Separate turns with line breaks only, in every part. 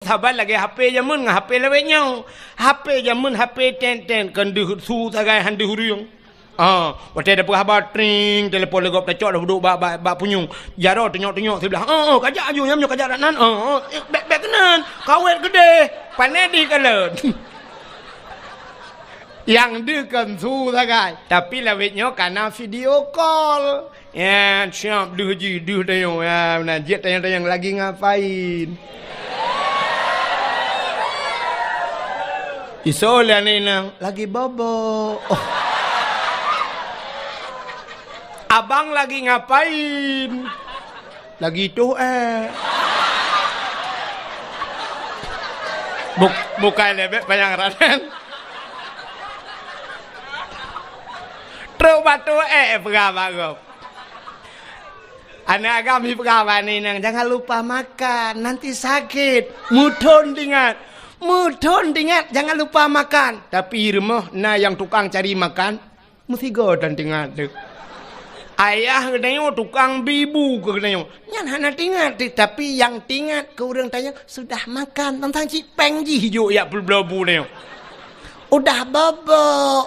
sabar lagi HP jamun ngah HP lewet nhau. HP jamun HP ten kan du su tagai han du huriung. Waktu ada berhabar tring telefon legop tacok dah duduk bak punyung. Jaro tengok sebelah. Kajak aju nyam kajak nan. Bek kenan. Kawet gede. Panedi kalan. Yang dia kan su tagai. Tapi lewetnya karena video call. Ya, siap duh tayong. Ya, najit tayang lagi ngapain? Isola ni nang lagi bobo. Abang lagi ngapain? Lagi tuh bukan lebih panjang raden. Terus batu berapa? Anak kami pegawai ni nang jangan lupa makan, nanti sakit. Mudon dingat, jangan lupa makan. Tapi rumah na yang tukang cari makan, mesti godan dingat tu. Ayah katanya tukang bibu katanya. Nyan hana tingat, tapi yang tingat ke orang tanya sudah makan tentang cipeng ji hijau ya berbelabu ni. Udah bobok.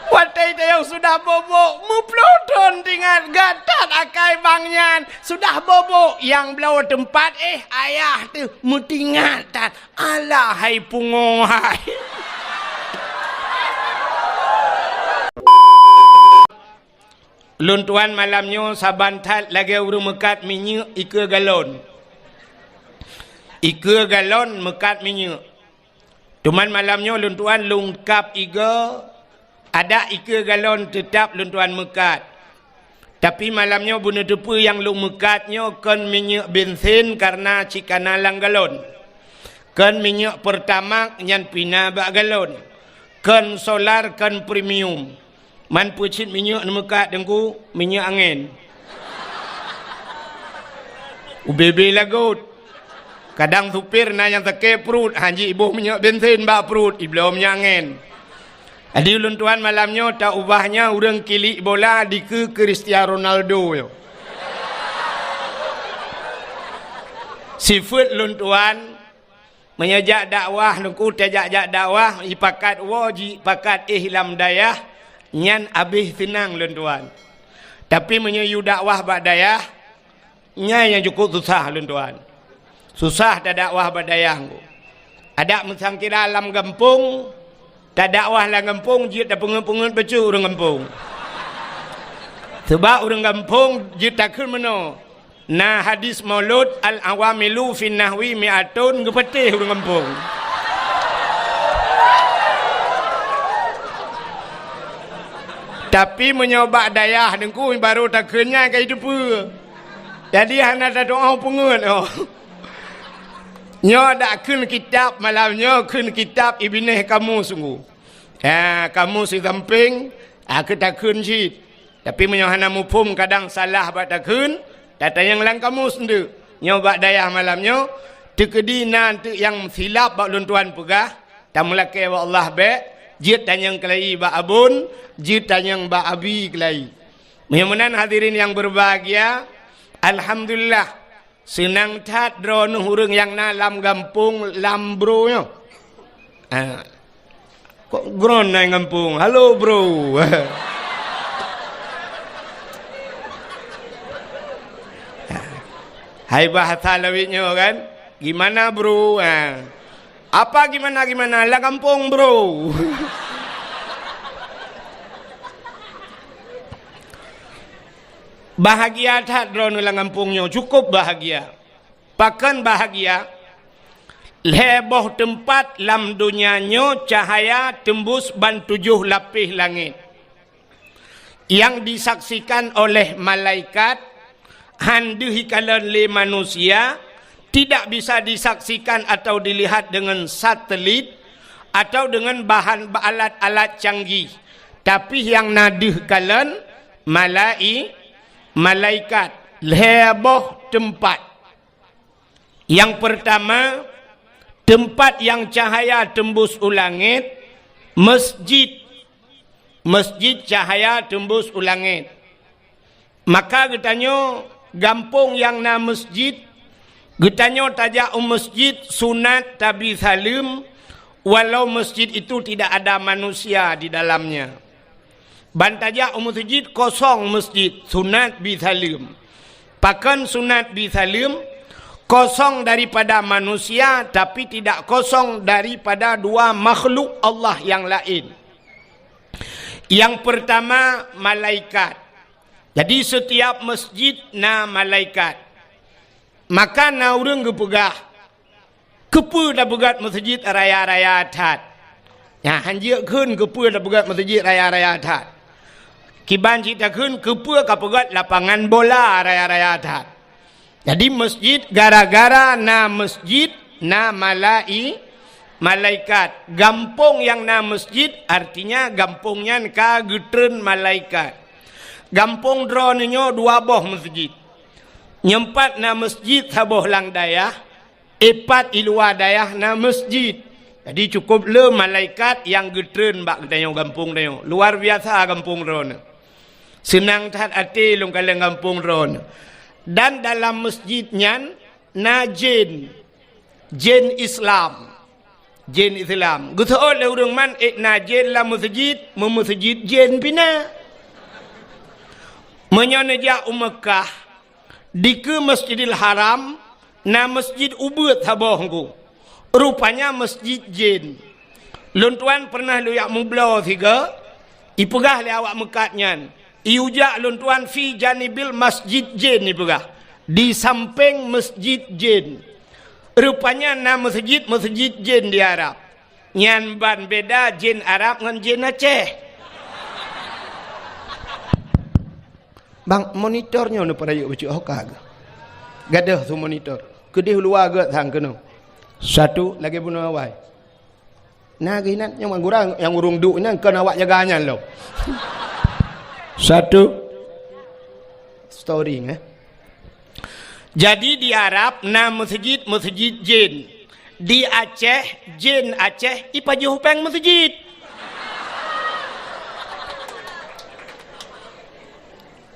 Watai yang sudah bobok, muplodon dengan gatat akai bangnya sudah bobok yang belau tempat ayah tu mutingatan alah hai pungohai. Luntuan malamnya sabantat lagi urung mekat minyak ika galon. Ika galon mekat minyak. Tuman malamnya luntuan lungkap iga ada ika galon tetap luntuan mekat. Tapi malamnya bunuh depu yang lung mekatnya kan minyak bensin karena cikana lang galon. Kan minyak pertama yang pina bak galon. Kan solar kan premium. Man pucit minyak mekat dengku minyak angin. UBB lagut. Kadang supir na yang teke perut hanji ibu minyak bensin bak perut iblau minyak angin. Adi ulun tuan malamnya tak ubahnya orang kilik bola di ke Cristiano Ronaldo yo. Sifat ulun tuan menyajak dakwah nungku tajak dakwah ipakat waji pakat ihlam dayah nyan abih tenang ulun tuan. Tapi menyayu dakwah bak dayah nya yang cukup susah ulun tuan. Susah tak dakwah bak dayah. Ada mesangkira alam kampung tak dakwah lah kampung, jid dah pengen-pengen baca orang kampung. Sebab orang kampung, jid takkan mana. Nah hadis maulud, al-awamilu fin nahwi mi'atun, kepetih orang kampung. Tapi menyoba dayah, dengku baru takkannya kayak itu pun. Jadi hana tak doa pengen. Nyo dak kun kitab malamnya kun kitab ibneh kamu sungguh. Kamu si samping aku tak kun jid. Tapi menyohana mufhum kadang salah bak tak kun. Data yang lang kamu sendiri. Nyo bak dayah malamnya tekedi nanti yang silap bak luntuan pegah. Tamulake wa Allah be jid tanyang kelai bak abun, jid tanyang bak abi kelai. Mudah-mudahan hadirin yang berbahagia, alhamdulillah senang tat drone hurung yang nalam kampung lambronya. Kok gron nang kampung? Halo bro. Hai bahasa lawitnya kan? Gimana bro? Apa gimana lah kampung bro? Bahagia tak drone ulang kampungnya, cukup bahagia. Bahkan bahagia leboh tempat lam dunianya cahaya tembus ban 7 lapis langit. Yang disaksikan oleh malaikat handuhi kalan le manusia tidak bisa disaksikan atau dilihat dengan satelit atau dengan bahan alat-alat canggih. Tapi yang naduh kalan malaikat leboh tempat. Yang pertama, tempat yang cahaya tembus ulangit, masjid cahaya tembus ulangit. Maka katanya kampung yang na masjid Getanyo tajak masjid sunat tabi salim walau masjid itu tidak ada manusia di dalamnya. Bantajak masjid kosong masjid sunat bi salim. Pakan sunat bi salim kosong daripada manusia tapi tidak kosong daripada dua makhluk Allah yang lain. Yang pertama malaikat. Jadi setiap masjid na malaikat. Maka na urang gepegah. Kepu dah begat masjid raya-raya tat. Ya hanjia keun kepu dah begat masjid raya-raya tat. Kiban cita keun kepu ka pegat lapangan bola raya-raya tat. Jadi masjid gara-gara na masjid na malaikat. Gampung yang na masjid artinya gampungnya ka getren malaikat. Gampung dronyo dua boh masjid. Nyempat na masjid saboh lang dayah. Epat iluar dayah na masjid. Jadi cukup le malaikat yang getren bak kita gampung dayo. Luar biasa gampung dron. Senang tat ati long kaleng gampung dron. Dan dalam masjidnya na jin Islam. Jin Islam. Gutol le urang man na jin la masjid, masjid jin pina. Menyoneja Mekah di ke Masjidil Haram na masjid ubud habongku. Rupanya masjid jin. Luntuan pernah lu yak mublau tiga. Ipegah le awak Mekatnya. Iujak luntuan fi janibil masjid jin ipegah. Di samping masjid jin. Rupanya na masjid jin di Arab. Nyan ban beda jin Arab ngan jin Aceh. Bang monitornya ni pada yuk bacuk hokag. Gadah tu monitor. Kedih luar agak thang kena. Satu lagi bunuh awai. Nah gini yang mengurang yang urung duk ni kena awak jaganya lo. Satu story Jadi di Arab na masjid jin. Di Aceh jin Aceh ipajuh peng masjid.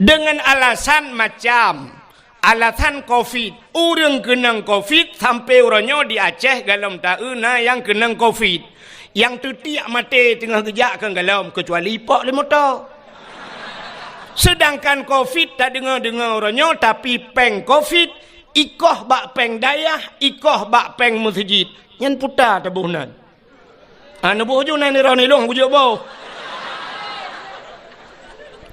Dengan alasan macam alasan COVID, orang kenang COVID sampai orangnya di Aceh galam tauna yang kenang COVID, yang tu tiak mati tengah gejak kan galam kecuali pak le motor. Sedangkan COVID tak dengar orangnya tapi peng COVID ikoh bak peng dayah, ikoh bak peng masjid, yang putar tabuhnan. Nubuh ju nani roni long bujuk bau.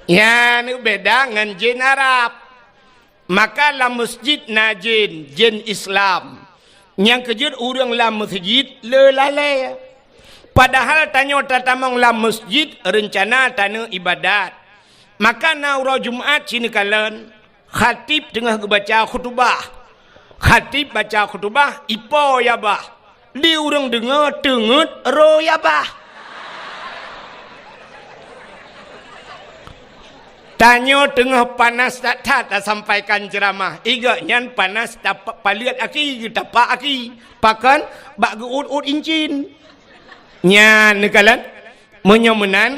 Ya, ni beda dengan jin Arab. Maka la masjid na jin Islam. Yang kejut orang la masjid le lalai. Padahal tanya tatamong la masjid rencana tanah ibadat. Maka na ura Jumat sini kalian khatib tengah baca khutbah. Khatib baca khutbah ipo ya bah. Di orang dengar tengut ro ya bah. Tanya tengah panas tak sampaikan ceramah. Iga nyan panas tak paliat aki, tapak aki. Pakan bak geut incin. Nyan nekalan menyomenan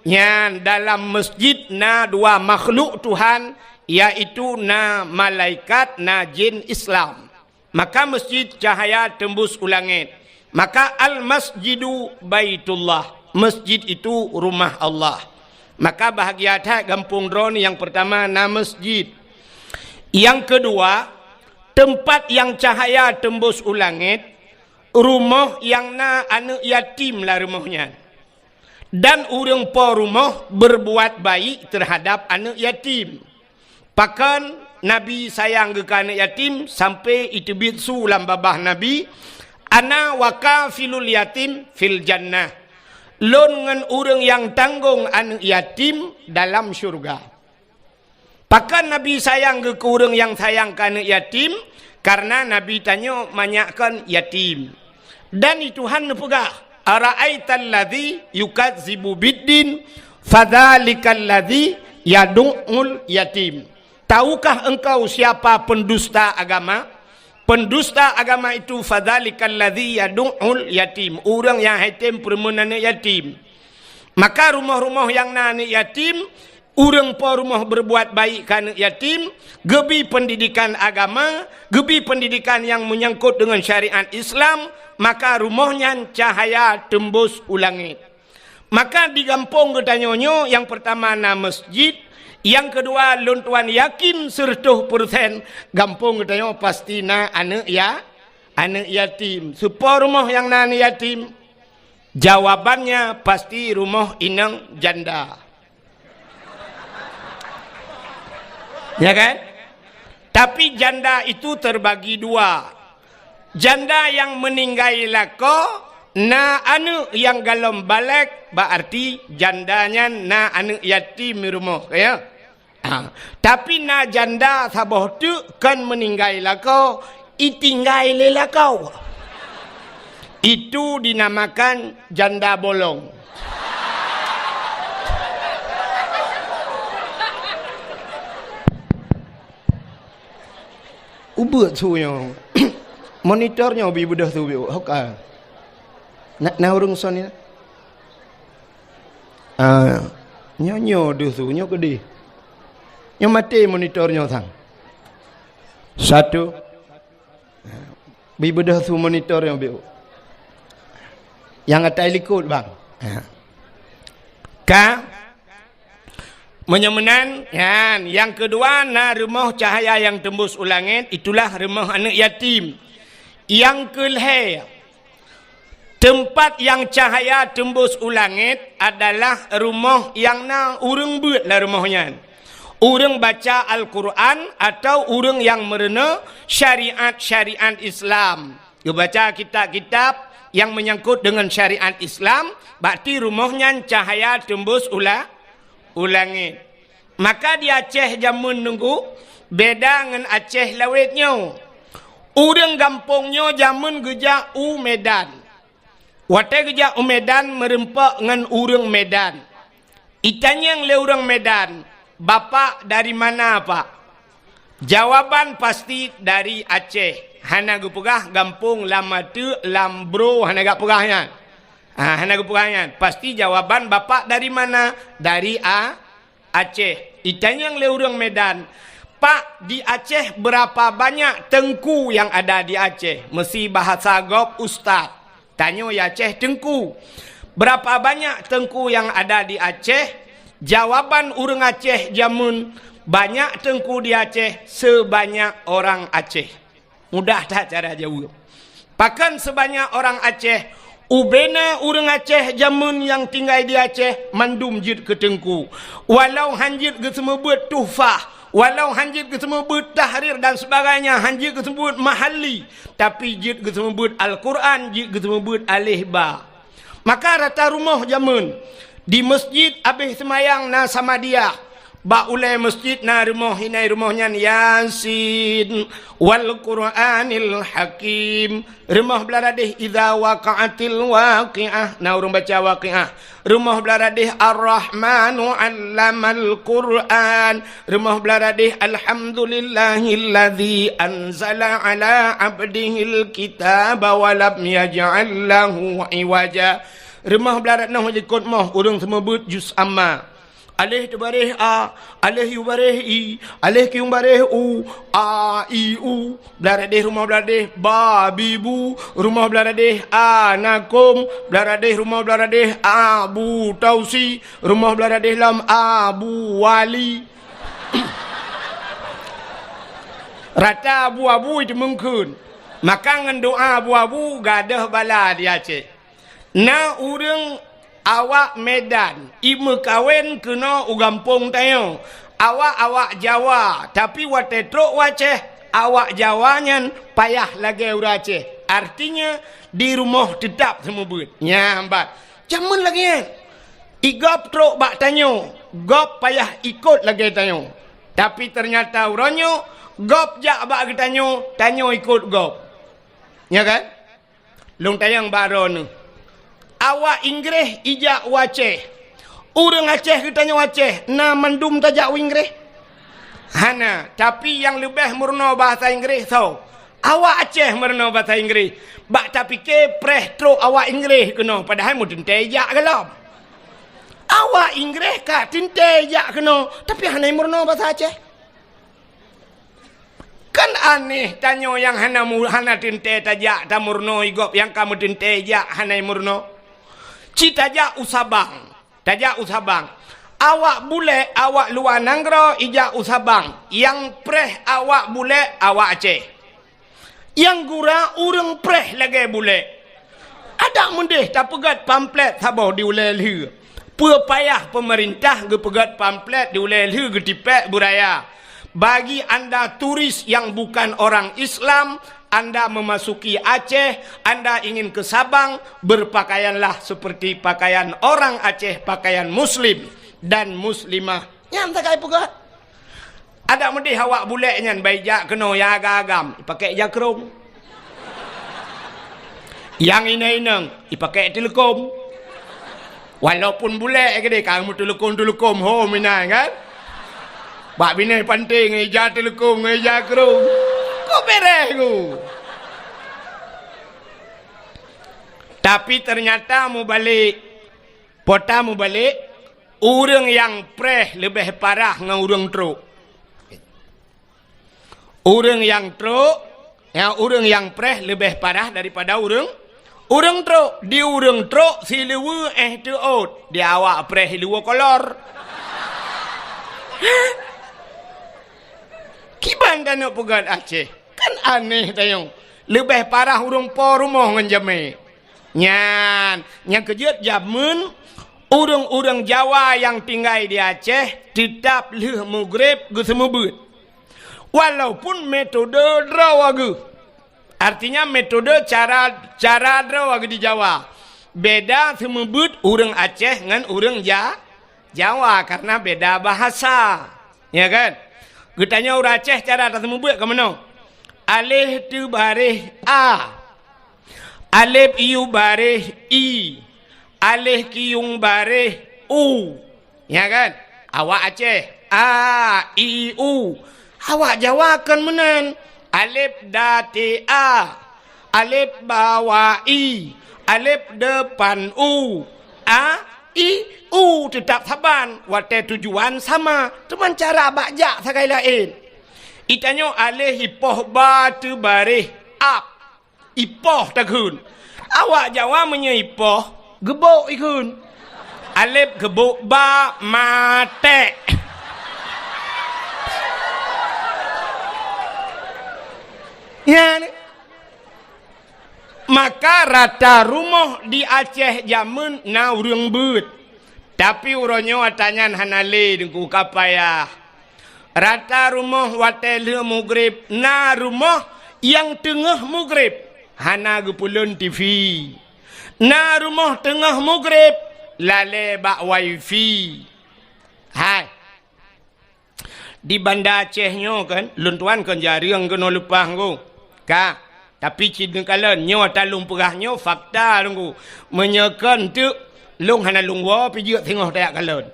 nyan dalam masjid na dua makhluk Tuhan yaitu na malaikat na jin Islam. Maka masjid cahaya tembus ulangit. Maka al masjidu baitullah. Masjid itu rumah Allah. Maka bahagia tak gampung drone yang pertama na masjid. Yang kedua, tempat yang cahaya tembus ulangit, rumah yang na anak yatim lah rumahnya. Dan orang po rumah berbuat baik terhadap anak yatim. Pakan Nabi sayang ke anak yatim sampai itu bitsu lam babah Nabi, ana wakafilul yatim fil jannah. Lon dengan orang yang tanggung anak yatim dalam syurga. Pakan Nabi sayang ke orang yang sayang ke anak yatim karena Nabi tanya manyakkan yatim. Dan itu Tuhan pegah. Ara'aital ladzi yukadzibu biddin fadzalikal ladzi yad'ul yatim. Tahukah engkau siapa pendusta agama? Pendusta agama itu fadzalikal ladzi yad'ul yatim, orang yang yatim perempuan anak yatim. Maka rumah-rumah yang anak yatim Urang po rumah berbuat baik kerana yatim, gebi pendidikan agama, gebi pendidikan yang menyangkut dengan syariat Islam, maka rumahnya cahaya tembus ulangit. Maka di kampung ketanyonyo, yang pertama na masjid, yang kedua luntuan yakin 100% kampung ketanyo pasti na anak yatim. Supaya rumah yang na anak yatim, jawabannya pasti rumah inang janda. Ya kan? Tapi janda itu terbagi dua. Janda yang meninggal lako, na anu yang galom balik, berarti jandanya na anu yatim di rumah. Ya? Tapi na janda saboh tu kan meninggal lako, itinggal lelakau. Itu dinamakan janda bolong. Ubut suyo monitornya bi budah tu bi hokal na urung son ni nyo tu nyo gede nyo mati monitornya sang satu bi budah tu monitornya bi yang atai likut bang menyemenan yang kedua na rumah cahaya yang tembus ulangit, itulah rumah anak yatim. Yang kelih, tempat yang cahaya tembus ulangit adalah rumah yang na urang buat lah rumahnya. Urang baca Al-Quran atau urang yang merena syariat-syariat Islam. Dia baca kitab-kitab yang menyangkut dengan syariat Islam, berarti rumahnya cahaya tembus ulangit. Maka di Aceh jamun nunggu beda dengan Aceh lawetnya. Urang kampungnya jamun geja Medan. Wate geja Medan merempak dengan urang Medan. Itanya yang le urang Medan, bapak dari mana pak? Jawaban pasti dari Aceh. Hana gupegah kampung lama tu Lambro hana gak pegahnya. Hana gupegahnya. Pasti jawaban bapak dari mana? Dari Aceh. Itanya yang le urang Medan. Pak, di Aceh berapa banyak tengku yang ada di Aceh? Mesti bahasa gop ustaz. Tanya ya Aceh tengku. Berapa banyak tengku yang ada di Aceh? Jawaban urang Aceh jamun, banyak tengku di Aceh sebanyak orang Aceh. Mudah tak cara jawab? Pakan sebanyak orang Aceh. Ubena urang Aceh jamun yang tinggal di Aceh mandum jid ke tengku. Walau hanjit ke semua buat tuhfah, walau hanjit ke semua buat tahrir dan sebagainya, hanjit ke semua buat mahali, tapi jid ke semua buat Al-Quran, jid ke semua buat alih ba. Maka rata rumah jamun di masjid habis semayang na sama dia. Ba ulai masjid na rumah hinai rumahnya Yasin wal Qur'anil Hakim. Rumah belaradih idza waqa'atil waqi'ah. Na urang baca waqi'ah. Rumah belaradih Ar-Rahmanu 'allamal Qur'an. Rumah belaradih Alhamdulillahilladzi anzala 'ala 'abdihil kitaba wa lam yaj'al lahu 'iwaja. Rumah belarat nah ikut mah urang semua but juz amma. Alih tubareh a, alih yubareh i, alih kiumbareh u, a i u. Belaradeh rumah belaradeh ba bibu, rumah belaradeh anakum, belaradeh rumah belaradeh abu tausi, rumah belaradeh lam abu wali. Rata abu-abu itu mungkin. Maka dengan doa abu-abu gadah bala di Aceh. Na urang awak Medan, ibu kawin kena ugampung tayo. Awak Jawa, tapi wate truk Aceh, awak Jawanya payah lagi ura Aceh. Artinya di rumah tetap semua buat. Nyambat. Jamun lagi igop truk bak tanyo, gop payah ikut lagi tanyo. Tapi ternyata uranyo gop jak bak tanyo, tanyo ikut gop. Ya kan? Long tayang baron. Awak Inggris ijak Aceh. Urang Aceh kitanya Aceh, na mandum tajak Inggris. Hana, tapi yang lebih murno bahasa Inggris so. Awak Aceh murno bahasa Inggris. Bak tapi ke preh tro awak Inggris kena padahal mudun tajak gelap. Awak Inggeris kak tinte jak kena, tapi hanai murno bahasa Aceh. Kan aneh tanyo yang hana tinte tajak ta murno igop yang kamu tinte jak hanai murno. Cita jak usabang. Tajak usabang. Awak bule awak luar nanggro ijak usabang. Yang preh awak bule awak Aceh. Yang gura urang preh lagi bule. Ada mendeh tak pegat pamflet sabah diulai lih. Payah pemerintah ge pegat pamflet diulai lih ge tipek buraya. Bagi anda turis yang bukan orang Islam, anda memasuki Aceh, anda ingin ke Sabang, berpakaianlah seperti pakaian orang Aceh, pakaian muslim dan muslimah. Yang tak kaya pegat. Ada mendih awak bulek nyan baijak kena ya agam, pakai jakrong. Yang inang dipakai telekom. Walaupun bulek ke dia kamu telekom ho minang kan. Bak bini penting ngeja telekom ngeja kerung. Kok beres ku. Tapi ternyata mu balik pota mu balik urang yang preh lebih parah dengan urang truk. Urang yang truk, ya urang yang preh lebih parah daripada urang truk. Di urang truk si lewe tu out. Di awak preh lewe kolor. Kiban dah nak pegat Aceh. Kan aneh tayong. Lebih parah urang po rumah ngan jame. Nyan kejut jamun urang-urang Jawa yang tinggal di Aceh tetap leh mugrib ge semebut. Walaupun metode draw age. Artinya metode cara draw age di Jawa. Beda semebut urang Aceh dengan urang Jawa karena beda bahasa. Ya kan? Getanya urang Aceh cara semebut ke mana? Alif tu baris A. Alif iu baris I. Alif kiung baris U. Ya kan? Awak Aceh A I U. Awak Jawa kan menan. Alif dati A. Alif bawah I. Alif depan U. A I U tetap saban. Wate tujuan sama. Cuma cara bajak sakai lain. Itanyo alif ipoh batu baris up. Ipoh takun. Awak Jawa menyaipoh gebok ikun. Alif gebok ba mate. Ya, maka rata rumah di Aceh jamun na urang beut. Tapi uronyo atanyan hanale dengku kapaya. Rata rumah watele mugrib na rumah yang tengah mugrib hana gepulun TV. Na rumah tengah mugrib lale bak wifi. Hai. Di Banda Acehnya kan luntuan kan jarang kena lepas ko. Ka, tapi cina kala nyo talung perahnya fakta tunggu. Menyekan tu lung hana lungwa pijak tengah tayak kalon.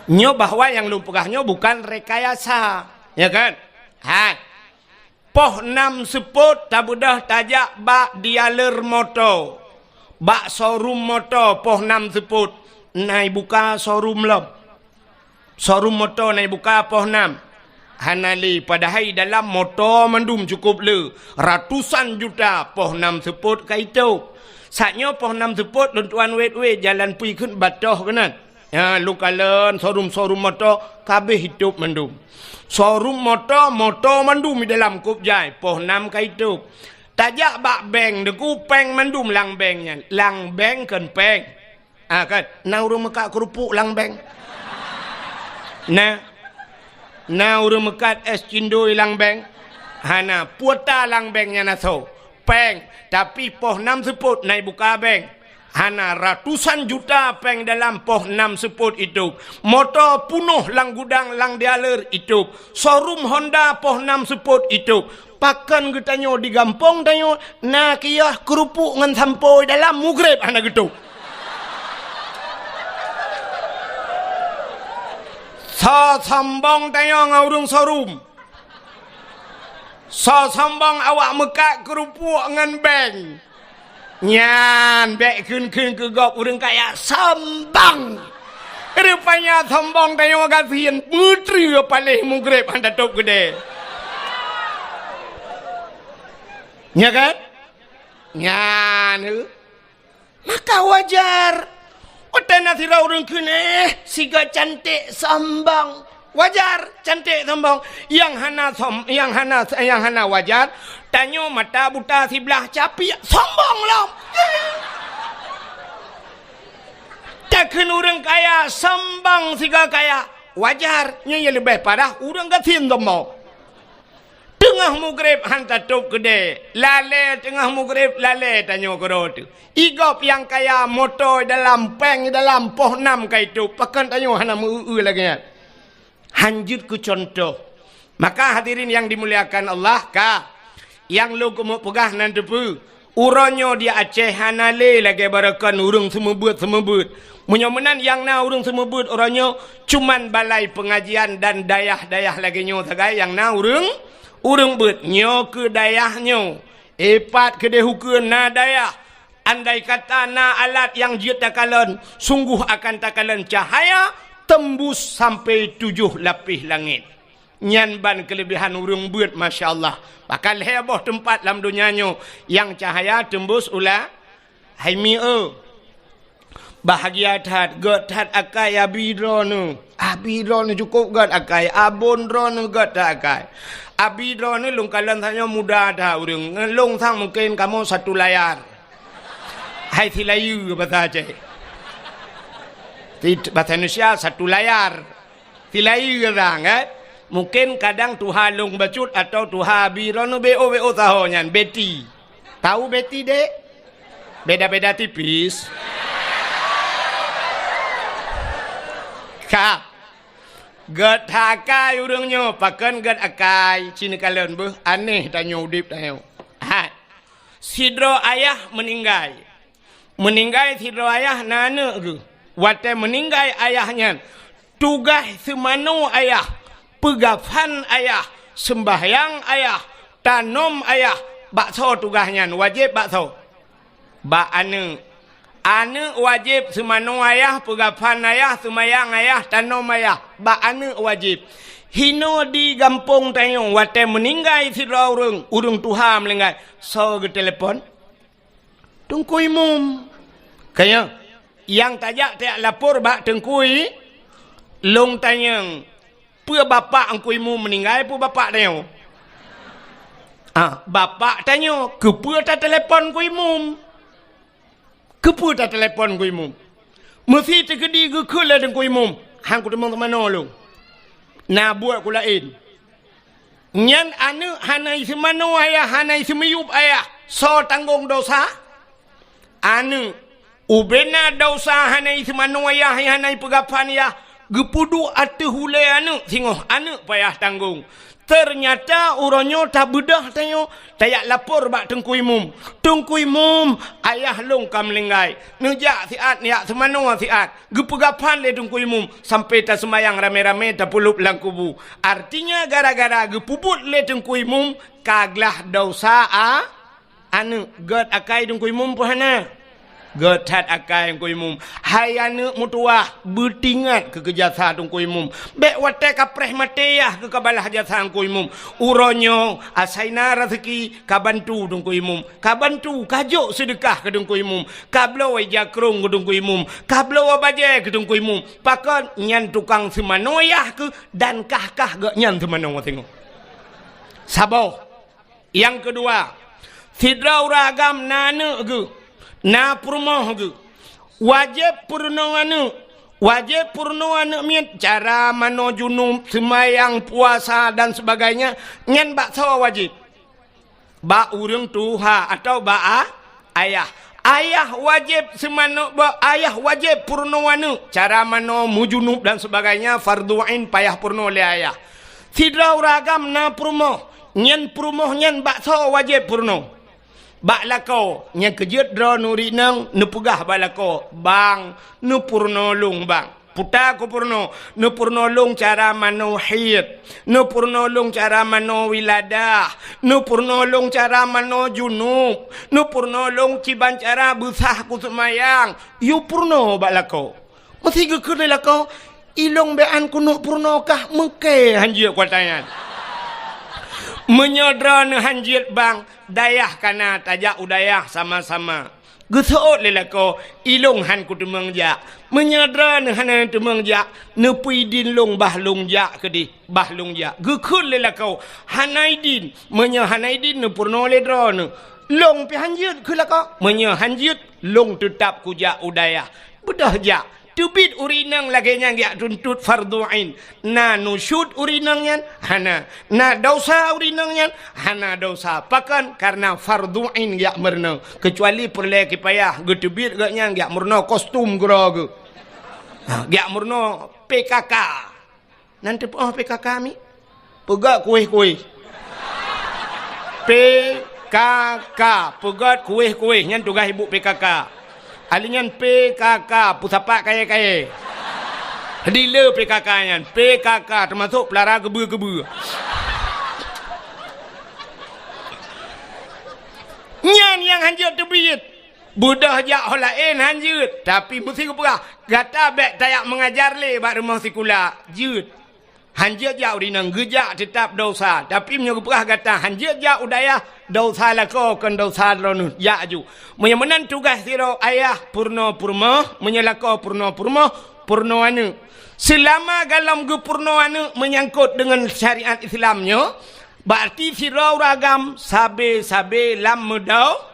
Nyo bahawa yang lung perahnya bukan rekayasa, ya kan? Ha. Poh 6 seput tabudah tajak bak dialer motor. Bak showroom motor poh 6 seput. Nai buka showroom lom. Showroom motor nai buka poh 6. Hanali padahal dalam motor mandum cukup le ratusan juta poh 6 seput kaitu. Saatnya poh 6 seput luntuan wet jalan pui kun batoh kanan. Ya lukalan showroom motor kabeh hidup mandum. Showroom motor mandum di dalam kupjai poh 6 kaitu. Tajak bak bank deku peng mandum lang banknya. Lang bank kan peng. Kan na urang mekak kerupuk lang bank. Na urang mekat es cindoi lang beng. Hana puata lang bengnya naso. Peng. Tapi poh 6 seput naik buka beng. Hana ratusan juta peng dalam poh 6 seput itu. Motor punuh lang gudang lang dialer itu. Showroom Honda poh 6 seput itu. Pakan getanyo di gampong tanyo. Na kiyah kerupuk ngan sampoi dalam mugrib hana gitu. Sa sambang tayang ngurung showroom. Sa sambang awak mekak kerupuk ngan bank. Nyan bek kun ke gop urang kaya sambang. Rupanya sombong tayo kasihan putri paling mugrib anda top gede. Ya kan? Ya nu. Maka wajar. Otana sira urang kene siga cantik sombong. Wajar cantik sombong. Yang hana wajar. Tanyo mata buta sebelah capi sombong lah. Takkan orang kaya sembang siga kaya wajar nya lebih parah orang gatin domo tengah mugrib hantar top gede lale tengah mugrib lale tanyo korot igop yang kaya motor dalam peng dalam poh 6 kai tu pakan tanyo hana mu lagi hanjut ku contoh maka hadirin yang dimuliakan Allah ka yang lu kumu pegah nan depu uronyo dia Aceh hanale lagi barakan urung semebut Menyomenan yang na urung semebut orangnya cuman balai pengajian dan dayah-dayah lagi nyo tagai yang na urung bet nyo ke dayahnya epat ke dehukeun na dayah andai kata na alat yang jiut takalan sungguh akan takalan cahaya tembus sampai 7 lapis langit nyan ban kelebihan urung bet masya-Allah bakal heboh tempat dalam dunianyo yang cahaya tembus ulah haimi bahagia tat god tat akai abidronu cukup god akai abon dronu god akai abidronu lung kalan tanya muda dah urang ngelung sang mungkin kamu satu layar hai tilayu bahasa Aceh bahasa Indonesia satu layar tilayu orang mungkin kadang Tuhan lung bacut atau Tuhan abidronu bo tahu nyan beti tahu beti dek beda-beda tipis ka gad hakai urangnya pakan gad akai cina kalian beuh aneh tanya udip tayo sidro ayah meninggal sidro ayah nana ge wate meninggal ayahnya tugas semano ayah pegafan ayah sembahyang ayah tanom ayah bakso tugasnya wajib bakso ba ane wajib semano ayah pegafan ayah semayang ayah tanom ayah ba ane wajib hino di gampung tayong wate meninggal sidra urung Tuhan melinggai so ke telefon tungkui mum kaya yang tajak tiak lapor bak tengkui long tanyang pua bapak angkui mum meninggal pua bapak tayong bapak tanya ke pua ta telefon kui mum keputar telepon ku imum mesti tegedi ke kula dengan ku imum hang ku teman-teman lu na buat ku lain nyan anu hanai semano ayah hanai semiyup ayah so tanggung dosa anu ubena dosa hanai semano ayah hanai pegapan ya gepudu atu hule anu singoh anu payah tanggung ternyata uronyo tak bedah tayo tayak lapor bak tengku imum ayah long kam lenggai nejak siat niak semano siat gepegapan le tengku imum sampai ta semayang rame-rame ta pulup lang kubu artinya gara-gara gepubut le tengku imum kaglah dosa anu god akai tengku imum pohana god hat akai tengku imum hayane mutuah bertingat ke kejasa tengku imum bek wate kapreh mateyah ke kabalah jasa tengku imum uronyo asaina rezeki kabantu tengku imum kabantu kajuk sedekah ke tengku imum kablo jakrung ke tengku imum kablo baje ke tengku imum pakan nyan tukang semanoyah ke dan kah gak nyan semano tengok sabar yang kedua sidra uragam nana ke na purmoh ge wajib purno anu miet cara mano junub semayang puasa dan sebagainya ngan bak sawa wajib ba urang tuha atau ba ayah wajib semano ba ayah wajib purno anu cara mano mujunub dan sebagainya fardu ain payah purno le ayah sidra uragam na purmoh nyan bak sawa wajib purno bak lako nya kejut dro nuri nang nepugah balako bang nu purno lung bang puta ko purno nu purno lung cara mano hid nu purno lung cara mano wiladah nu purno lung cara mano junub nu purno lung ciban cara busah ku semayang yu purno bak lako Mesti ke kena lah kau. Ilong bean kuno purnokah mengke hanjir kuatangan. Menyodra ne hanjir bang. Dayah kana tajak udayah sama-sama. Gesot lelah kau. Ilong han ku temeng jak. Menyodra ne han temeng jak. Nepui din long bah long jak ke di. Bah long jak. Gekun lelah kau. Hanaidin. Menya hanaidin ne purno ledra ne. Long pi hanjir ke lah kau. Menya hanjir. Long tetap kujak udayah. Bedah jak. Tubit urinang lagi yang dia tuntut fardu'in. Na nusyud urinang yan. Hana. Na dosa urinang yan. Hana dosa. Pakan karena fardu'in dia merna. Kecuali perle kipayah. Getubit gak yang dia merna kostum gera. Dia merna PKK. Nanti PKK mi. Pegat kuih-kuih. PKK. Pegat kuih-kuih. Yang tugas ibu PKK. Alingan PKK pusapak kaya-kaya. Dila PKK yan. PKK termasuk pelara gebu-gebu. Nyan yang hanjut terbit. Budah jak holain hanjut. Tapi mesti keperah. Gata bek tayak mengajar le bak rumah sekolah. Jut. Hanjut jak urinang gejak tetap dosa. Tapi menyeperah kata hanjut jak udayah. Dosa lah kau kan dosa lonu. Jak ju. Menyamanan tugas siro ayah purno purma. Menyalako purno purma. Purno anu. Selama dalam ge purno anu menyangkut dengan syariat Islamnya. Berarti siro ragam sabe-sabe lam medau.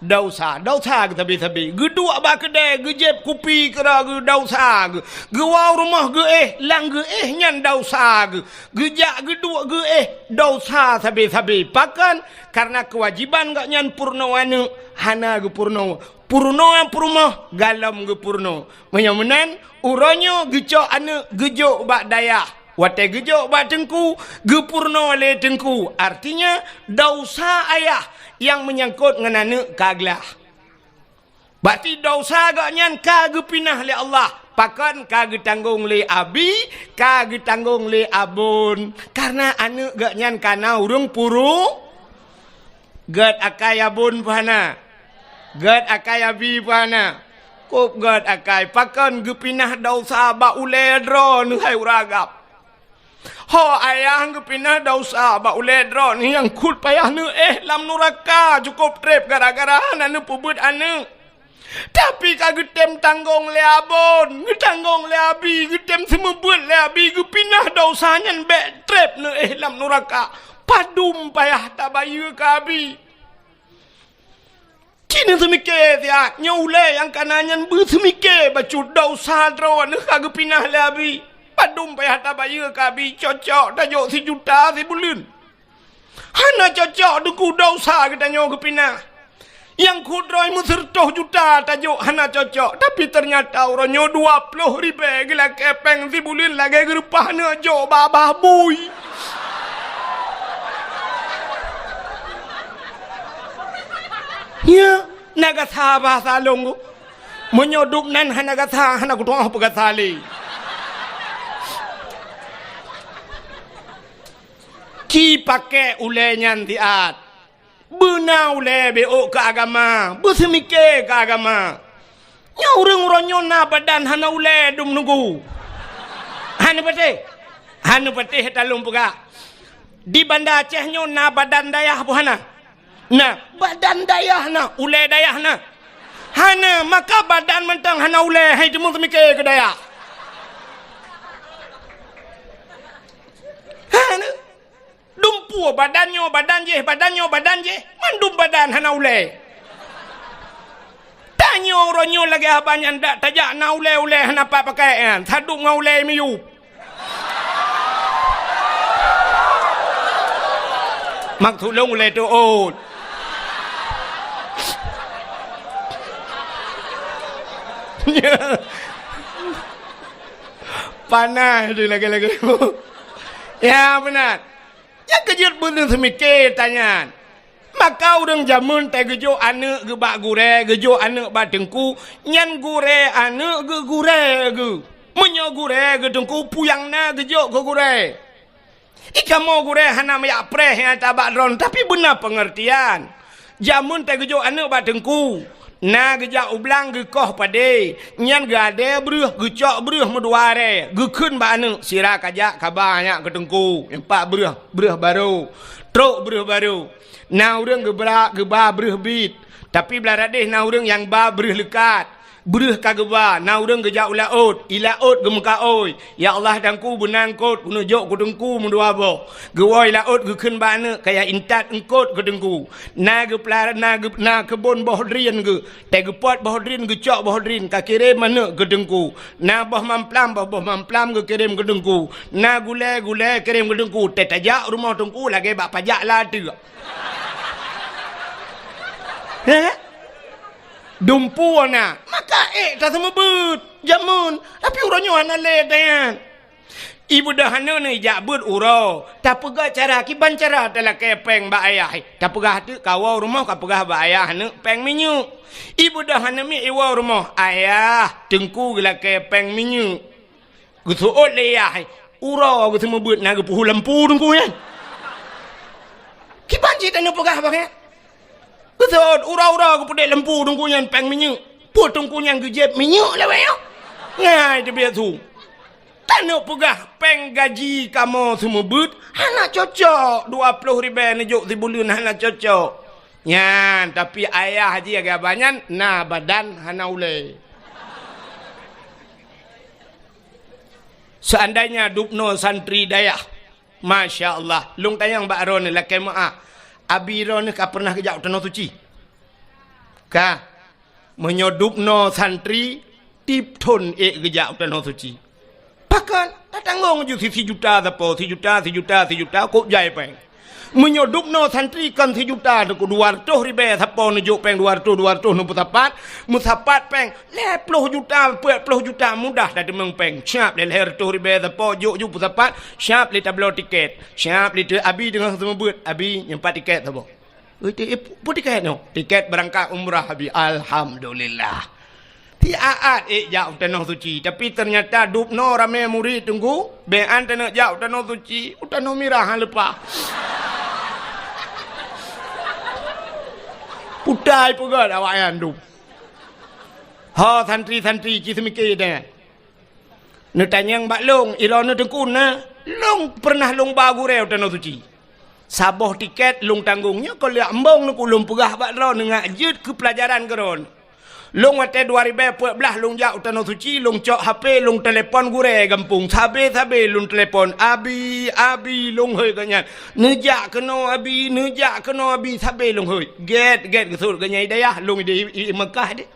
Dosa ke sabi-sabi. Gedua ba kedai, gejep kupi kera ge dosa ge. Gewau rumah ge lang ge nyan dosa ge. Gejak gedua ge dosa sabi-sabi. Pakan karena kewajiban gak nyan purno anu hana ge purno. Purno purmo galam ge purno. Menyamanan uronyo gecok anu gejok bak dayah. Watai gejok bak tengku, gepurno le tengku. Artinya dosa ayah yang menyangkut dengan anak kaglah. Berarti dosa agaknya kagak pinah le Allah. Pakan kagak tanggung le abi, kagak tanggung le abun. Karena anak agaknya kana urung puru. Gad akai abun pahana. Gad akai abi pahana. Kop gad akai. Pakan gepinah dosa ba ule dron hai uragap. Ho ayah ngepinah dosa ba ule dron yang kut payah nu lam nuraka cukup trip gara-gara anu pubut anu. Tapi kagak tem tanggung le abon, tanggung le abi, tem semebut le abi ngepinah dosanya be trip nu lam nuraka. Padum payah tabayu ka abi. Kini semike ya nyaule yang kananyan bu semike bacu dosa dron kagak pinah le abi. Padum payah tabaya kabi cocok tajuk si juta si bulan. Hana cocok duku dosa kita nyawa kepinah. Yang kudroi musertoh juta tajuk hana cocok. Tapi ternyata orang nyawa 20,000 gila kepeng si bulan lagi gerupah na jo babah bui. Ya, naga sabah salongo. Menyoduk nan hana gasa hana kutuang pegasali. Ki pakai ule nyantiat. Bena ule beo ke agama. Bersemike ke agama. Nya orang-orang nyona badan hana ule dum nunggu. Hana pate talung puga. Di Banda Aceh nyona badan dayah buhana. Nah, badan dayah na, ule dayah na. Hana maka badan mentang hana ule hai temu semike ke dayah. Hana dumpu badannya badan je mandum badan hana ule. Tanya orangnya lagi abang yang tak tajak na ule hana apa pakai kan saduk ngaule miu. Mak tulung ule tu ot. Panas tu lagi. Ya benar. Ya kejut bener semike tanya. Maka orang jamun teh gejo ane ge bak gure, gejo ane bak tengku, nyan gure ane ge gure ge. Menyo gure ge tengku puyangna gejo ge gure. Ika mau gure hana mayak preh yang tabak dron tapi benar pengertian. jamun tak gejo anak ba tengku na geja ublang ge koh pade nyan gade breuh gecok breuh meduare ge keun ba anak sira kajak kabanya ke tengku empat breuh baru truk breuh baru na urang ge ba breuh bit tapi beladeh na urang yang ba breuh lekat breuh kageba na urang geja ulaut ilaut ge muka oi ya Allah dangku benang kot guna jok ku tengku mendua bo ge woi laut ge keun ba anak kaya intat engkot ke tengku na ge pelara na kebun boh drin ge te ge pot boh drin ge cok boh drin ka kirim mana ke tengku na boh mamplam ge kirim ke tengku na gule kirim ke tengku te tajak rumah tengku lagi bak pajak lah tu dumpu na maka tak sama but jamun tapi uranyo ana le dayan ibu dah hana ni jak but uro tak pegah cara kiban cara dalam kepeng ba ayah tak pegah tu kawau rumah ka pegah ba ayah hana peng minyu ibu dah hana mi iwa rumah ayah tengku gela kepeng minyu gusuot le ayah uro gu sama but na gu puhu lampu tengku yan kiban cita na pegah ba kan betul, ura-ura aku pedek lempu tungkunyan peng minyak. Put tungkunyan gejep minyak lah weh. Ngai dia biar tu. Tak nak pegah peng gaji kamu semua but. Hana cocok. 20 ribu nejuk di bulan hana cocok. Nyan, tapi ayah haji agak banyak. Nah badan hana ule. Seandainya dupno santri dayah. Masya Allah. Lung tayang Mbak Ron ni laki maaf. Abi ron ka pernah kejak tanah suci. Ka menyodup no santri tip ton kejak tanah suci. Pakan tak tanggung je 1 juta tapo 1 juta kok jai peng. Menyodup no santri kan 1 juta ku 200 ribu tapo nujuk peng 200 nu mutapat peng 10 juta 40 juta mudah dah demeng peng. Siap le 100 ribu tapo juk mutapat siap le tablo tiket. Siap le abi dengan semua buat abi nyempat tiket tapo. Put tiket no. Tiket berangkat umrah abi alhamdulillah. Tiaat jauh tanah suci tapi ternyata dup no ramai murid tunggu bean tanah jauh tanah suci tanah mirah lepas. Putai pun awak yang dup. Ha santri-santri kismikir dah. Nak tanya yang Mbak Long, ilah nak tengkun na. Long pernah long bagu reu tanah suci. Sabah tiket long tanggungnya kalau lihat embong nak long pegah Mbak Ron dengan jut ke pelajaran keron. Long wate 2014 long jauh tanah suci, long cok HP, long telefon gure gampung. Sabe long telefon. Abi long hoi kanyan. Nejak keno abi sabe long hoi. Get kesur kanyan dayah long di Mekah de.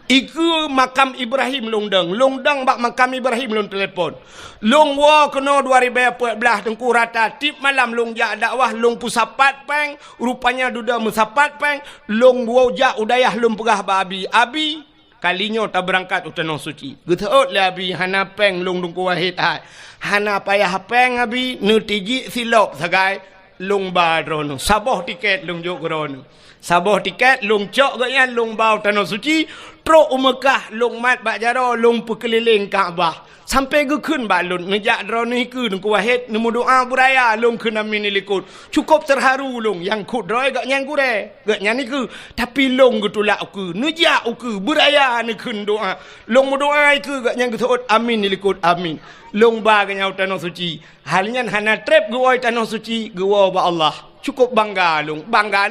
Iku makam Ibrahim long dang bak makam Ibrahim long telefon. Long wa kena 2014 tengku rata tip malam long jak dakwah long pusapat peng rupanya duda musapat peng long wa jak udayah long pegah ba abi kalinya tak berangkat tanah suci. Geteut le abi hana peng long dungku wahid ai. Hana payah peng abi nutiji silop sagai long ba drono. Sabah tiket long jok drono. Sabah tiket long cok gaknya long bau tanah suci truk Mekah long mat bak jaro long perkeliling Kaabah sampai ke keun bak lun ngejak drone ke ku wahid nemu doa buraya long keun amin likut cukup terharu long yang kut droi gaknya gure gaknya ni ke tapi long getulak ke ngejak ke buraya ni keun doa long doa ke gaknya getut amin likut amin long ba gaknya tanah suci halnya hana trip goi tanah suci gua ba Allah cukup bangga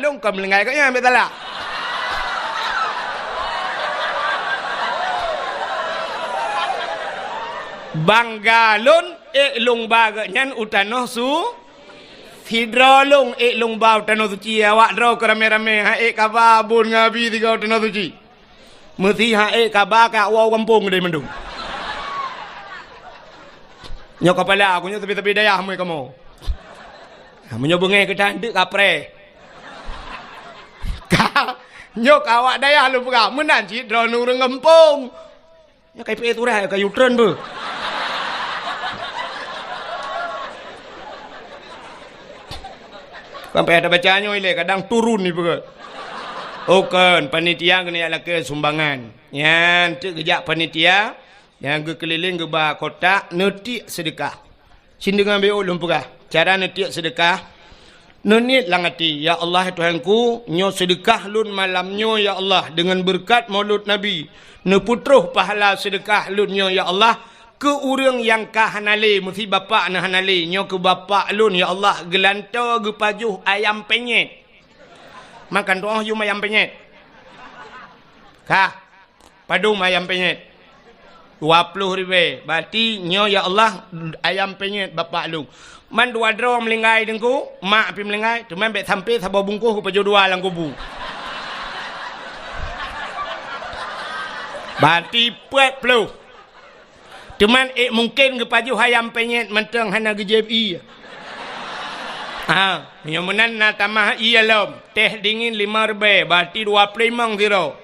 long kau melengai kau betul tak? Bangga lon long baga nyan utanoh su hidro long long bau utanoh suci awak dro kerame-rame ha kababun ngabi tiga utanoh suci mesti ha kabaka wow kampung dari mendung nyok kepala aku nyok tepi-tepi dayah mu kamu menyobongai ke cantik kapre nyok awak dayah lu pegah menan cik dro nurung ngempung nyok kai tu rai kai utren bu sampai ada bacanya ile kadang turun ni pegah okan panitia kena ala ke sumbangan yan tu kejak panitia yang ke keliling ke bah kotak netik sedekah sindeng ambil ulun pegah cara netik sedekah Nunit lang hati, ya Allah Tuhanku, nyo sedekah lun malamnyo ya Allah dengan berkat Maulud Nabi. Ne putruh pahala sedekah lun nyo ya Allah ke urang yang ka hanale mesti bapak na hanale nyo ke bapak lun ya Allah gelanto ge pajuh ayam penyet. Makan doa you ayam penyet. Kah? Padung ayam penyet. 20 ribu. Berarti nyo ya Allah ayam penyet bapak lu. Man dua dro melinggai dengku, mak api melinggai, cuman bet sampai sabau bungkuh ku pajo dua lang kubu. Berarti puet pelu. Cuman mungkin ke pajo ayam penyet menteng hana ke JFI. Nyamunan na tamah iya lom. Teh dingin 5 ribu, berarti 25 zero.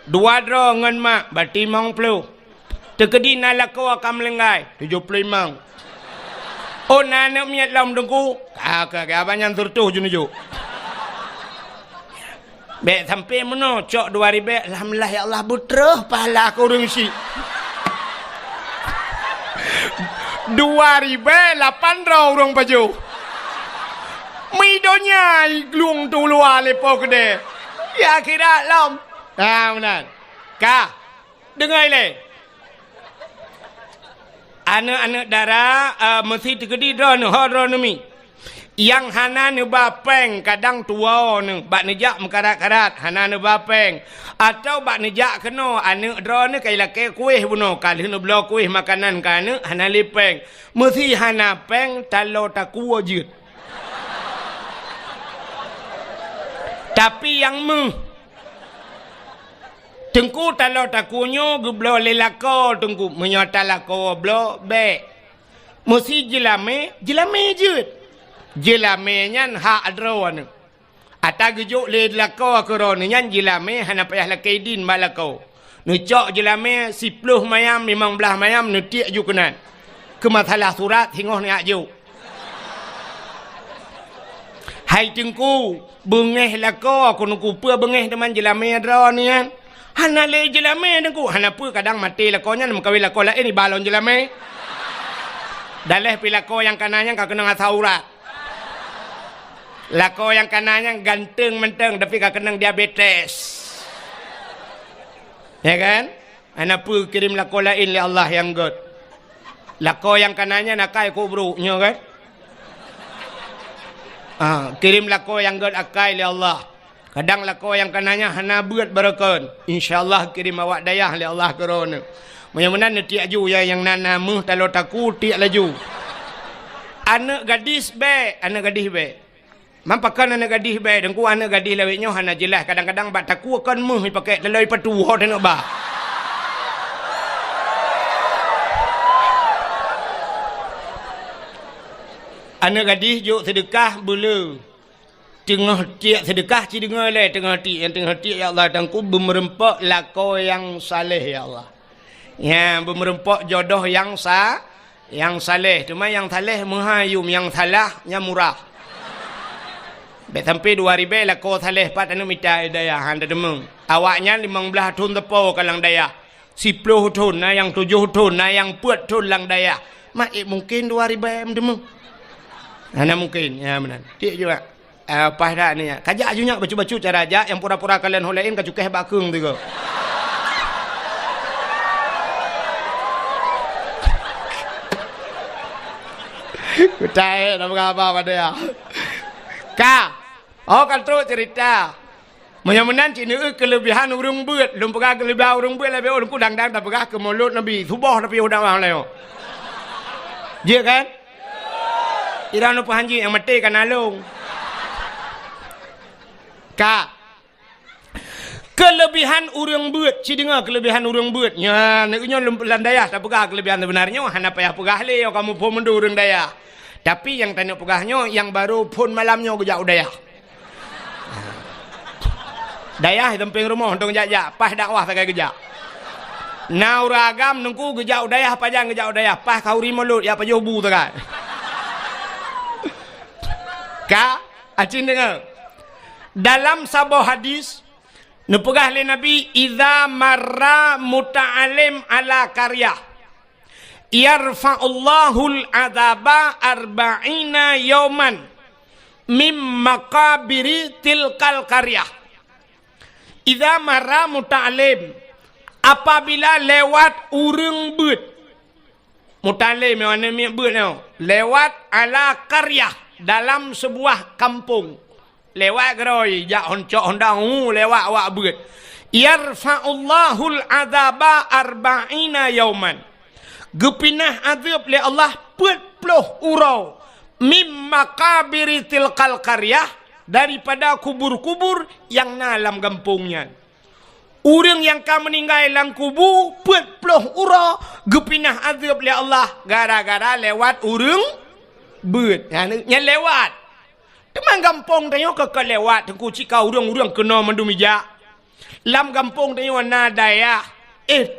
Dua dro ngan mak, berarti 50. Tekedi na lako akan melinggai, 75. Oh nana miat lam dengku. Kakak abanyan turtuh junuju. Bek sampai mana cok 2000 alhamdulillah ya Allah butrah pahala aku urang si. 2000 800 urang paju. Mi donya glung tu luar lepo gede. Ya kira lam. Benar. Ka. Dengar le. Anak-anak darah mesti tegedi drone mi. Yang hana ne bapeng kadang tua ne bak nejak mekarat-karat hana ne bapeng atau bak nejak kena anak drone kai lake kuih buno kali ne belo kuih makanan kana hana lipeng mesti hana peng talo taku wajud. Tapi yang tengku talo takunyo geblo lelako tengku menyota lako blo be mesti jelame jut jelame nyan ha adroan ata gejuk le lako akron nyan jelame hana payah lakaidin malako nu cok jelame 10 mayam 15 mayam nu tiak ju kenan ke masalah surat hingoh ni aju hai tengku bengeh lako aku nuku pua bengeh teman jelame adron ni kan hana le jelame dengku hana pu kadang mati lakonya nak kawin lako lain ni balon jelame daleh pi lako yang kananya ka kena ngaurat lako yang kananya ganteng menteng tapi ka kena diabetes ya kan hana pu kirim lako lain li Allah yang god lako yang kananya nakai kubru nyo kan kirim lako yang god akai li Allah. Kadang lako yang kananya hana buat barakan. InsyaAllah kirim awak dayah li Allah kerana. Mudah-mudahan tiak ju ya yang nana muh talo taku tiak laju. Anak gadis be, anak gadis be. Mampakan anak gadis be, dengku anak gadis lawiknya hana jelas. Kadang-kadang bak taku akan muh pakai lalai patu ho tengok bah. Anak gadis juk sedekah bulu. Tengah tiak sedekah ci dengar le tengah tiak ya Allah tangku bermerempak lako yang saleh ya Allah. Ya bermerempak jodoh yang saleh. Cuma yang saleh menghayum yang salah yang murah. Bet sampai 2000 lako saleh pat anu minta daya handa demeng. Awaknya 15 tahun tepo kalang daya. 10 tahun na yang 7 tahun na yang 4 tahun lang daya. Mak mungkin 2000 demeng. Ana mungkin ya benar. Tiak juga. Apa dah ni? Kajak ajunya bacu-bacu cara aja yang pura-pura kalian holein kacukeh bakung tu. Kutai nak apa pada ya? Ka, kan terus cerita. Menyamanan cina kelebihan urung buat, lum pegah kelebihan urung buat lebih orang kudang-dang tak pegah ke mulut Nabi, subah tapi udah orang leo. Dia kan? Ira nu pahanji yang mati kan alung. Ka kelebihan urang buat ci dengar kelebihan urang buat nya neknya lempelan daya tak pegah kelebihan sebenarnya hana payah pegah le kamu pun mendu urang daya tapi yang tanya pegahnya yang baru pun malamnya gejak daya daya temping rumah untuk jajak pas dakwah tak gejak nau ragam nungku gejak daya pajang gejak daya pas kau ri mulut ya pajuh bu tak ka acin dengar dalam sebuah hadis nepegah oleh Nabi idza marra muta'alim ala karya yarfa'ullahul adzaba arba'ina yauman mim makabiri tilkal qaryah. Idza marra muta'alim, apabila lewat urang beut. Muta'alim mana mi beut no? Lewat ala qaryah, dalam sebuah kampung. Lewat geroi jak honcok hondang lewat awak beut. Yarfa'ullahul adzaba arba'ina yauman. Gepinah azab li Allah 40 urau mim makabiri tilkal qaryah, daripada kubur-kubur yang dalam kampungnya. Orang yang ka meninggal dalam kubur 40 urau gepinah azab li Allah gara-gara lewat urang beut. Nya lewat. Teman kampung tanya ke lewat tengku cika urang-urang kena mendumija. Lam kampung tanya nadaya.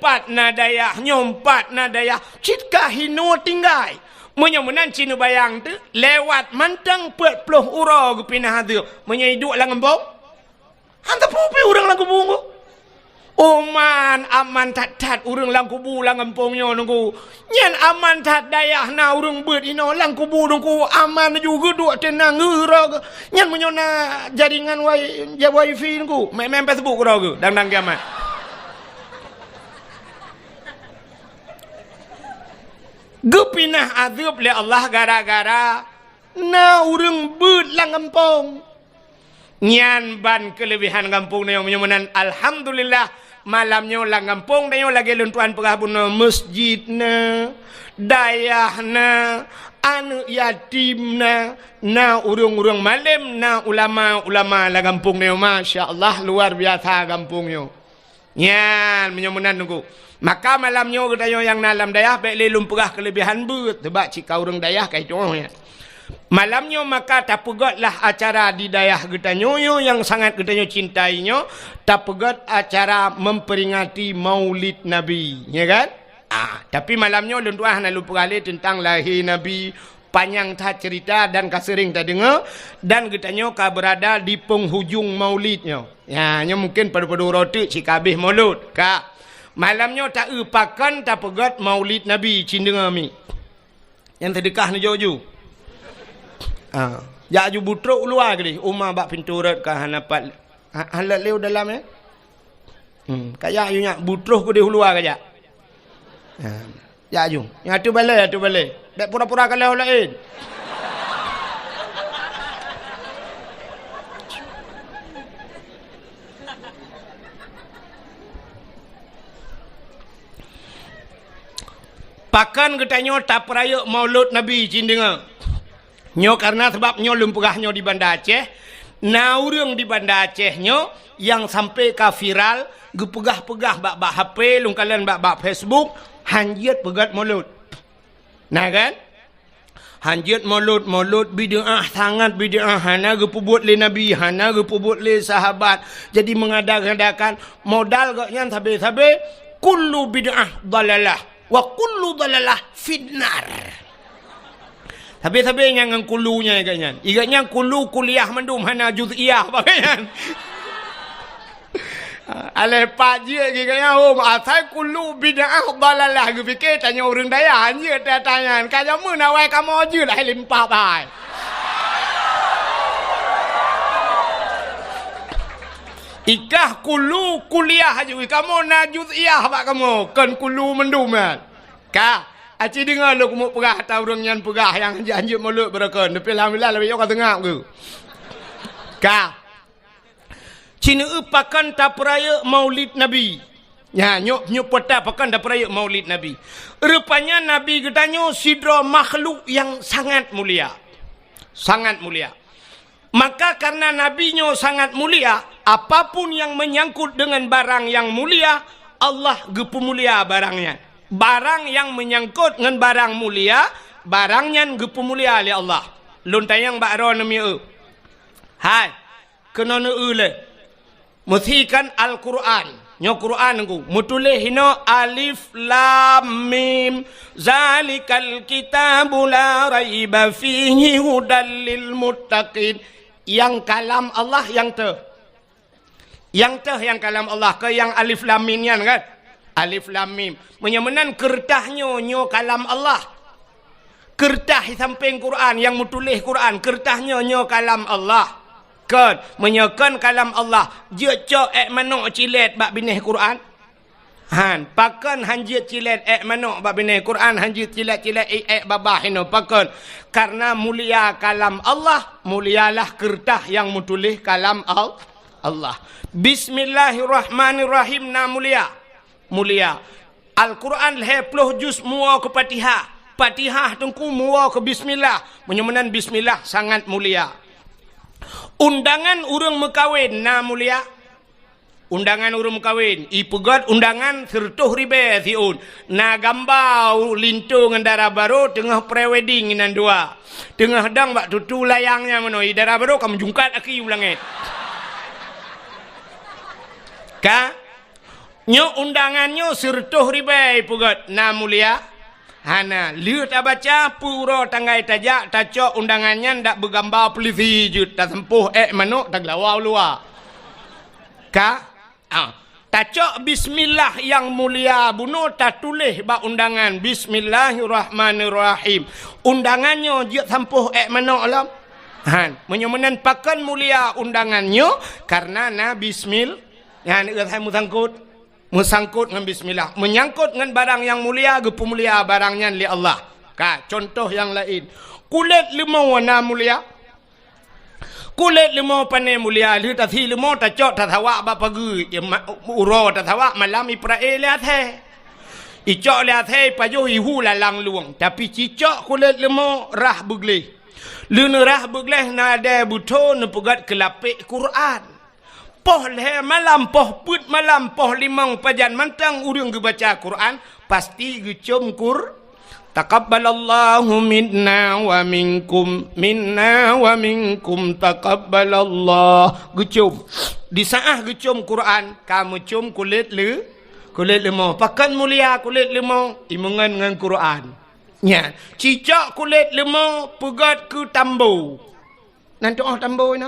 Pat nadaya, nyompat nadaya. Cika hino tinggal. Menyamunan cina bayang tu lewat mantang 40 urau gepinah azab. Menyiduk lang kampung. Hanta pupi urang lang kubung. Oman aman tat urang lang kubu lang kampungnya nunggu. Nyan aman tat dayah na urang beut ino lang kubu nunggu aman juga duk tenang ngeura. Nyan menyona jaringan wifi nunggu. Main Facebook ro ke dang kiamat. Gepinah azab li Allah gara-gara na urang beut lang kampung. Nyan ban kelebihan kampung na yang menyamanan alhamdulillah. Malamnya lang kampung dayo lagi luntuan pegabun masjid na dayah na anu yatim na urung-urung malam na ulama-ulama la kampung dayo masya-Allah luar biasa kampungnya. Nyan menyamunan nunggu. Maka malamnya dayo yang dalam dayah baik le lumpurah kelebihan beut sebab cika urang dayah kai contohnya. Malamnya maka tak pegatlah acara di dayah getanyo yang sangat getanyo cintainya, tak pegat acara memperingati Maulid Nabi, ya kan? Tapi malamnya luntuah nak lupa kali tentang lahir Nabi, panjang tak cerita dan kasering tak dengar, dan getanyo ka berada di penghujung Maulidnya. Ya, nya mungkin pada-pada roti si kabeh Maulud, ka. Malamnya tak upakan tak pegat Maulid Nabi cindenga mi. Yang terdekah ni jojo. Ya ju butruk luar ke ni umah bak pintu rat ka hanapat halat leu dalam kaya yu nyak butruk ke di luar ke ya ya ju yang tu balai bek pura-pura kalau lain pakan getanyo tak peraya Maulud Nabi cindenga. Nyo karena sebab nyo lumpurah nyo di Banda Aceh, na urang di Banda Aceh nyo yang sampai ka viral, gepegah-pegah bak HP, lungkalan bak Facebook, hanjit pegat Maulud. Nah kan? Hanjit Maulud bid'ah sangat bid'ah, hana gepubuat le Nabi, hana gepubuat le sahabat. Jadi mengadakan modal gaknya sabe-sabe kullu bid'ah dalalah wa kullu dalalah finnar. Habis-habis yang kulunya kan. Igatnya kulu kuliah mendum hana juz'iyah bagian. Ale paji giganya asal kulu bid'ah dalalah gu fikir tanya orang daya hanya tanya kaya mun awai kamu aja lah limpah bai. Ikah kulu kuliah aja kamu na juz'iyah bak kamu kan kulu mendum kan. Ka aci dengar lu kumuk pegah atau orang yang pegah yang janji mulut berakon. Tapi alhamdulillah lebih jauh tengah ke. Ka. Cina upakan tak peraya Maulid Nabi. Ya, nyok peta pakan tak peraya Maulid Nabi. Rupanya Nabi katanya sidra makhluk yang sangat mulia. Sangat mulia. Maka karena Nabi-nya sangat mulia, apapun yang menyangkut dengan barang yang mulia, Allah gepemulia barangnya. Barang yang menyangkut dengan barang mulia, barangnya gepu mulia oleh Allah. Luntayang bakro nami hai kena le muthikan Al-Quran nyo Quran ku mutulih hino alif lam mim zalikal kitabu la raiba fihi hudal lil muttaqin. Yang kalam Allah yang kalam Allah ke yang alif lam mim kan. Alif lam mim menyamanan kertahnya nyo kalam Allah. Kertas samping Quran yang menulis Quran, kertasnya nyo kalam Allah. Kan menyekan kalam Allah. Je cok manok cilet bab binih Quran. Han pakan hanjit cilet manok bab binih Quran, hanjit cilet-cilet babah ino pakan. Karena mulia kalam Allah, mulialah kertas yang menulis kalam Allah. Bismillahirrahmanirrahim na mulia. Mulia. Al-Quran 10 juz mua ke Fatihah. Fatihah tengku mua ke bismillah. Menyemenan bismillah sangat mulia. Undangan urang mekawin na mulia. Undangan urang mekawin. Ipegat undangan 30 ribu siun. Na gambau lintu ngendara baru tengah pre-wedding inan dua. Tengah dang bak tutu layangnya menoi. Dara baru kamu jungkat aki ulangit. Ka? Nyo undangannya 30 ribu ipegat na mulia. Hana, lihat baca pura tanggai tajak, tacok undangannya ndak bergambar polisi jut, tak sempuh manuk tak lawau luar. Ka? Tacok bismillah yang mulia bunuh tak tulis bak undangan Bismillahirrahmanirrahim. Undangannya je sempuh manuk alam. Han, menyemenan pakan mulia undangannya karena na bismillah. Han, saya musangkut. Musangkut dengan bismillah. Menyangkut dengan barang yang mulia, gepu mulia barangnya li Allah. Ka, contoh yang lain. Kulit limau warna mulia. Kulit limau panai mulia. Li tasi limau tacok tatawak bapa gu. Uro tatawak malam iprae lihat he. Icok lihat he pajuh ihu lalang luang. Tapi cicok kulit limau rah begleh. Luna rah begleh nada buto nepegat kelapik Quran. Poh leh malam, poh put malam, poh limang pajan mantang urang ge baca Quran pasti ge cum kur. Taqabbalallahu minna wa minkum taqabbalallah. Ge cum. Di saah ge cum Quran, kamu cum kulit lemau. Pakan mulia kulit lemau imungan dengan Quran. Nya, cicak kulit lemau pegat ke tambo. Nanti tambo ina.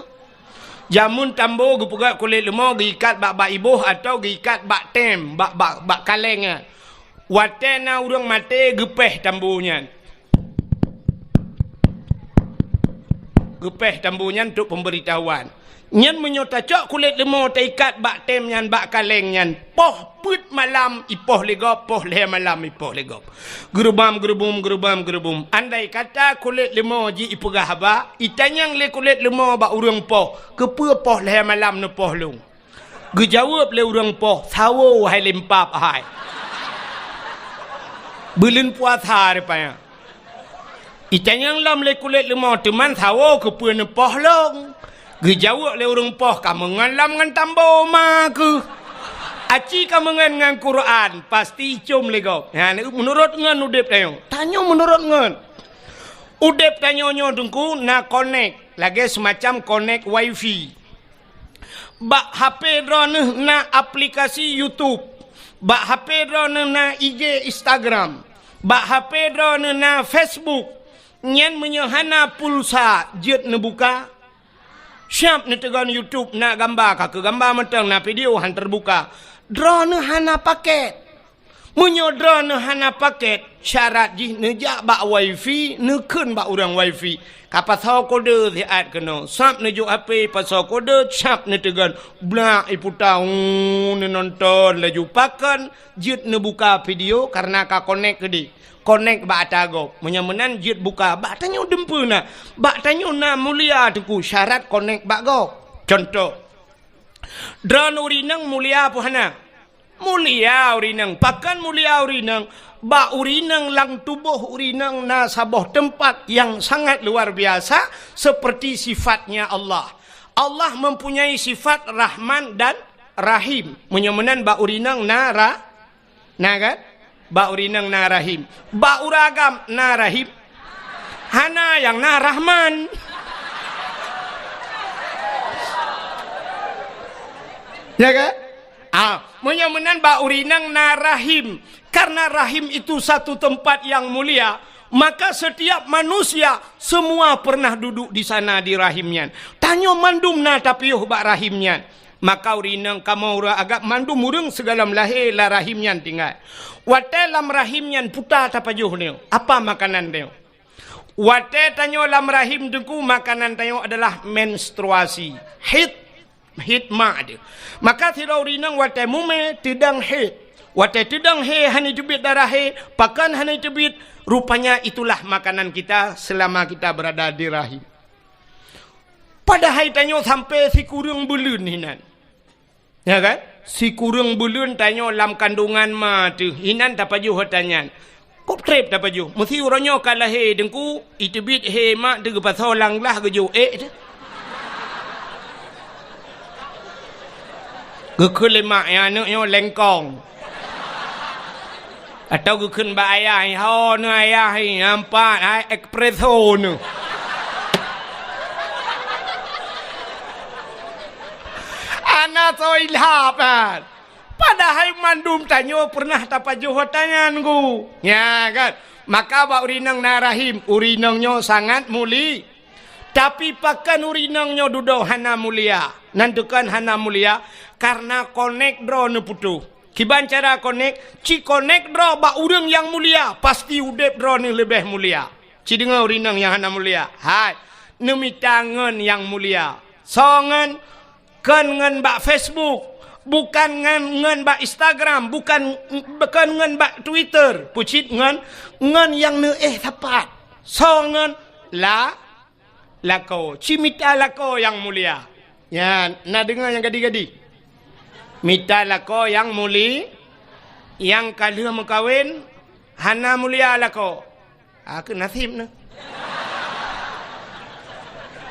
Jamun tambo gepegat kulit lemau giikat bak ibuh atau giikat bak tem, bak kalengnya. Watena urang mate gepeh tambonya. Gepeh tambonya untuk pemberitahuan. Nyan menyotacok kulit lemau taikat bak tem nyan bak kaleng nyan. Poh put malam ipoh legop, poh leh malam ipoh legop. Gerubam. Andai kata kulit lemau ji ipegah haba, itanyang le kulit lemau bak urang poh. Kepe poh leh malam ne poh lung. Gejawab le urang poh, sawo hai lempap hai. Belin puasa rupanya. Itanyang lam le kulit lemau teman sawo kepe ne poh lung. Gejawab le urang poh kamu ngalam ngan tambo maku. Aci kamu ngan Quran pasti cum legop. Ha menurut ngan udep tayo. Tanyo menurut ngan. Udep tanyonyo dengku na connect lagi semacam connect wifi. Bak HP drone na aplikasi YouTube. Bak HP drone na IG Instagram. Bak HP drone na Facebook. Nyen menyohana pulsa jet ne buka. Siap ni tegan YouTube nak gambar ke gambar mentang nak video han terbuka. Drone hana paket. Munyo drone hana paket syarat jih nejak bak wifi nekun bak urang wifi. Kapasal kode siat kena. Sap nejuk HP pasal kode siap ni tegan blak iputau ni nonton laju pakan jit ne buka video karena ka connect ke di. Connect bak tagop. Menyemenan jit buka. Bak tanya dempu na. Bak tanya na mulia tuku. Syarat connect bak go. Contoh. Drone urinang mulia apa hana? Mulia urinang. Pakan mulia urinang. Bak urinang lang tubuh urinang na sabuh tempat yang sangat luar biasa. Seperti sifatnya Allah. Allah mempunyai sifat Rahman dan Rahim. Menyemenan bak urinang na kan? Ba urinang na rahim. Ba uragam na rahim. Hana yang na rahman. Ya kan? Menyemenan ba urinang na rahim. Karena rahim itu satu tempat yang mulia. Maka setiap manusia semua pernah duduk di sana di rahimnya. Tanyo mandum na tapiuh ba rahimnya. Maka urinang kamu agak mandum urang segala lahir lah rahimnya tinggal. Watelam rahimnya putar tapajuh ni. Apa makanan dia? Wate tanyo lam rahim dengku makanan tanyo adalah menstruasi. Hit ma dia. Maka tirau rinang wate mume tidang hit. Wate tidang he hani tebit darah he, pakan hani tebit, rupanya itulah makanan kita selama kita berada di rahim. Padahal tanyo sampai si kurang bulan hinan. Ya kan? Si kurang bulan tanyo lam kandungan ma tu. Hinan tak paju hotanyan. Kop trip tak paju. Mesti orangnya kalah he dengku, itebit he mak tu pasal lang lah gejo tu. Gekul lemak yang anaknya lengkong. Atau gekun ba ayah ho nu ayah nampak ai espresso nu. Anak so ilhapan. Padahal mandum tanyo pernah tapajuh tangan ku. Ya kan? Maka ba urinang narahim, urinangnya sangat muli. Tapi pakan urinangnya duduk hana mulia. Nantukan hana mulia karena connect draw nu putu. Kiban cara connect, ci connect draw ba urang yang mulia, pasti udep draw ni lebih mulia. Ci dengar urinang yang hana mulia. Hai, nemi tangan yang mulia. Songan kan ngan ba Facebook, bukan ngan ba Instagram, bukan ngan ba Twitter, pucit ngan yang ne tepat. Songan lako, cimita lako yang mulia. Ya, nak dengar yang gadi-gadi. Mita lako yang muli, yang kalau mengkawin, hana mulia lako. Aku nasib na.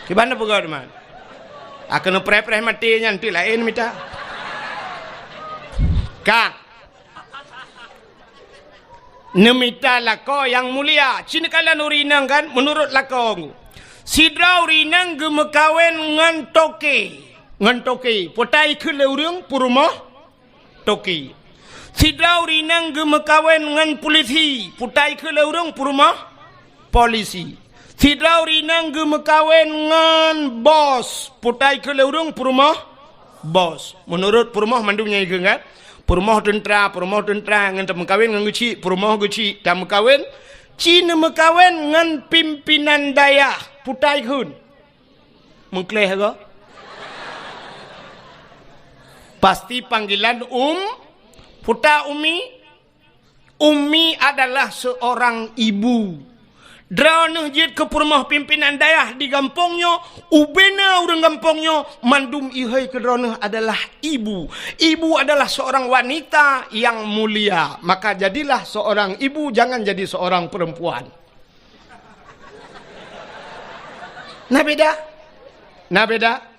Kibana pegawai teman? Aku nak pre-pre mati nanti lain mita. Kak, nemita lako yang mulia. Cina kalian urinang kan? Menurut lako, sidra urinang gemekawin ngan toke. Ngan toki, potai ke leurung purumah toki. Sidra urinang gemekawen ngan polisi, potai ke leurung purumah polisi. Sidra urinang gemekawen ngan bos, potai ke leurung purumah bos. Menurut purumah mandumnya itu kan? Purumah tentera ngan temekawin ngan guci, purumah guci temekawin. Cina mekawen ngan pimpinan daya, potai kun. Mengkleh ke? Pasti panggilan puta umi. Umi adalah seorang ibu. Drana jid ke rumah pimpinan dayah di kampungnya, ubena orang kampungnya, mandum ihai ke drana adalah ibu. Ibu adalah seorang wanita yang mulia. Maka jadilah seorang ibu, jangan jadi seorang perempuan. Nah beda.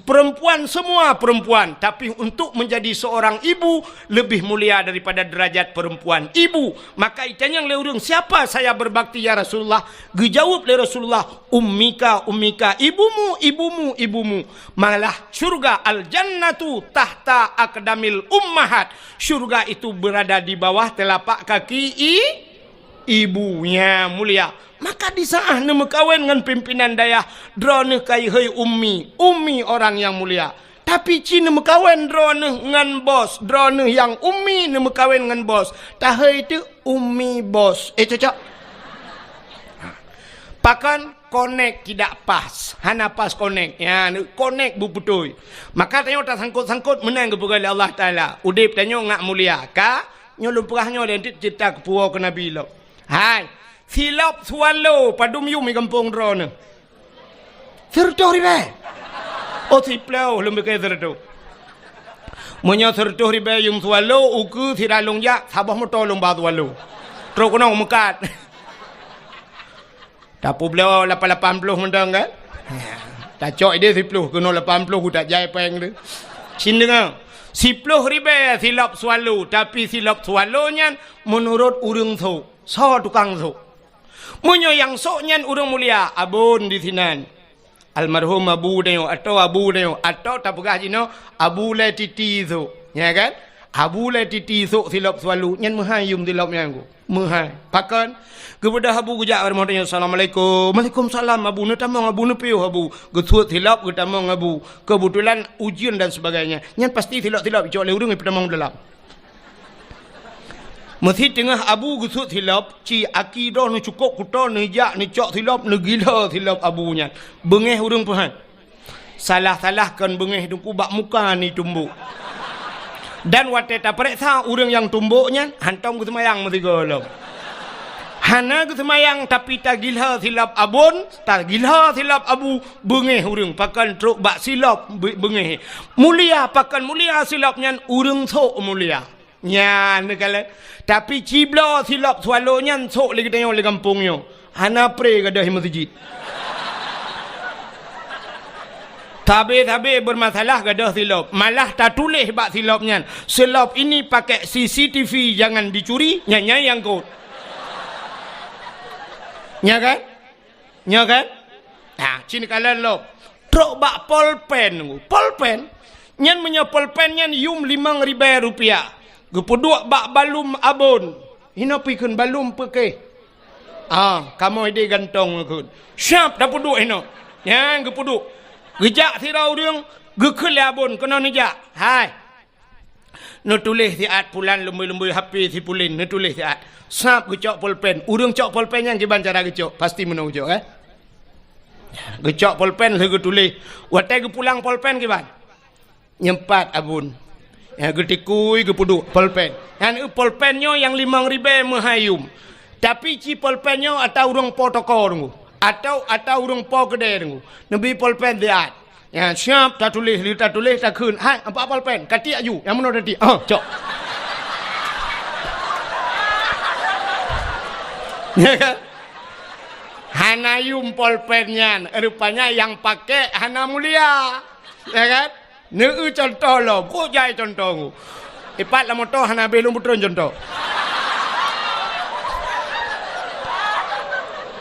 Perempuan semua perempuan, tapi untuk menjadi seorang ibu lebih mulia daripada derajat perempuan ibu. Maka itanya yang leurung, siapa saya berbakti ya Rasulullah? Gejawab oleh Rasulullah, ummika ibumu. Malah syurga al-jannatu tahta aqdamil ummahat. Syurga itu berada di bawah telapak kaki ibunya mulia. Maka di saat nama kawin dengan pimpinan dayah, drone kai hei ummi orang yang mulia. Tapi cina mekawin drone dengan bos, drone yang ummi nama kawin dengan bos. Tahai itu ummi bos. Cocok. Pakan connect tidak pas, hana pas connect. Ya, connect bu betul. Maka tanya tak sangkut menang kepada Allah Taala. Udip tanya ngak mulia. Ka nyolong perahnya dan cerita kepuau ke Nabi lo. Hai. Silap swallow padum yum di kampung drone. Sertuh ribe. Oh siplau lumbe ke sertuh. Munya sertuh ribe yum swallow uku siralung ya sabah motor lomba swallow. Terus kena mekat. Tapu beliau 80 mendang kan? Tak cok dia 10 kena 80 ku tak jai peng dia. Sin dengar. 10 ribe silap swallow, tapi silap swallownya menurut urang tu. So tukang tu. Munyo yang soknyan urang mulia abun di sinan. Almarhum abu neo atau tak pegah jino abu le titi tu. Ya kan? Abu le titi tu silap swallow nyan mahayum silap yang ku. Mahai. Pakan kepada abu gujak warahmatullahi assalamualaikum. Waalaikumsalam abu nu tamang abu nu piu abu. Getuat silap ke tamang abu. Kebetulan ujian dan sebagainya. Nyan pasti silap-silap cok le urang pi tamang dalam. Mesti tengah abu gusut hilap, ci akidah ni cukup kuta ni jak ni cok hilap ni gila hilap abunya. Bengeh urang Tuhan. Salah-salahkan bengeh tu bak muka ni tumbuk. Dan waktu tak periksa urang yang tumbuknya, hantam ke semayang mesti golong. Hana ke semayang tapi tak gila silap abun, tak gila silap abu, bengeh urang pakan truk bak silap bengeh. Mulia pakan mulia silapnya urang sok mulia. Nyan kala tapi cibla silap swalonya sok lagi tengok di kampungnya. Hana pre ke dah masjid. Tabe-tabe bermasalah ke dah silap. Malah tak tulis bak silapnya. Silap ini pakai CCTV jangan dicuri, nyanya yang kau. Nya kan? Nya kan? Ah, cini kala lop. Truk bak polpen. Polpen. Nyan punya polpen nyan yum 5.000 rupiah. Gepuduk bak balum abon. Hina pikun balum peke. Ah, kamu ide gantong kun. Siap dah puduk hina. Yang gepuduk. Gejak sirau dia gekul abon kena nejak. Hai. No tulis siat pulan lembu-lembu HP si pulin no tulis siat. Sap gecok pulpen. Urang cok pulpen yang kiban cara gecok. Pasti menau gecok Gecok pulpen lagi tulis. Watai ge pulang pulpen kiban. Nyempat abun. Ya getikui ge puduk pulpen. Yang pulpennya yang 5.000 mahayum. Tapi ci pulpennya atau urang potoko dengu. Atau urang po gede dengu. Nabi pulpen diat. Ya siap tak tulis tak kun. Hai apa pulpen? Kati aju. Yang mana tadi? Cok. Ya kan? Hana yum pulpennya. Rupanya yang pakai hana mulia. Ya kan? Neu contoh lo, kok jai contoh. Ipat lah motor hana belum betul contoh.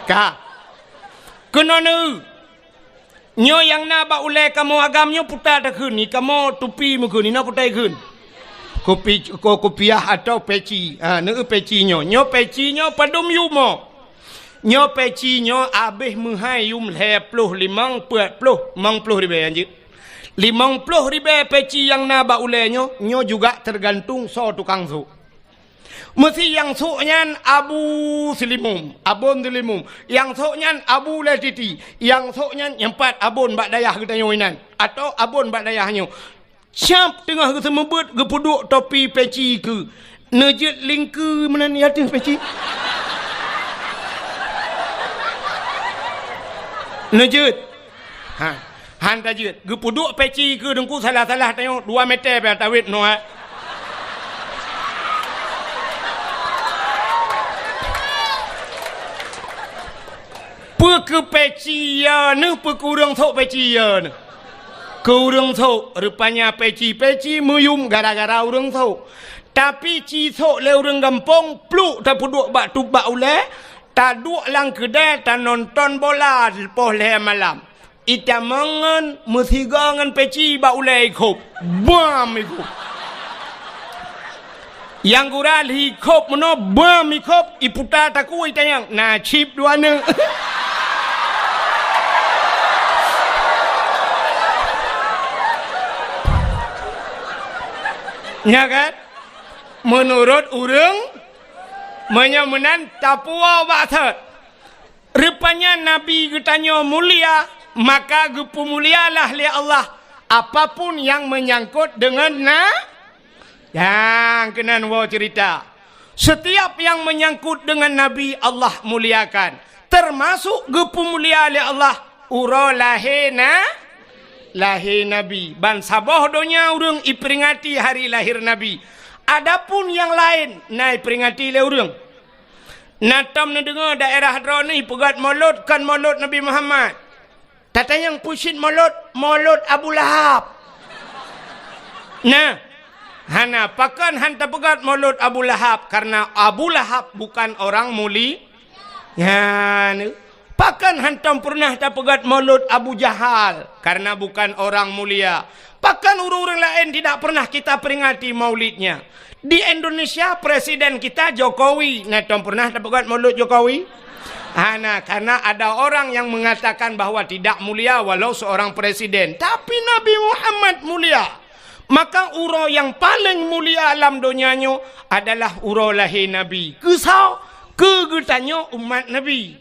Ka. Kena neu. Nyo yang na ba ulai kamu agamnya putar dah kun ni kamu tupi mukun ni na putai kun. Kopiah atau peci. Neu peci nyo. Nyo peci nyo padum yumo. Nyo peci nyo abih muhai yum 25 40 ribu anjir. 50.000 peci yang naba ulenya nyo juga tergantung so tukang su. Mesti yang suknya abu selimum, abon selimum. Yang suknya abu letiti, yang suknya empat abon bak dayah kita nyoinan atau abon bak dayahnya. Siap tengah ke semebut ke puduk topi peci ke. Nejit lingku mana ni ada peci. Nejit. Hantar je. Gepuduk peci ke dengku salah-salah tengok 2 meter pada tawit no. Ke peci ya ne kurang thok peci ya ne. Kurang thok rupanya peci muyum gara-gara urang thok. Tapi ci thok le urang gampong pluk ta puduk bak tu bak ule ta duk lang kedai ta nonton bola lepas le malam. Ita mangan mesigangan peci ba ulai kop. Bam ikop. Yang gural hikop meno bam ikop iputa taku ita yang na chip dua ne. Ya kan? Menurut urang menyamunan tapua batat. Rupanya Nabi getanya mulia. Maka gepu mulialah li Allah apapun yang menyangkut dengan yang kenan wa cerita. Setiap yang menyangkut dengan Nabi Allah muliakan. Termasuk gepu mulia li Allah ura lahina lahir Nabi. Ban sabah donya urang iperingati hari lahir Nabi. Adapun yang lain nai peringati le urang. Natam na dengar daerah drone pegat maulud kan maulud Nabi Muhammad. Tata yang pusin maulud Abu Lahab. Nah, hana pakan hanta pegat maulud Abu Lahab karena Abu Lahab bukan orang muli. Ya, pakan hantam pernah tak pegat maulud Abu Jahal karena bukan orang mulia. Pakan orang-orang lain tidak pernah kita peringati maulidnya. Di Indonesia presiden kita Jokowi, natam pernah tak pegat maulud Jokowi? Karena ada orang yang mengatakan bahwa tidak mulia walau seorang presiden. Tapi Nabi Muhammad mulia. Maka urau yang paling mulia alam dunianya adalah urau lahir Nabi. Kesau kegetanyo umat Nabi.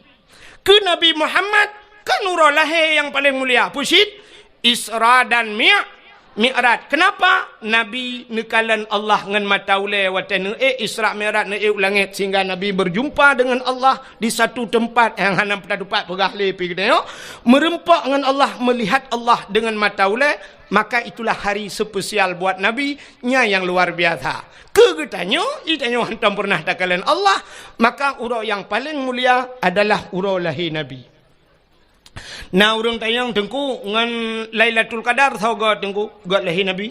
Ke Nabi Muhammad kan urau lahir yang paling mulia. Pusit Isra dan Mi'raj. Kenapa? Nabi nekalan Allah ngan mata ulai watan Isra Mi'raj ne langit sehingga Nabi berjumpa dengan Allah di satu tempat yang hanam tempat pegah lepi kita merempak dengan Allah, melihat Allah dengan mata ulai, maka itulah hari spesial buat Nabi nya yang luar biasa. Kegetanyo itanyo hantam pernah takalan Allah, maka urau yang paling mulia adalah urau lahir Nabi. Nah urang tayang tengku ngan Lailatul Qadar sauga tengku gat lahir Nabi.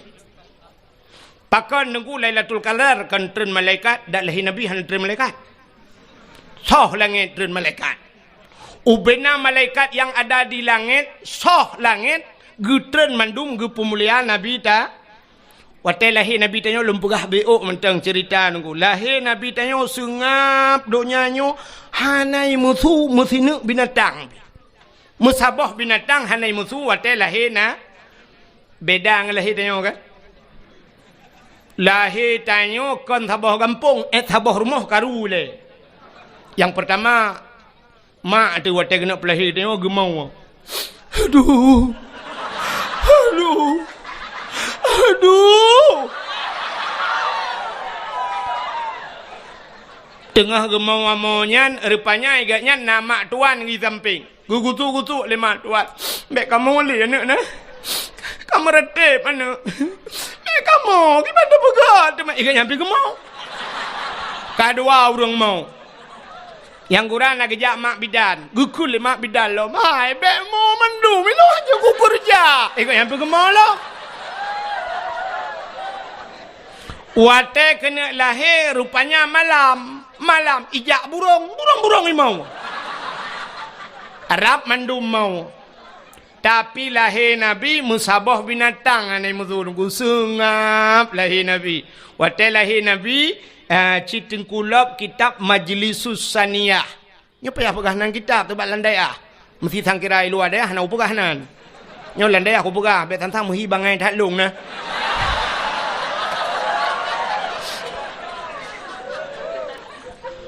Pakan tengku Lailatul Qadar kan tren malaikat dak lahir Nabi han tren malaikat. Soh langit tren malaikat. Ubena malaikat yang ada di langit, soh langit getren mandum ge pemuliaan Nabi ta. Watai lahir Nabi tanyo lempegah beok mentang cerita tengku. Lahir Nabi tanyo sengap donyanyo hanai musuh mesine binatang. Musabah binatang hanai musuh watai lahir na beda dengan lahir tanyo kan. Lahir tanyo kan sabah kampung sabah rumah karule. Yang pertama mak tu watai kena pelahir tanyo gemau. Aduh. Tengah gemau amonyan rupanya agaknya nama tuan di samping. Gugutu lima tuan. Bek kamu le anak nah. Kamu retep anak. Bek kamu gimana begat teman agaknya pergi gemau. Kedua orang mau. Yang kurang nak kejak mak bidan. Gukul mak bidan lo. Mai bek mau mandu milo aja ku kerja. Agaknya pergi gemau lo. Wate kena lahir rupanya malam ijak burung limau. Arab mandum mau. Tapi lahir Nabi musabah binatang anai muzur sengap lahir Nabi. Wate lahir Nabi citin kulab kitab Majlisus Saniyah. Nyo payah pegahanan kitab tu bak landai ah. Mesti sangkira luar dah hana pegahanan. Nyo landai aku pegah bet tantang muhi bangai tak lung nah.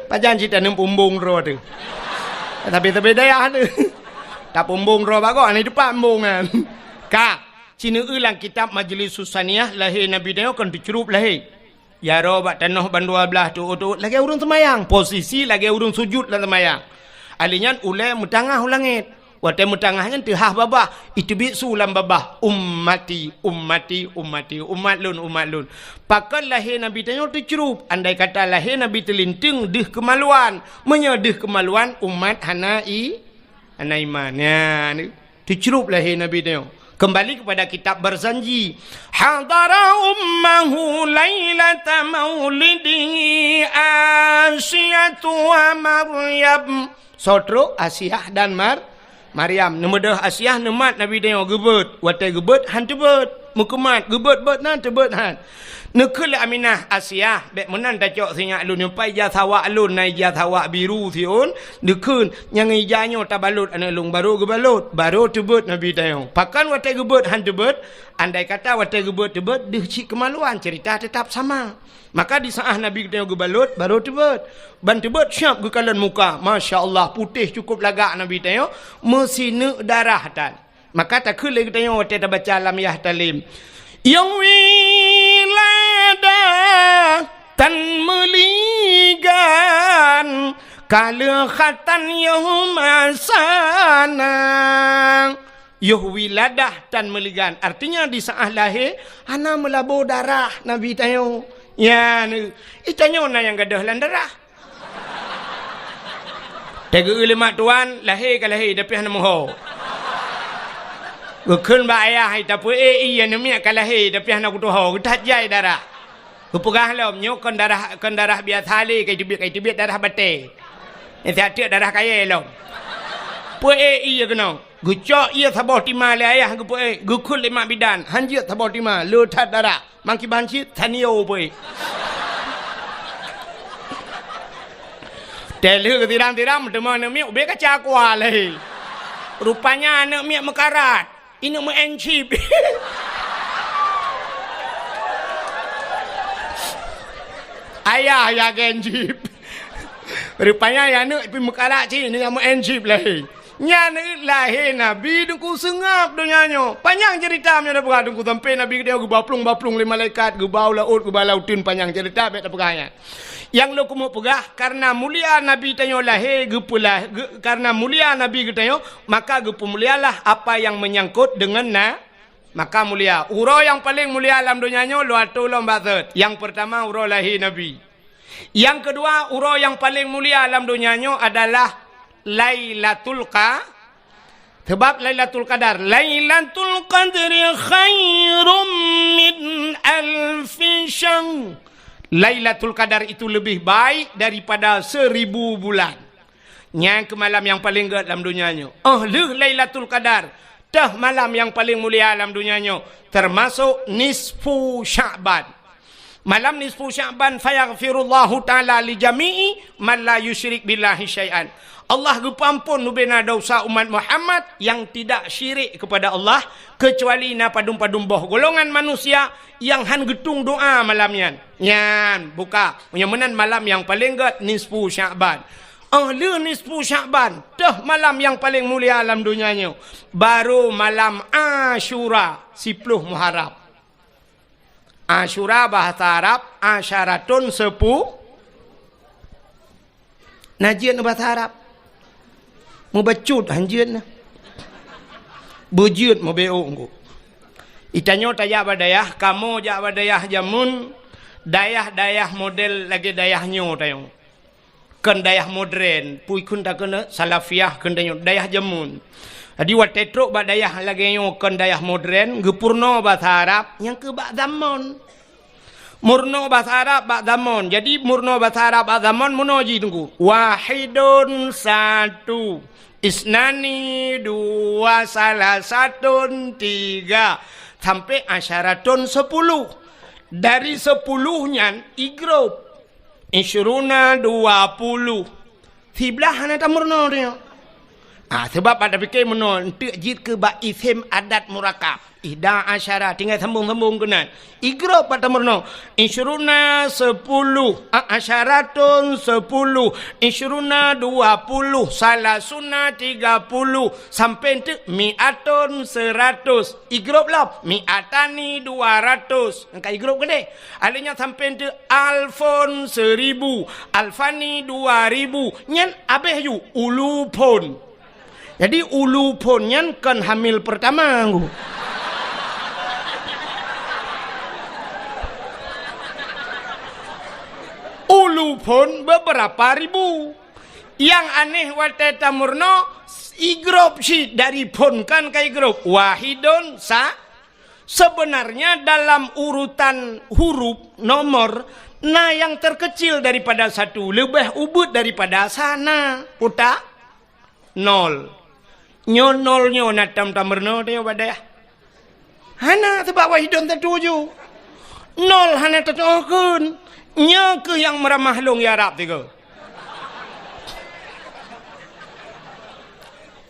Pajan cerita nem pumbung ro tu. Tapi daya tu. Tak pumbung ro bago ni depan pumbung kan. Ka, cina ulang kitab Majlisus Saniyah lahir Nabi dia kan dicerup lahir. Ya ro bak tanah ban 12 tu lagi urung semayang. Posisi lagi urung sujud lah semayang. Alinyan ulai mutangah ulangit. Watai mutangahnya tehah babah. Itu bisu lam babah. Ummati. Umat lun. Pakan lahir Nabi tanya tercerup. Andai kata lahir Nabi terlinting dih kemaluan. Menyedih kemaluan umat hanai iman. Ya, tercerup lahir Nabi tanya. Kembali kepada kitab Barzanji. Hadara ummahu lailata maulidihi Asyatu wa Maryam. Sotro Asyah dan Maryam. Nemedah Asyah nemat Nabi dia gebet. Watai gebet han tebet. Mukemat gebet bet nan tebet han. Nekul Aminah Asyah bek menan tacok singa alun nyampai jasawa alun nai jasawa biru siun. Nekun yang ijanyo tabalut ana lung baru gebalut. Baru tebet Nabi dia. Pakan watai gebet han tebet. Andai kata watai gebet tebet deh cik kemaluan cerita tetap sama. Maka di saat Nabi kita gebalut baru tebet. Ban tebet siap gekalan muka. Masya Allah putih cukup lagak Nabi kita. Mesine darah tan. Maka tak kena kita waktu kita baca Lamiyah Talim. Yang wiladah tan meligan kala khatan yaumasana. Wiladah tan meligan. Artinya di saat lahir ana melabur darah Nabi tayo. Ya, itanyo na yang gadah lan darah. Tega ulama tuan lahir ke lahir tapi hana moho. Gukun ba ayah tapi iya nemia ke lahir tapi hana kutuho kutajai darah. Kupegah lom nyokon darah biasa le kai tibit darah bate. Tiap darah kaya lom. Pue iya kena. Gucok iya sabah tima le ayah gupue gukun lima bidan hanjit sabah tima lutat darah. Mangki banci tanio pue. Telu tiram teman mi ube kaca kuah leh. Rupanya anak mi mekarat. Ini mu encip. Ayah ya genjip. Rupanya ya nak pergi Mekarak cik ni nama enjip lahir. Nya lahir Nabi dengku sengap donyanya. Panjang cerita nya dah perah dengku sampai Nabi dia baplung-baplung le malaikat, bau laut, balautin panjang cerita bet perahnya. Yang lo kumu pegah karena mulia Nabi tanyo lahir gepulah karena mulia Nabi getanyo maka gepemulialah apa yang menyangkut dengan maka mulia. Uro yang paling mulia alam dunianya lo atulom bazat. Yang pertama uro lahir Nabi. Yang kedua uro yang paling mulia alam dunianya adalah Lailatul Qadar. Sebab Lailatul Qadar, Lailatul Qadri khairum min alfi syahr. Lailatul Qadar itu lebih baik daripada 1000 bulan. Yang ke malam yang paling gede dalam dunianya. Lailatul Qadar, dah malam yang paling mulia dalam dunianya, termasuk nisfu Sya'ban. Malam nisfu Sya'ban fayaghfirullahu ta'ala li jami'i man la yusyrik billahi syai'an. Allah gepampun nubena dosa umat Muhammad yang tidak syirik kepada Allah kecuali na padum-padum boh golongan manusia yang han getung doa malamnya. Nyan buka menan malam yang paling gede nisfu Sya'ban. Nisfu Sya'ban dah malam yang paling mulia alam dunianya. Baru malam Asyura 10 Muharram. Asyura bahasa Arab asyaratun 10. Najian bahasa Arab. Mau bacut hanjian. Bujut mau beong. Itanyo taya badayah kamu jak badayah jamun dayah model lagi dayahnya tayo. Kan dayah modern pui kun tak kena salafiah kan dayah jamun. Jadi watetro badayah lagi nyo kan dayah modern gepurno bahasa Arab yang ke bak zaman. Murno bahasa Arab bak zaman. Jadi murno bahasa Arab bak zaman munoji tunggu. Wahidun satu. Isnani 2 salah 1 3 sampai asyaratun 10. Dari 10-nya igrup Isyuruna 20. Tiblah hana tamurno dia. Sebab pada fikir menol untuk jid ke bak isim adat murakab. Ihda asyara tinggal sambung-sambung kena. Igro pada murno. Isyuruna 10. Asyaratun 10. Isyuruna 20. Salasuna 30. Sampai itu mi'atun 100. Igro lah. Mi'atani 200. Angka igro gede. Alihnya sampai itu alfon 1000. Alfani 2000. Nyan abeh yu ulupon. Jadi ulupon nyan kan hamil pertama aku. Ulupun beberapa ribu. Yang aneh wateta murno igrop si dari pun kan kai grup wahidun sebenarnya dalam urutan huruf nomor yang terkecil daripada 1 lebih ubud daripada sana uta 0 nyo natam tamurno dia badaya hana sebab wahidun tertuju 0 hana tertuju nya ke yang meramah long ya Arab tiga.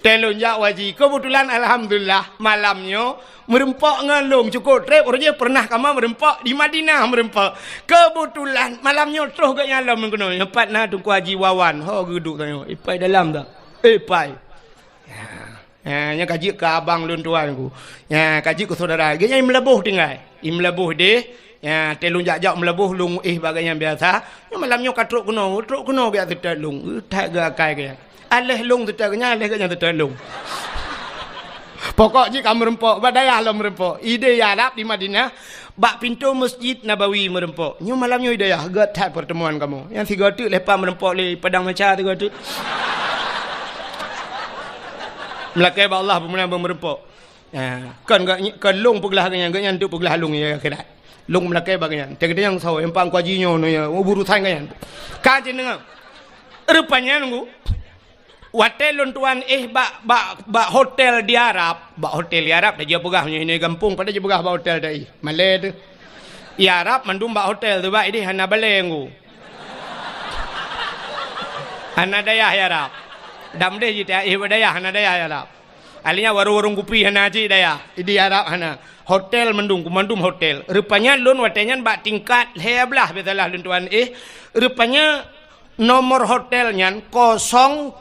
Telunjak waji. Kebetulan alhamdulillah malamnya merempak ngalung cukup trip orangnya pernah kama merempak di Madinah merempak. Kebetulan malamnya terus gak nyalam mengkono. Empat na tungku haji Wawan. Ho geduk tanya. Ipai dalam tak? Ipai. Nya kaji ke abang lun tuan ku. Ya kaji ke saudara. Ganya melebuh tinggal. Melebuh deh. Ya telung jak melebuh lung bagainya biasa. Nya malamnya katruk kuno biasa terlung. Tak gakai ke. Aleh lung terkenya aleh kenya terlung. Pokoknya kamu merempok badaya lo merempok. Ide ya Arab di Madinah bak pintu Masjid Nabawi merempok. Nya malamnya ide ya gat pertemuan kamu. Yang 3 tu lepas merempok le padang maca 3 tu. Melakai ba Allah pemenang merempok. Kan lung peglah kenya ganya untuk peglah lung ya akhirat. Lung melakai bagaian. Tegede yang sawo empang kuajinya no ya buru tangan. Kajen dengar. Rupanya nunggu. Hotel tuan bak hotel di Arab, dah dia pegah ini kampung pada dia pegah bak hotel dai. Malay tu. Di Arab mandum bak hotel tu bak ini hana balenggu. Hana daya Arab. Dam deh jita daya hana daya Arab. Alinya warung-warung kopi hana haji daya. Di Arab hana. Hotel mendung, kumandum hotel. Rupanya lun watenyan bak tingkat heblah betalah lun tuan rupanya nomor hotelnya 075.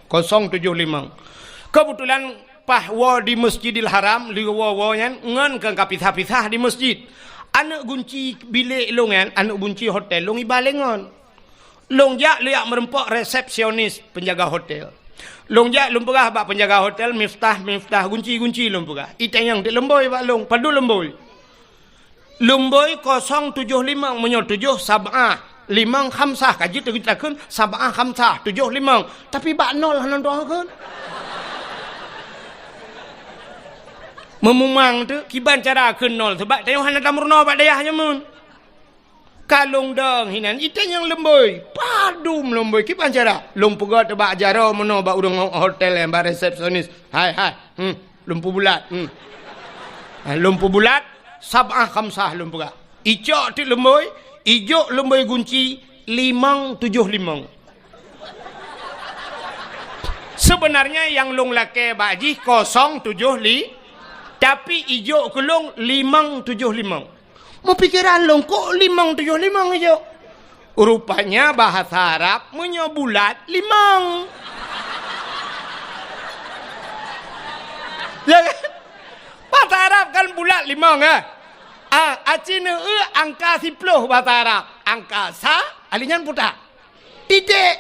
075. Kebetulan pahwa di Masjidil Haram liwa-wawan ngan ke kapisah-pisah di masjid. Anak kunci bilik longan, anak kunci hotel long ibalengon. Long jak liak merempok resepsionis penjaga hotel. Long jak lumpurah bak penjaga hotel miftah kunci lumpurah. Itang yang di lemboi bak long padu lemboi. Lemboi 075 menyotujuh sab'ah 5 khamsah kaji tu kita kun sab'ah khamsah 75 tapi bak nol hanan doa kun. Memumang tu kiban cara ke nol sebab tayong hana tamurno bak dayahnya mun. Kalung dong hinan ite yang lemboi. Padum lemboi kiban cara. Lumpu got bak jaro meno bak urang hotel yang bak resepsionis. Hai. Lumpu bulat. Lumpu bulat sab'ah khamsah lumpu gak. Icok ti lemboi, ijo lemboi kunci 575. Sebenarnya yang long lake baji 075 tapi ijo kelong 575. Mau pikiran long kok 575 ijo? Rupanya bahasa Arab menyobulat 5. Ya kan? Bahasa Arab kan bulat 5 kan? Acina angka 10 bahasa Arab. Angka sa alinyan putar. Titik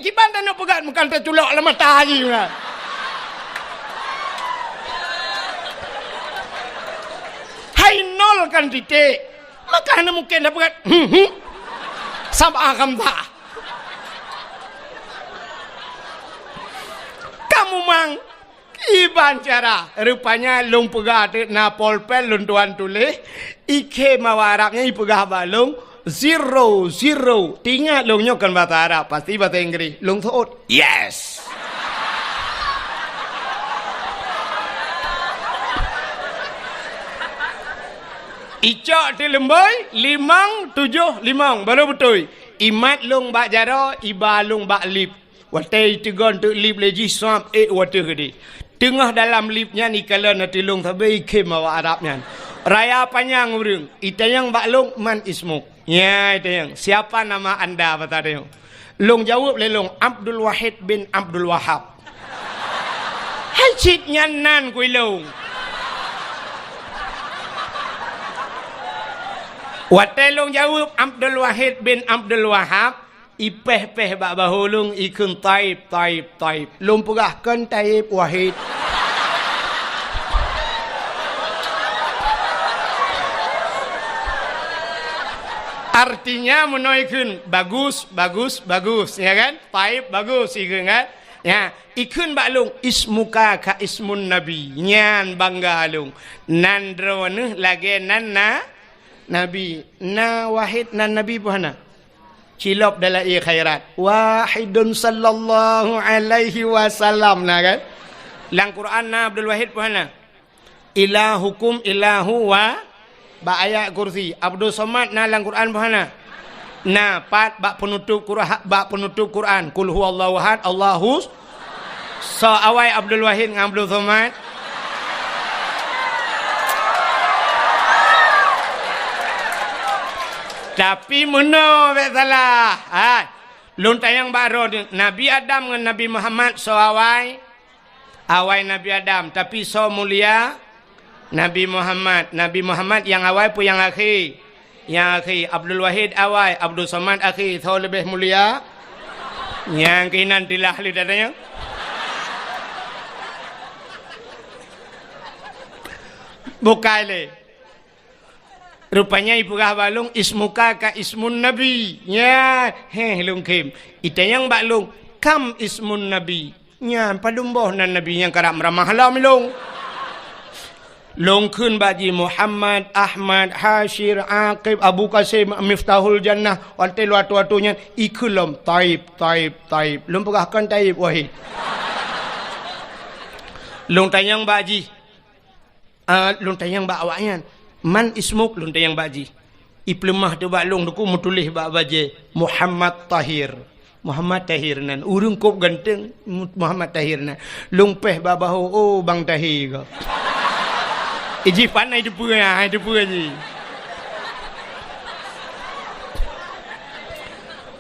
gimana nak pegang bukan terculok lah matahari kan? Hai nol kan titik. Makanya mungkin dapat sab'ah khamsah. Kamu mang iban cara rupanya long pegah na polpen lun tuan tulis ike mawa Arabnya ipegah balung 0 tinggal longnya kan bahasa Arab pasti bahasa Inggris long thot yes. Icok ti lemboi 575 baru betul. Imat long bak jaro iba long bak lip. Watai tigon tu lip leji swap water gede. Tengah dalam lipnya ni kalau nanti long tabai ke mawa Arabnya. Raya panjang urang. Itayang bak long man ismuk. Ya itayang. Siapa nama anda kata dia? Long jawab le long Abdul Wahid bin Abdul Wahab. Hajit nyanan kui long. Watai long jawab Abdul Wahid bin Abdul Wahab ipeh-peh bak bahulung ikun taib. Long pegahkan taib Wahid. Artinya menoikun bagus, ya kan? Taib bagus ikun kan? Ya, ikun baklung ismuka ka ismun nabi. Nyan bangga alung. Nandro lagi nanna nabi. Na wahid nan nabi puhana. Cilop dalam khairat. Wahidun sallallahu alaihi wasallam na kan? Lang Quran na Abdul Wahid puhana. Ilahukum ilahu wa ba ayat kursi Abdul Somad na lang Quran bahana na pat bak penutup Quran kul huwallahu ahad Allahus so awai Abdul Wahid dengan Abdul Somad tapi meno be salah lun tayang baro Nabi Adam dengan Nabi Muhammad so awai Nabi Adam tapi so mulia Nabi Muhammad yang awal pun yang akhir. Yang akhir Abdul Wahid awal, Abdul Somad akhir. Tahu lebih mulia. Yang kinan tilah li dadanya. Bukai le. Rupanya ibu kah balung ismuka ka ismun nabi. Ya, lung kim. Itayang balung kam ismun nabi. Ya, padumboh nan nabi yang karam ramah halam lung. Long kun baji Muhammad, Ahmad, Hashir, Aqib, Abu Qasim, Miftahul Jannah, wanti watu-watunya ikulom taib. Long pegahkan taib wahid. Long tanyang baji. Long tanyang bak awaknya. Man ismuk long tanyang baji. Iplemah tu bak long duku mutulis bak baji Muhammad Tahir. Muhammad Tahir nan urung kop ganteng Muhammad Tahir nan lumpeh babahu oh bang Tahir ko iji panai depu ji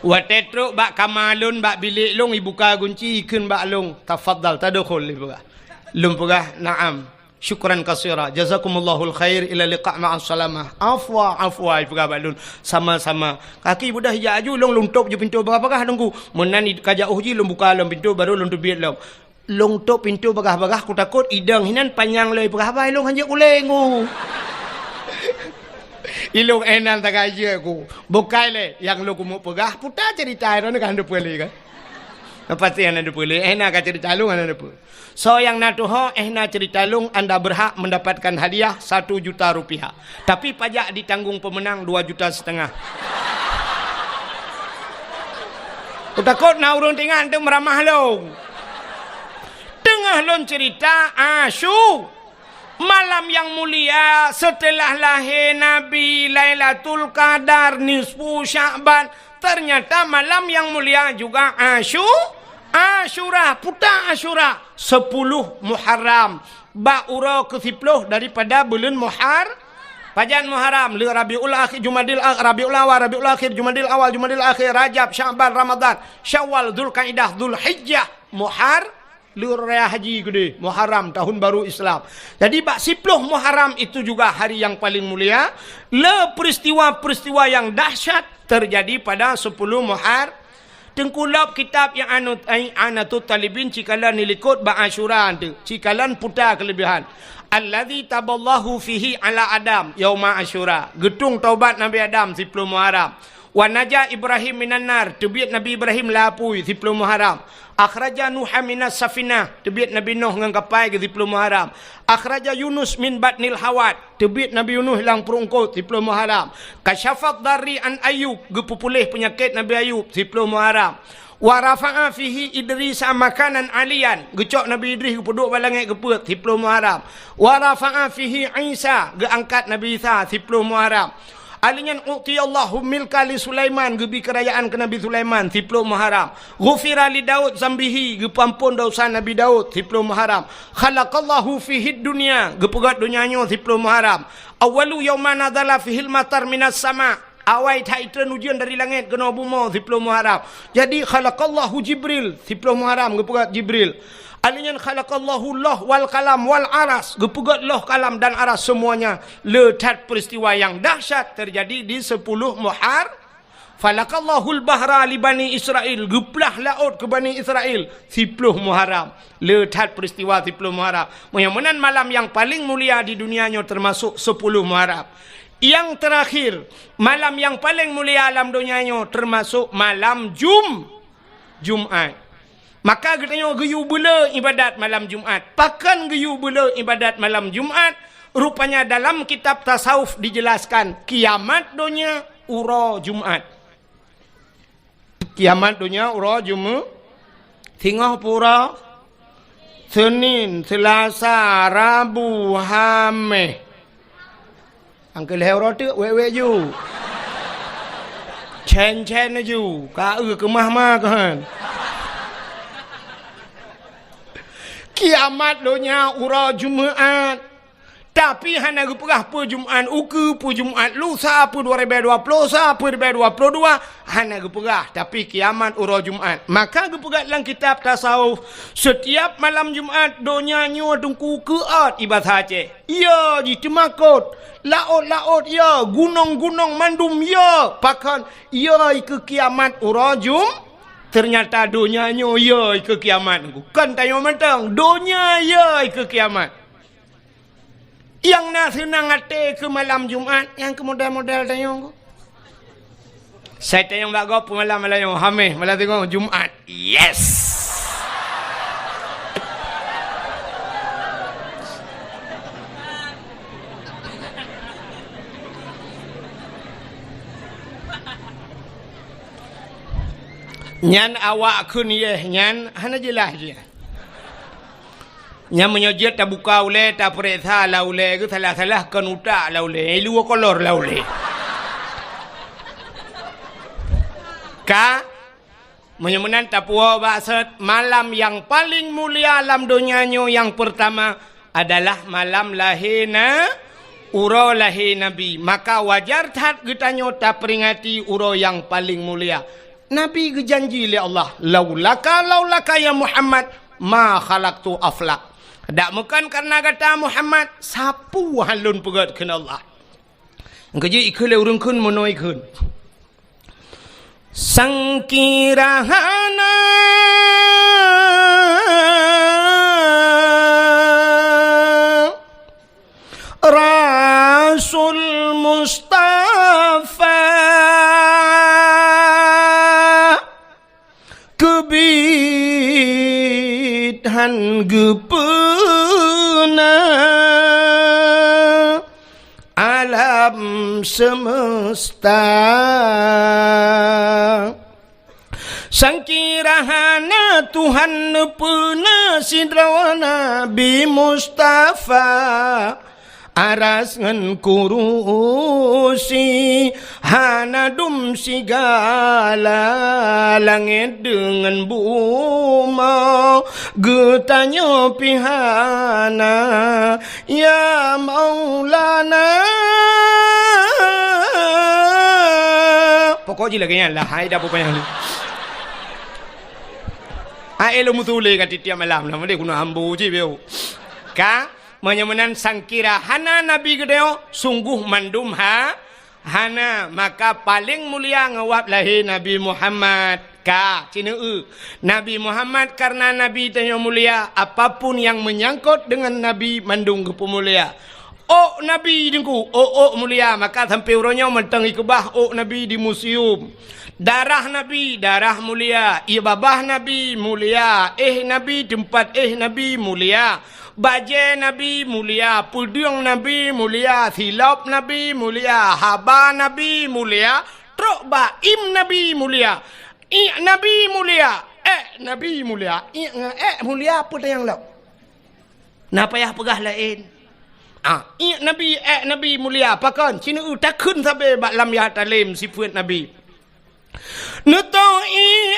watetro bak kamalun bak bilik long ibuka kunci ikun bak long tafaddal tadkhul ibuka lumpugah na'am syukran kasira jazakumallahul khair ila liqa' ma'as salamah afwa ibuka balun sama-sama kaki budah hijau long luntup je pintu bagah-bagah nunggu menan kajak uji long buka long pintu baru long tubit long luntup pintu bagah-bagah ku takut idang hinan panjang lei bagah-bagah long hanjak ulengu ilung enan tak aja ku bukai le yang lu kumu pegah putar cerita ron kan depu le kan pasti anda depu le enak cerita lu anda depu so yang natuho ehna cerita lung anda berhak mendapatkan hadiah 1 juta rupiah tapi pajak ditanggung pemenang 2,5 juta takut na urung tinggal tu meramah long tengah lon cerita asyuk malam yang mulia setelah lahir Nabi Lailatul Qadar nisfu Sya'ban ternyata malam yang mulia juga Asyura putar Asyura 10 Muharram ba'ura ke-10 daripada bulan Pajan Muharram li Rabiul Akhir Jumadil Rabiul Awal Rabiul Akhir Jumadil Awal Jumadil Akhir Rajab Sya'ban Ramadan Syawal Dzulqa'dah Dzulhijjah Raya Haji gede Muharram tahun baru Islam. Jadi bak 10 Muharram itu juga hari yang paling mulia. Peristiwa-peristiwa yang dahsyat terjadi pada 10 Muharram. Tengkulap kitab yang Anatut Talibin cikalan nilikut bak Asyura tu. Cikalan putar kelebihan. Allazi taballahu fihi ala Adam yauma Asyura. Getung taubat Nabi Adam 10 Muharram. Wa naja Ibrahim minan nar. Tebit Nabi Ibrahim lapui 10 Muharram. Akhraja Nuh minas safinah, tebit Nabi Nuh ngan kapal ke 10 Muharram. Akhraja Yunus min batnil hawat, tebit Nabi Yunus hilang perungkut 10 Muharram. Kasyafat dari an Ayub, gepupulih penyakit Nabi Ayub 10 Muharram. Wa rafa'a fihi Idris makanan alian, gecok Nabi Idris gepuduk balangit geput 10 Muharram. Wa rafa'a fihi Isa, geangkat Nabi Isa 10 Muharram. Alinyan u'tiyallahu milka li Sulaiman, gebi kerajaan ke Nabi Sulaiman 10 Muharram. Ghufira li Daud zambihi, gepampun dosa Nabi Daud 10 Muharram. Khalaqallahu fihi dunya, gepegat dunianya 10 Muharram. Awalu yawma nadala fihil matar minas sama, awai taitan ujian dari langit kena bumi 10 Muharram. Jadi khalaqallahu Jibril 10 Muharram, gepegat Jibril. Alinyan khalaqallahu Allah wal kalam wal aras, gepegat loh kalam dan aras semuanya. Letat peristiwa yang dahsyat terjadi di 10 Muharram. Falakallahul bahra li Bani Israel, geplah laut ke Bani Israel 10 Muharram. Letat peristiwa 10 Muharram. Mudah-mudahan malam yang paling mulia di dunianya termasuk 10 Muharram. Yang terakhir, malam yang paling mulia alam dunianya termasuk malam Jumat. Maka katanya geyu bela ibadat malam Jumat. Pakan geyu bela ibadat malam Jumat. Rupanya dalam kitab tasawuf dijelaskan kiamat dunia ura Jumat. Kiamat dunia ura Jumat. Tengah pura Senin, Selasa, Rabu, Khamis. Angkel hero tu wek-wek ju. Chen-chen ju. Ka kemah-mah kan. Kiamat dunia ura Jumaat. Tapi hana gepegah pu Jumaat uku pu Jumaat lusa pu 2020 sa pu 2022 hana gepegah tapi kiamat ura Jumaat. Maka gepegah dalam kitab tasawuf setiap malam Jumaat dunia nyo tungku keat ibadah Aceh. Ya di temakut laut-laut ya gunung-gunung mandum ya pakan ya ke kiamat ura Jumaat. Ternyata dunianya ya ke kiamat. Bukan tanya mentang. Dunia ya ke kiamat. Yang nak senang hati ke malam Jumat. Yang ke model-model tanya aku. Saya tanya mbak kau malam-malam Khamis. Malam tengok Jumat. Yes. Nyan awak kun ye nyan hana jelas je. Nyan menyojit tak buka ule tak periksa la ule ke salah-salah kan utak la ule. Lu kolor la ule. Ka Menyemenan tapua maksud malam yang paling mulia alam dunianya yang pertama adalah malam lahirna uro lahir Nabi. Maka wajar tak getanyo tak peringati uro yang paling mulia. Nabi gejanji oleh Allah, laulaka ya Muhammad ma khalaqtu aflak. Tak bukan karena kata Muhammad sapu halun pegat kena Allah. Keji ikhle urung kun monoi kun. Sangkirahana Rasul Mustafa kebidhan gepena alam semesta sangkirahana Tuhan nepena sidrawana Nabi Mustafa aras ngan kurusi hanadum sigala langit dengan buma getanyo pihana ya Maulana. Pokoknya lagi lah hai dah pokoknya ni ai lo mutule kat tiap malam lah mesti guna ambu je beo ka menyemenan sangkira hana Nabi gedeo sungguh mandum hana maka paling mulia ngawap lahir Nabi Muhammad ka cina Nabi Muhammad karena Nabi tanya mulia apapun yang menyangkut dengan Nabi mandung ke mulia. Oh Nabi dengku mulia maka sampai uronya mentang ikubah Nabi di museum. Darah Nabi darah mulia, ibabah Nabi mulia, Nabi tempat Nabi mulia. Baje Nabi mulia, pudung Nabi mulia, silap Nabi mulia, haba Nabi mulia, truk baim Nabi mulia, Nabi mulia, Nabi mulia, mulia apa yang law? Napa ya pegah lain? Nabi mulia, pakan cina tak kun sampai bak lam ya talim sifat Nabi. Nutoi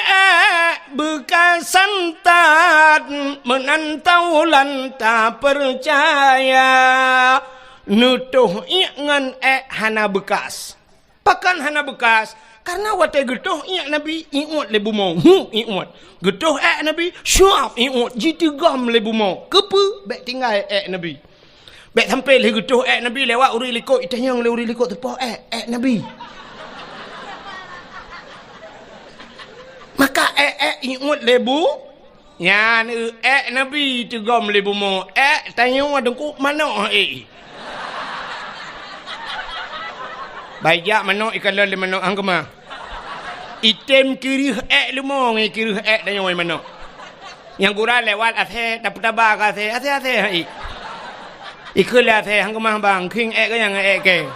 bekas santat menantau lanta percaya nutuh ngan hana bekas pakan hana bekas karena watai getuh Nabi iut lebu mau iut getuh Nabi syuap iut jitigam lebu mau kepe bek tinggal Nabi bek sampai le getuh Nabi lewat uri likut itanyang le uri likut tepo Nabi. Maka ingat lebu ya Nabi tegam lebu mo tanya adengku mana baik mana ikan lele mana anggama item kiri lemo ngi kiri tanya mana yang gura lewat ase dapat tabak ase ikut ase anggama bang king ke yang ke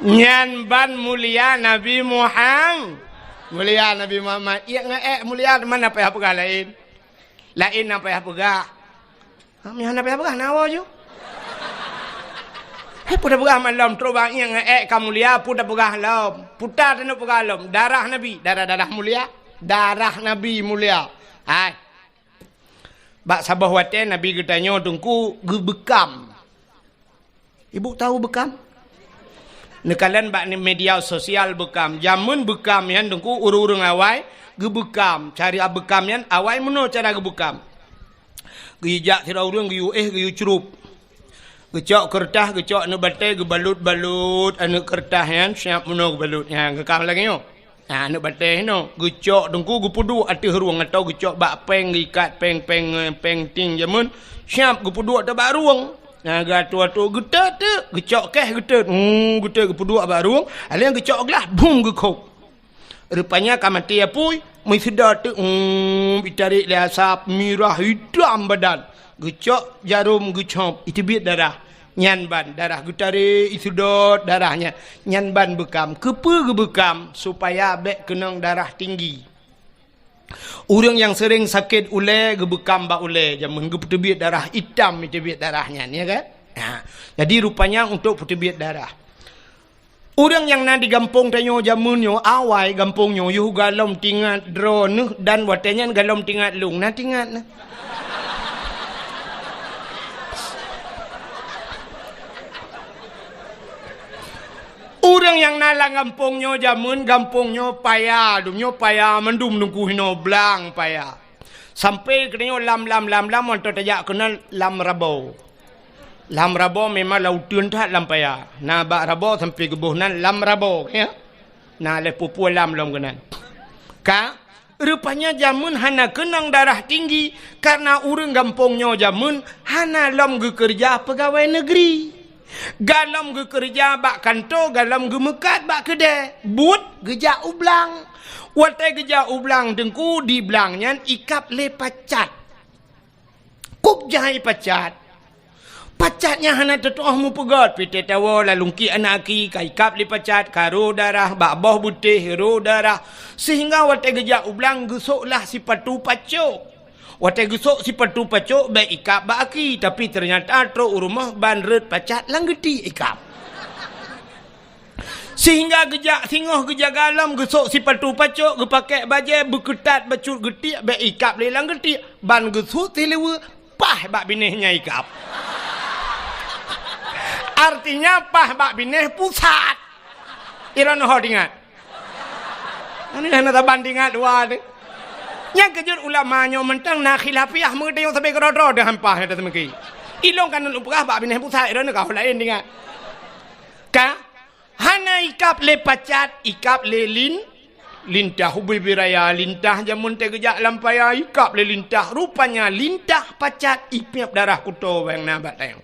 nyan ban mulia Nabi Muhammad mulia Nabi Muhammad mulia mana apa pegah lain apa ya pegah mihan apa pegah nawa ju pudah pegah malam terubah yang kamulia pudah pegah lam putar dan pegah lam darah Nabi darah mulia darah Nabi mulia bak sabah wate Nabi getanya tungku gebekam ibu tahu bekam nekalan bak ni media sosial bekam jamun bekam yan dengku urung awai gebekam cari bekam yan awai meno cara gebekam gijak tira urung giu giu curup gecok kertas gecok ne batai gebalut-balut anu kertas yan siap meno gebalut yang gekam lagi yo anu batai no gecok dengku gepudu ati ruang atau gecok bak peng ikat peng ting jamun siap gepudu ada bak ruang gatu getet gecok getet getet gepuduk baru alian gecok gelah bum gekok rupanya kamati apui mai sedar tu ditarik le asap mirah hitam badan gecok jarum gecop itu biat darah nyan ban darah getarik isudot darahnya nyan ban bekam kepe gebekam supaya bek kenang darah tinggi. Orang yang sering sakit ule gebekam bak ule jamun geputebit darah hitam itu biat darahnya ni kan. Jadi rupanya untuk putebit darah. Orang yang na di kampung tanyo jamunyo awai kampungnya yu galom tingat drone dan watenya galom tingat lung na tingat na. Orang yang nalang kampungnya jamun kampungnya payah mendum nunggu hino blang payah. Sampai kenyo lam untuk tajak kenal lam rabo. Lam rabo memang lautan tak lam payah. Na bak rabo sampai kebuhnan lam rabo ya. Na le pupu lam kenan. Ka rupanya jamun hana kenang darah tinggi karena orang kampungnya jamun hana lam kerja pegawai negeri. Galam ge kerja bak kantor, galam ge mekat bak kedai. But geja ublang. Watai geja ublang dengku di belangnya ikap le pacat. Kup jahai pacat. Pacatnya hana tetuah mu pegat. Pite tawa lalungki anaki kaikap le pacat karo darah bak boh butih hero darah. Sehingga watai geja ublang gesoklah si patu pacok. Watai gusok si patu pacok baik ikap bak aki. Tapi ternyata truk rumah banret pacat langgeti ikap. Sehingga gejak singoh gejak galam gusok si patu pacok gepakai bajai berketat bacut getik baik ikap le langgeti. Ban gusok tilewa pah bak binihnya ikap. Artinya pah bak binih pusat. Iran ho ingat. Ini hanya bandingan dua ni. Yang kejut ulamanya mentang nak khilafiyah mengerti yang sampai kerodro dah hampah dah temaki. Ilong kan lupa bak bineh pusat dah kau lain dengan. Ka hana ikap le pacat ikap le lintah hubi biraya lintah jamun te gejak lampaya ikap le lintah rupanya lintah pacat ipiap darah kuto yang nabat tayang.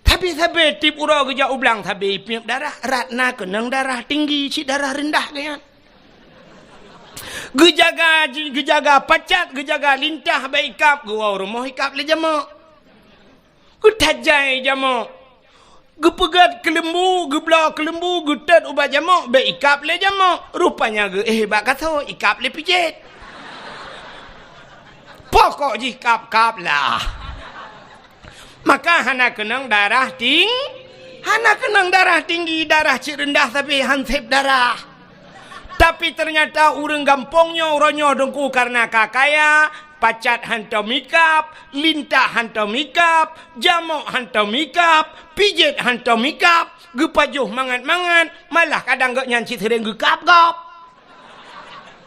Tapi sabe tip uro gejak ublang sabe ipiap darah ratna kenang darah tinggi si darah rendah kan. Gejaga pacat, gejaga lintah baik ikap, gua rumah ikap le jamak. Getajai jamak. Gepegat kelembu, gebla kelembu, getat ubat jamak, baik ikap le jamak. Rupanya bak kata ikap le pijit. Pokok je kap lah. Maka hana kenang darah tinggi, darah cik rendah tapi hansip darah. Tapi ternyata orang kampungnya orangnya dengku karena kakaya, pacat hantar mikap, lintah hantar mikap, jamok hantar mikap, pijit hantar mikap, gepajuh mangat-mangat, malah kadang gak nyanci sering gekap-gap.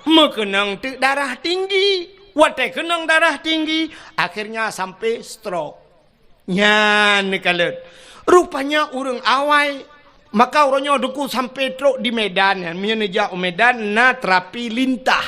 Mekenang darah tinggi, watai kenang darah tinggi, akhirnya sampai stroke. Nyan kalet. Rupanya orang awai. Maka orangnya duku sampai truk di Medan ya. Menjak Medan na terapi lintah.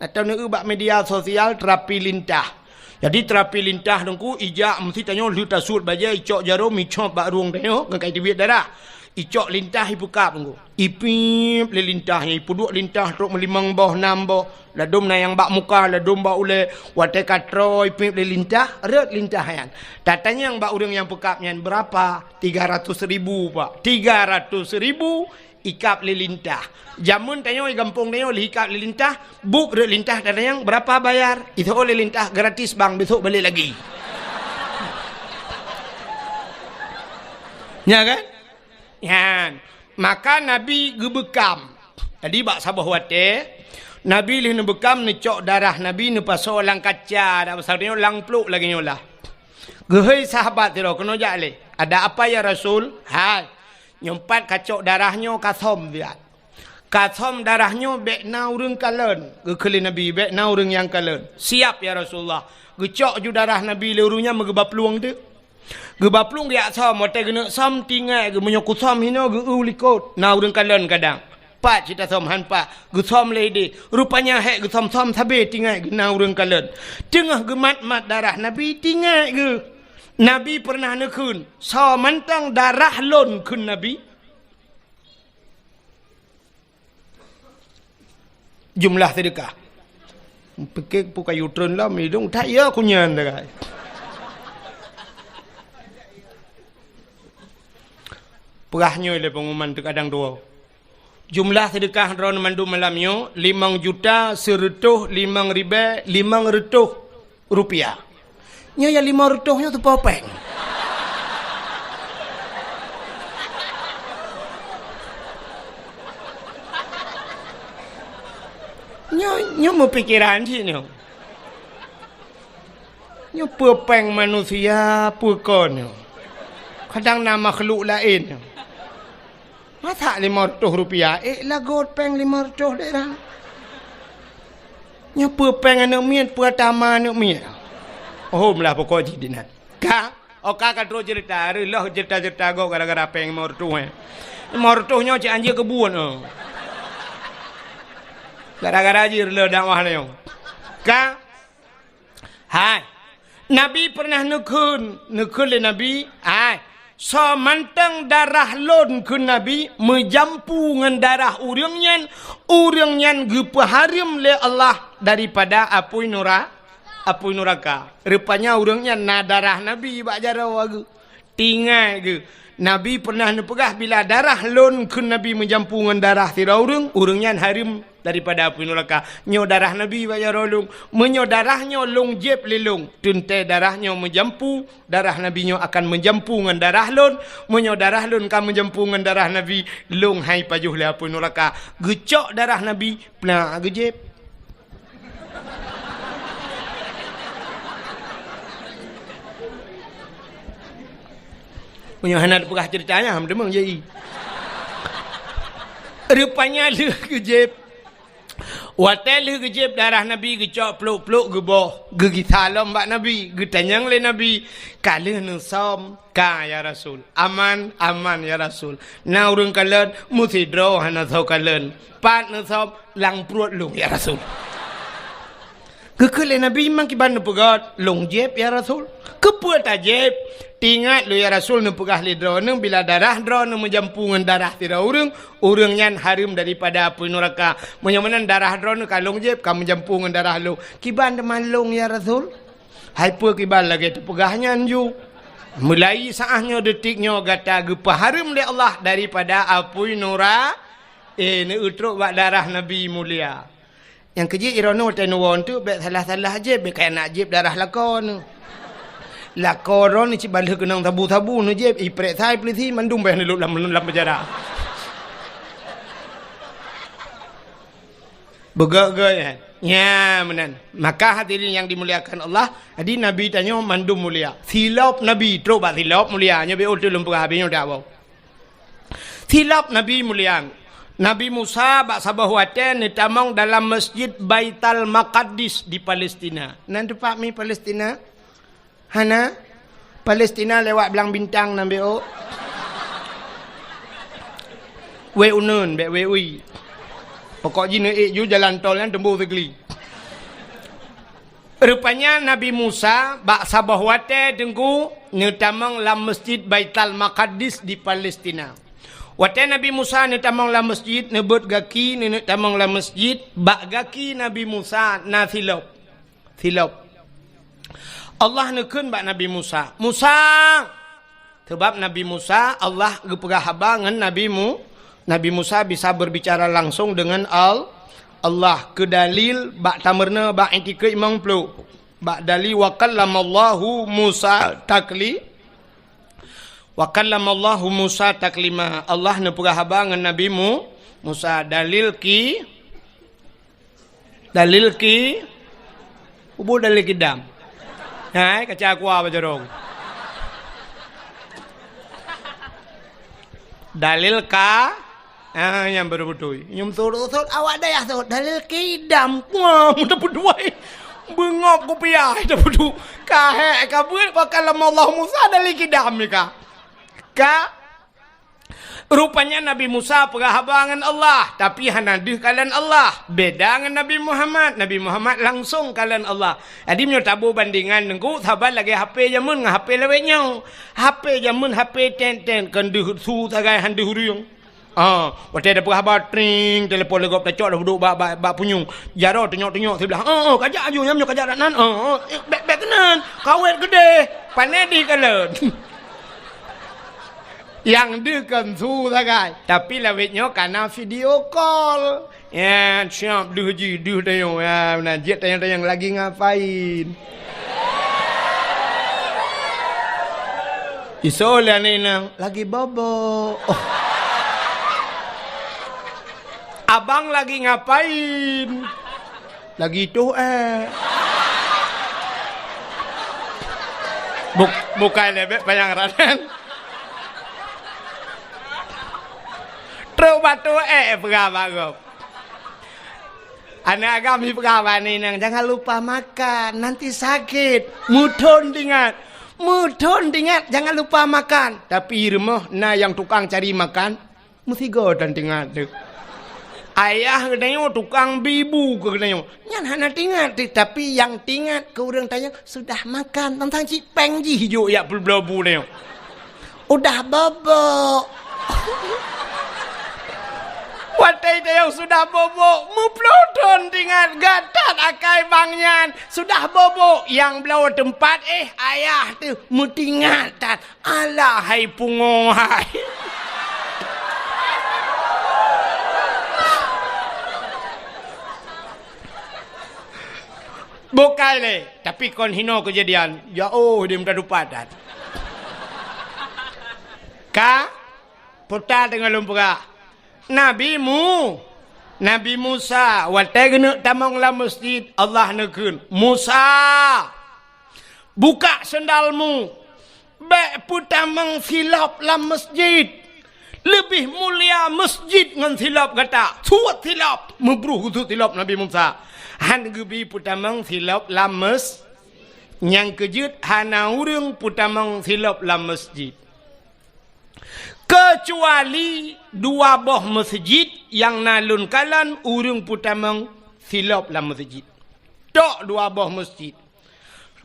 Atau nak ubah media sosial terapi lintah. Jadi terapi lintah dengku ijak mesti tanya lu tasut baja icok jarum icok bak ruang tanya ngakai tibit darah. Icok lintah ibu kap dengku. Ipip le lintahnya ipu duk lintah truk melimang boh enam boh. Ladum na yang bak muka ladum bak ule watai katro ipip le lintah red lintah yan. Tatanya yang bak urang yang pekapnya berapa? 300.000 pak. 300.000 ikap le lintah. Jamun tanya di kampung tanya ikap le lintah, buk red lintah tatanya berapa bayar? Itu oleh lintah gratis bang besok balik lagi. Ya kan? Ya. Maka Nabi gebekam. Jadi bak sabah wate. Nabi lih bekam ni cok darah Nabi ni pasal lang kaca dah pasal ni lang pluk lagi nyolah. Gehei sahabat tiro kena jale. Ada apa ya Rasul? Hai. Nyempat kacok darahnya kasom dia. Kasom darahnya bekna urang kalen. Gekeli Nabi bekna urang yang kalen. Siap ya Rasulullah. Gecok ju darah Nabi lerunya megeba peluang tu. Geba peluang dia som mote gena som tinggal ge menyokut som hino ge ulikot. Na urang kalen kadang. Pak cita som hanpa gesom lady rupanya hek gesom sabe tinggal gena urang kalen tengah gemat-mat darah Nabi tinggal ge Nabi pernah nekun so mentang darah lon kun Nabi jumlah sedekah pikir pukai utron lah midung tak ya kunyan dah perahnya le pengumuman tu kadang dua. Jumlah sedekah ron mandu malamnya 5.100.500 rupiah. Nya ya 500 nya tu popeng. Nyo mau pikiran sih nyo. Nyo pepeng manusia pukon nyo. Kadang nama makhluk lain nyo. Masa 500 rupiah, lagot peng 500 daerah. Nyo pepeng anak mian, pertama anak mian. Oh, melah pokok jidina. Kakak terus cerita, lah cerita-cerita go gara-gara peng 500. 500 nyo cik anjir kebun. Gara-gara anjir le dakwah nyo. Hai. Nabi pernah nekun le Nabi. Hai. So manteng darah lon ke Nabi menjampu dengan darah urangnya gepaharim le Allah daripada apui neraka. Rupanya urangnya na darah Nabi bak jara wagu. Tinggal ke Nabi pernah nepegah bila darah lon ke Nabi menjampu dengan darah tira urangnya harim daripada api neraka. Nyo darah Nabi bak jara long, menyo darahnya long jeb lelong. Tunte darahnya menjampu, darah Nabi nyo akan menjampu dengan darah lon, menyo darah lon kan menjampu dengan darah Nabi, long hai pajuh le api neraka. Gecok darah Nabi, pernah gejeb. Punya anak pegah ceritanya ham demang jadi. Rupanya le gejeb. Watel le gejeb darah Nabi gecok peluk-peluk geboh. Gegi salam bak Nabi, getanyang le Nabi. Kala nu som ka ya Rasul. Aman ya Rasul. Na urang kalen musi dro hana thau kalen. Pat nu som lang pruat lung ya Rasul. Kekele Nabi mang kiban nu pegat long jeb ya Rasul. Kepuat ajeb. Tingat lu ya Rasul nu pegah li drone bila darah drone menjampungan darah tira urang nyan harim daripada api neraka. Menyamanan darah drone kalong jeb kamu jampungan darah lu. Kiban deman long ya Rasul. Hai pu kiban lagi tu pegahnya anju. Mulai saahnya detiknya gata gepa harim li Allah daripada api neraka. Ni utruk bak darah Nabi mulia. Yang keji irono tenuwon tu bet salah-salah jeb bet kaya nak jeb darah lakon. Lakoron ni cik balik kenang tabu-tabu ni je iprek thai peliti mandum beh ni dalam penjara. Begak-gak ya menan. Maka hadirin yang dimuliakan Allah, adi Nabi tanya mandum mulia. Silap Nabi terus bak silap mulia nya be utul lempah habisnya dak bau. Silap Nabi mulia. Nabi Musa bak sabah waten ni tamang dalam Masjid Baitul Maqdis di Palestina. Nan tu pak mi Palestina. Hana Palestina lewat belang bintang nambe o. We unun be we ui. Pokok jina ju jalan tol kan tembu tegli. Rupanya Nabi Musa bak sabah wate dengku netamang lam Masjid Baitul Maqdis di Palestina. Wate Nabi Musa netamang lam masjid nebut gaki netamang lam masjid bak gaki Nabi Musa na silop. Allah nekun bak Nabi Musa. Sebab Nabi Musa Allah gepegah haba dengan Nabi Musa bisa berbicara langsung dengan Allah. Kedalil bak tamerna bak intika imam pelu. Bak dalil wa kallamallahu Musa taklima. Allah nepegah haba dengan Nabi Musa. Dalil ki ubu dalil kidam. Hai kaca aku apa jorong. Dalil ka yang betul-betul. Nyum turut awak dah ya dalil kidam. Wah, mudah berduai. Bengok kopiah dah betul. Kahe kabur bakal Allah Musa dalil kidam ni ka. Rupanya Nabi Musa perhabangan Allah. Tapi hanadih kalian Allah. Beda dengan Nabi Muhammad. Nabi Muhammad langsung kalian Allah. Jadi menyo tabu bandingan nengku. Sahabat lagi HP jamun dengan HP lewetnya. HP jamun HP ten. Kenduh su tagai handuh huriung. Waktu ada perhabat tring. Telepon legop tecok dah duduk bak punyung. Jaro tengok sebelah. Kajak aju nyamnyo kajak nan. Bek kenan. Kawet gede. Panedi kalian. Yang dekan su tagai. Tapi lawetnya karena video call. Ya, siap duh tayong. Ya, najit tayang lagi ngapain. Isola ni nang lagi bobo. Abang lagi ngapain? Lagi tu bukan lebih panjang radan. Terus batu berapa? Anak kami pegawai nang jangan lupa makan, nanti sakit. Mudon ingat, jangan lupa makan. Tapi rumah yang tukang cari makan, mesti godan ingat tu. Ayah katanya tukang bibu katanya. Nyan hana tingat, tapi yang tingat ke orang tanya sudah makan tentang cipeng ji hijau ya belbelabu ni. Udah bobok. Watai yang sudah bobok, muplodon tingat gatat akai bangnya sudah bobok yang belau tempat ayah tu mutingatan alah hai pungohai. Bukan le, tapi kon hino kejadian. Ya dia minta dupatan. Putar dengan lumpura. Nabi Musa, watai kena tamang la masjid Allah nekun. Musa, buka sendalmu. Baik putamang silap la masjid. Lebih mulia masjid ngan silap kata. Suat silap, membruh tu silap Nabi Musa. Han gebi putamang silap la masjid. Yang kejut hana urang putamang silap la masjid. Kecuali dua buah masjid yang nalun kalan urang putamang silap la masjid. Tok dua buah masjid.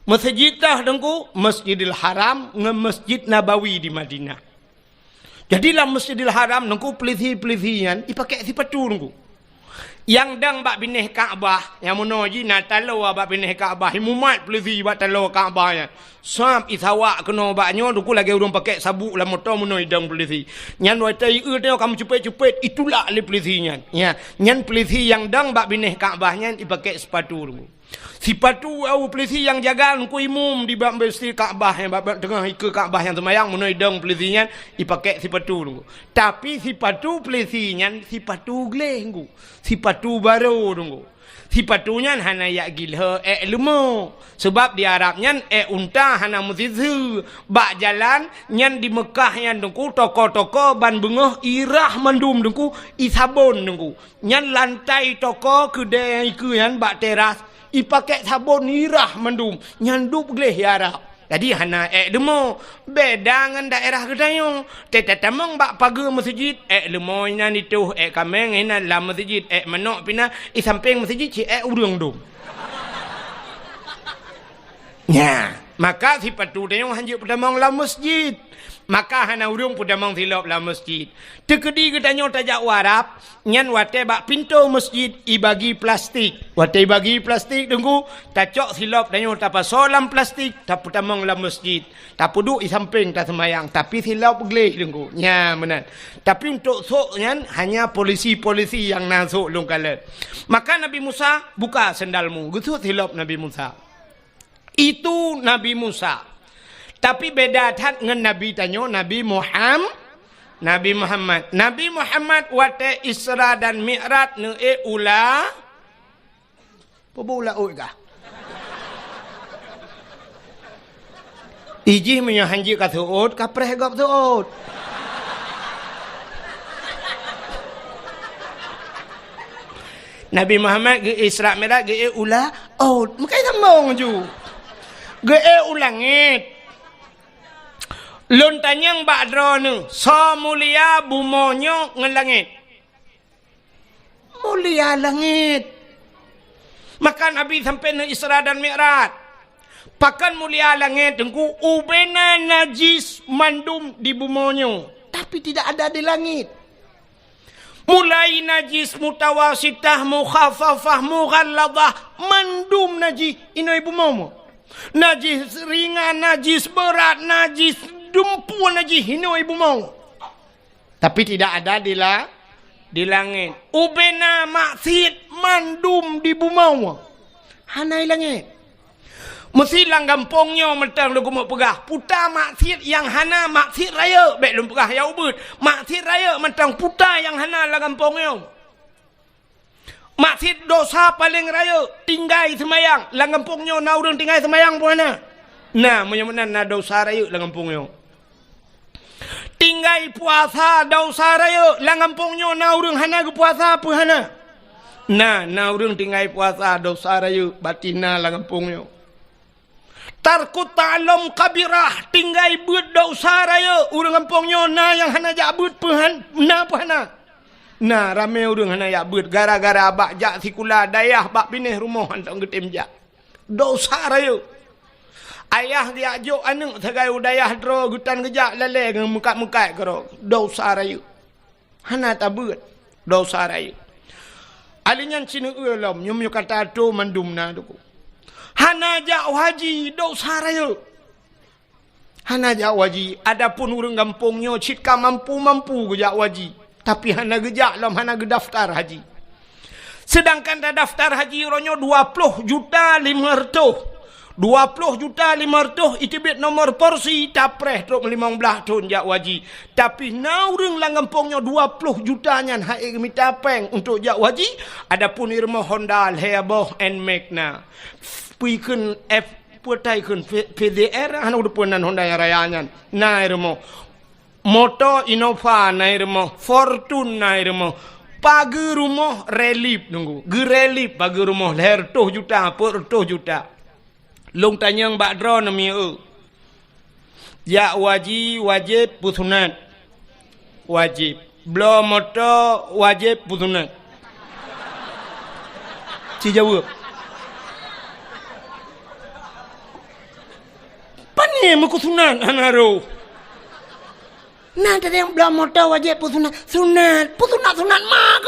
Masjid dah dengku Masjidil Haram ngan Masjid Nabawi di Madinah. Jadi lah Masjidil Haram dengku pelisi-pelisian dipakai sipatu dengku. Yang dang bak bineh Kaabah yang monoji na talo bak bineh Kaabah himumat pelisi bak talo Kaabahnya. Sam isawak kena baknya duku lagi urang pakai sabuk la motor mono idang pelisi. Nyan watai tengok kamu cepet-cepet itulah le pelisinya. Ya, nyan pelisi yang dang bak bineh Kaabahnya dipakai sepatu dengku. Sipatu au pelisi yang jaga ku imum di bak besi Kaabah yang bak tengah ke Kaabah yang semayang mono idang pelisinya dipakai sipatu dengku. Tapi sipatu pelisinya sipatu glengku. Sipatu baru dengku. Sipatunya hana ya gilha lemo. Sebab di Arabnya unta hana musizu. Bak jalan nyan di Mekah yang dengku toko-toko ban bengah irah mandum dengku isabon dengku. Nyan lantai toko kedai ke yan bak teras ipakai sabun irah mandum nyanduk gleh ya Arab. Jadi hana demo beda dengan daerah kedayong. Tetamang bak pagar masjid lemo ina itu kameng ina la masjid manok pina samping masjid ci urang dum. Ya, maka sifat tu dayong hanjut pedamang la masjid. Maka hana urung pudamang silap la masjid. Tekedi ketanya tajak warap, nyan wate bak pintu masjid ibagi plastik. Wate bagi plastik tunggu, tacok silap danyo tapa solam plastik, tak pudamang la masjid. Tak puduk di samping tak semayang, tapi silap geleh tunggu. Ya benar. Tapi untuk sok nyan hanya polisi-polisi yang nasuk long kalet. Maka Nabi Musa buka sendalmu. Gusut silap Nabi Musa. Itu Nabi Musa. Tapi beda tat dengan Nabi tanyo Nabi Muhammad. Nabi Muhammad wate Isra dan Mi'raj ne ula. Pobula oi kah? Iji menyo hanji ka suut ka preh gop suut. Nabi Muhammad ge Isra Mi'raj ge ula out. Makai sambung ju. Ge ulangit. Lontanyang bakdro nu so mulia bumonyo ngelangit. Mulia langit. Maka Nabi sampai ne Isra dan Mi'raj. Pakan mulia langit tengku ubena najis mandum di bumonyo. Tapi tidak ada di langit. Mulai najis mutawasitah mukhafafah mughalladah mandum najis inoi bumomo. Najis ringan, najis berat, najis dumpuan aja hino ibu mau. Tapi tidak ada di langit. Ubena maksiat mandum di bumau. Hanai langit. Mesti langgampongnya mentang lu mau pegah. Puta maksiat yang hana maksiat raya. Baik lu pegah ya ubud. Maksiat raya mentang puta yang hana langgampongnya. Maksud dosa paling raya tinggai semayang. Lang kampungnya na urang tinggai semayang pun na. Nah, menyebutkan na dosa raya lang kampungnya. Tinggai puasa dosa raya lang kampungnya na urang hana ke puasa pun hana. Nah, na urang tinggai puasa dosa raya batina lang kampungnya. Tarkut ta'alam kabirah tinggai buat dosa raya urang kampungnya na yang hana jabut pun na pun hana. Nah, ramai orang hana yak beut gara-gara abak jak sikula dayah bak pinih rumah hantar getim jak. Dosa raya. Ayah dia ajuk anak segai udayah dro gutan gejak lele dengan mukat-mukat kero. Dosa raya. Hana tak beut. Dosa raya. Alinyan cina ulam nyum kata tu mandumna tu. Hana jak haji dosa raya. Hana jak haji adapun urang kampungnya citka mampu-mampu gejak haji. Tapi hana gejak lam hana daftar haji. Sedangkan dah daftar haji ronyo 20 juta 500. 20 juta 500 itu bet nomor porsi tapreh truk 15 tahun jak haji. Tapi naureng lang kampungnya 20 juta nyan haik minta peng untuk jak haji. Adapun irma Honda Heboh and Magna. Pi kun F putai kun PDR hana udah punan Honda yang raya nyan. Nah irma Motor Innova naik rumah, Fortune naik rumah, pagi rumah relip nunggu, gerelip pagi rumah leher 2 juta, per 2 juta. Long tanyang bak drone nami ya wajib pusunat, wajib. Belum motor wajib pusunat. Si jawab. Pani mukusunat anaro. Nah, ada yang belum modal wajib sunat mak.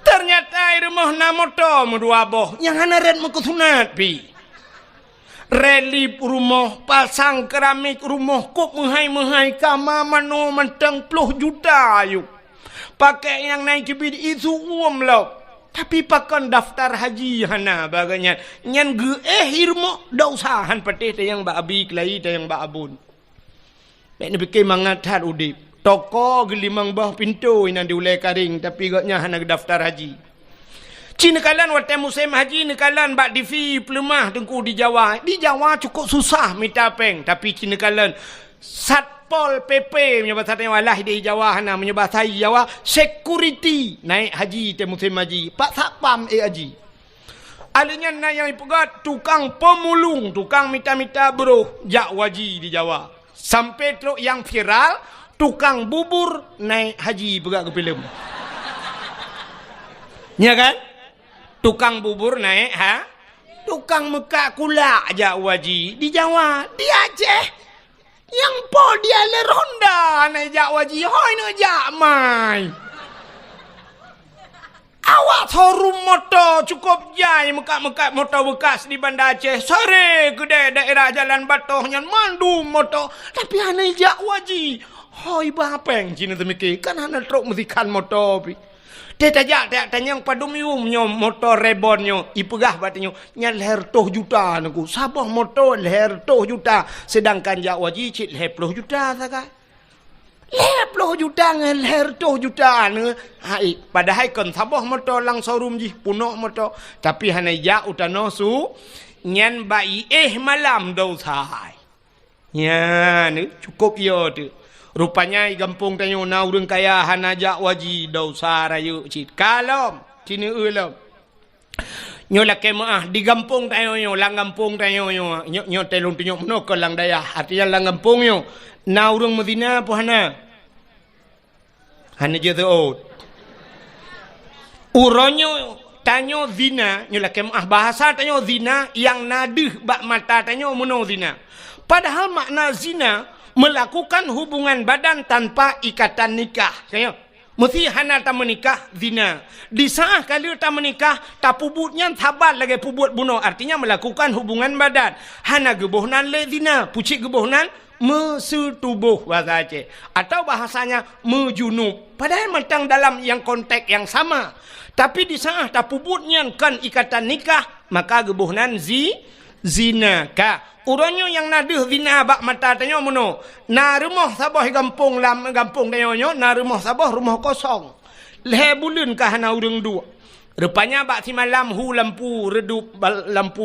Ternyata rumah na motor medua boh yang hana red muka sunat pi. Relip rumah, pasang keramik rumah, kok menghai kama mano mentang 10 juta yuk. Pakai yang naik kibid itu lo. Tapi pakan daftar haji hana baganya nyan ge irmo dausahan patih tayang ba abi kelai tayang ba abun. Mek ni pikir mangatat udip. Toko gelimang bah pintu inan diulai karing tapi gaknya hana daftar haji. Cina kalan waktu musim haji nekalan bak divi pelemah tengku di Jawa. Di Jawa cukup susah minta peng tapi cina kalan Satpol PP menyebut satnya walah di Jawa hana menyebut saya Jawa security naik haji te musim haji pak satpam haji alinya na yang ipegat tukang pemulung tukang mita-mita bro jak waji di Jawa sampai truk yang viral tukang bubur naik haji pegat ke film ya kan tukang bubur naik tukang mekak kula jak waji di Jawa di Aceh yang po dia le ronda naik jak waji hoi no jak mai. Awak showroom motor cukup jai mekat-mekat motor bekas di Banda Aceh. Sore kedai daerah Jalan Batoh yang mandu motor tapi hana jak waji. Hoi bapeng Cina temikir kan hana truk mesikan motor pi. Dia tajak tanya padum yum nyom motor rebonnya ipegah batnya nya leher 2 juta naku sabah motor leher 2 juta sedangkan jak waji cit leher 10 juta sakai leher 10 juta ngan leher 2 juta ne hai padahal kon sabah motor lang showroom ji punok motor tapi hana jak utano su nyan bai malam dau sai nya ne cukup yo tu. Rupanya di kampung tanyo na urang kaya hana jak waji dosa rayu cit kalom cini ulam nyo la kemaah di kampung tanyo nyo lang kampung tanyo nyo telung tunyo meno ko lang daya artinya lang kampung nyo na urang Medina po hana je tuot uronyo tanyo zina nyo la kemaah bahasa tanyo zina yang nadih bak mata tanyo meno zina padahal makna zina melakukan hubungan badan tanpa ikatan nikah. Kaya mesti hana tak menikah zina. Di saat kali tak menikah tak pubutnya sabar lagi pubut bunuh. Artinya melakukan hubungan badan. Hana gebohnan le zina. Pucik gebohnan mesetubuh bahasa Aceh. Atau bahasanya mejunub. Padahal mentang dalam yang konteks yang sama. Tapi di saat tak pubutnya kan ikatan nikah maka gebohnan zina ka uronyo yang naduh zina bak mata tanyo mono na rumah sabah gampung tanyo na rumah sabah rumah kosong leh bulan ka hana urang dua rupanya bak si malam hu lampu redup lampu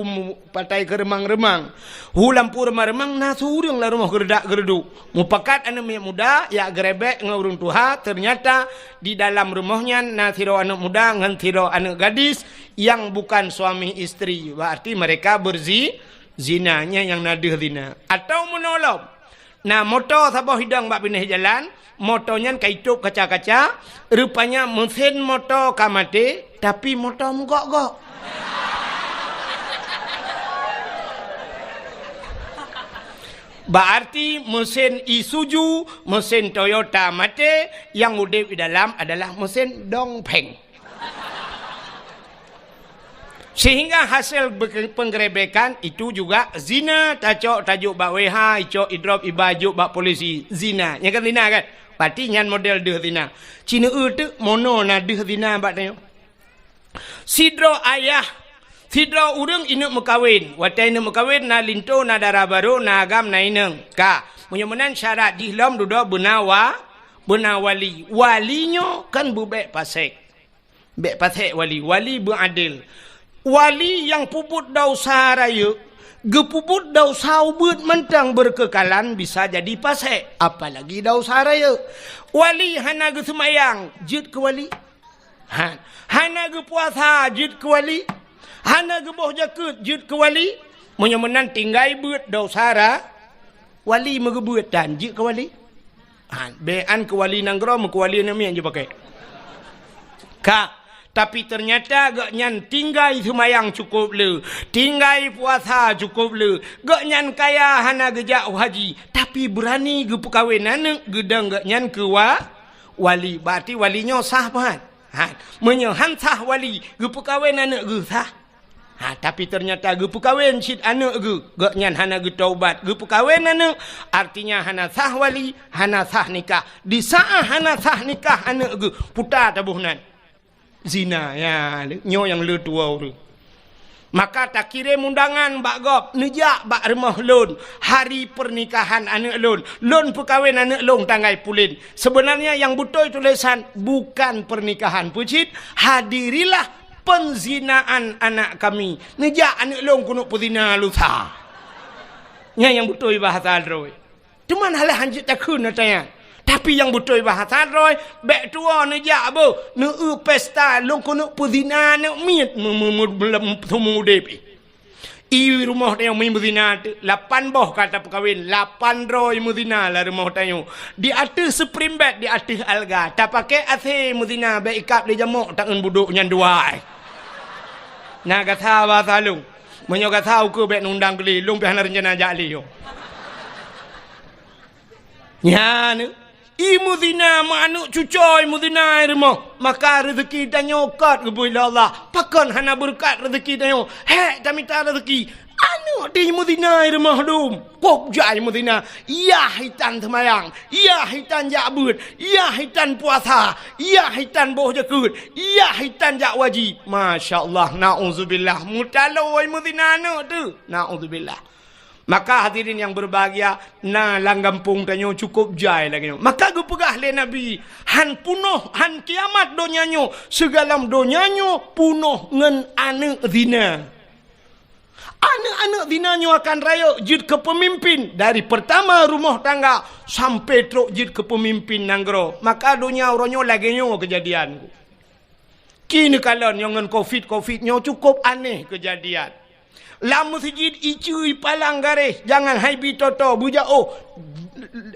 patai ke remang-remang hu lampu remang-remang na surung lah rumah geredak-gereduk mupakat anak muda ya gerebek ngurung tuha ternyata di dalam rumahnya na tiro anak muda ngan tiro anak gadis yang bukan suami istri berarti mereka zinanya yang naduh zina atau menolong nah motor sabah hidang bak pindah jalan motornya kaitup kaca-kaca rupanya mesin motor kamate tapi motor menggok-gok berarti mesin Isuzu mesin Toyota mate yang udip di dalam adalah mesin dongpeng sehingga hasil penggerebekan itu juga zina tajuk bak WH icok idrop ibajuk bak polisi zina yang kan zina kan berarti nyan model deh zina Cina tu mono na deh zina bak tanya sidro ayah sidro urang inuk mekawin watai inuk mekawin na linto na darah baru na agam na ineng ka menyemenan syarat dihlam duduk benawali walinyo kan bubek pasek bek pasek wali beradil wali yang puput dosa raya gepuput dosa ubud mentang berkekalan bisa jadi pasek apalagi dosa raya wali hana ge semayang jid ke wali hana ge puasa jid ke wali hana ge boh jakut jid ke wali menyemenan tinggai beut dosa wali megebeut dan jid ke wali bean ke wali nanggro ke wali nami yang je pakai ka tapi ternyata gak nyan tinggai semayang cukup le tinggai puasa cukup le gak nyan kaya hana gejak haji tapi berani ge perkahwin anak gedang gak nyan ke wali berarti walinya sah pahat menyehan sah wali ge perkahwin anak ge sah tapi ternyata ge perkahwin sid anak ge gak nyan hana ge taubat ge perkahwin anak artinya hana sah wali hana sah nikah di saat hana sah nikah anak ge putar tabuhnan zina ya nyo yang le tua tu maka tak kirim undangan bak gop nejak bak rumah lon hari pernikahan anak lon perkahwin anak lon tanggai pulin sebenarnya yang betul tulisan bukan pernikahan pucit hadirilah penzinaan anak kami nejak anak lon kuno puzina lusa nya yang betul bahasa roy cuman halah hanjit takun natanya tapi yang betul bahasa roy bek tua nejak bo ne pesta long kono puzina ne miet mudepi i rumah tanya mi muzina 8 boh kata perkahwin 800 muzina lah rumah tanya di atas spring bed di atas alga tak pakai AC muzina bek ikap di jamuk tangan buduk nyan dua nah kata bahasa long menyo kata ke bek nundang keli long pi hana rencana jali yo nya ne muzina manuk cucoy muzina rumah maka rezeki dan nyokat kepada Allah pakon hana berkat rezeki dan tak minta rezeki anu di muzina rumah dum pop jai muzina iya hitan semayang iya hitan jakbut iya hitan puasa iya hitan boh jakut iya hitan jak wajib masyaallah naudzubillah mutaloi muzina anu tu naudzubillah. Maka hadirin yang berbahagia na langgampung tanyo cukup jai lagi maka gu pegah le nabi han punuh han kiamat donyanyo segalam donyanyo punuh ngen anak zina anak-anak zinanyo akan raya jid ke pemimpin dari pertama rumah tangga sampai truk jid ke pemimpin nanggro maka dunia oronyo lagi nyo kejadian kini kalon yang ngen covid nyo cukup aneh kejadian la masjid icui palang garis jangan haibi toto buja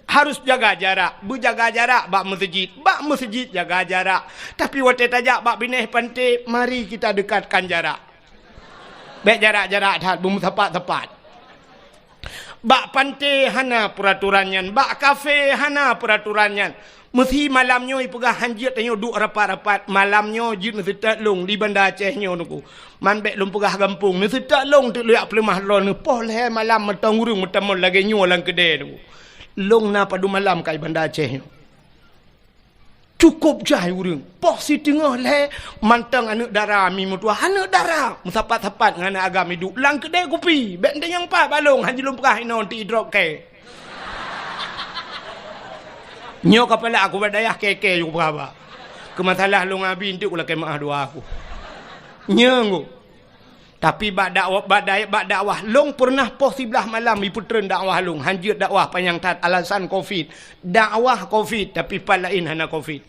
harus jaga jarak berjaga jarak bak masjid jaga jarak tapi wate tajak bak bineh pante mari kita dekatkan jarak baik jarak dah bum tepat bak pante hana peraturannya bak kafe hana peraturannya mesti malamnya ipegah hanjit tanyo duk rapat-rapat malamnya jid mesti tak long di Banda Aceh nyo nuku man bek lum pegah kampung mesti tak long tu liak pelemah lon poh le malam metang urung metamol lagi nyo lang kedai nuku long na padu malam kai Banda Aceh nyo Cukup jai urang. Poh si tengah le mantang anak dara mi mutua anak dara. Musapat-sapat ngana agam hidup. Lang kedai kopi. Bek yang pak balong haji lumpah ino ti drop ke. Nyo kepala aku berdayah keke yuk berapa. Kemasalah lu ngabi intik ulah kemah dua aku. Nyo. Tapi bak dakwah long pernah poh sebelah malam iputren dakwah long hanjut dakwah panjang tat alasan covid dakwah covid tapi palain hana covid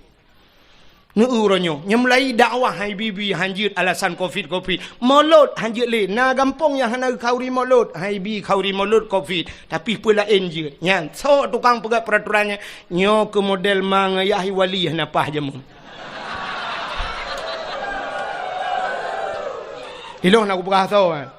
neuronyo nyemlai dakwah hai bibi hanjut alasan covid molot hanjut le na gampong yang hana kauri molot hai bi kauri molot covid tapi palain je nya so tukang pegat peraturannya nyo ke model mangayahi wali hana pah jamu. Hilang nak berasa kan.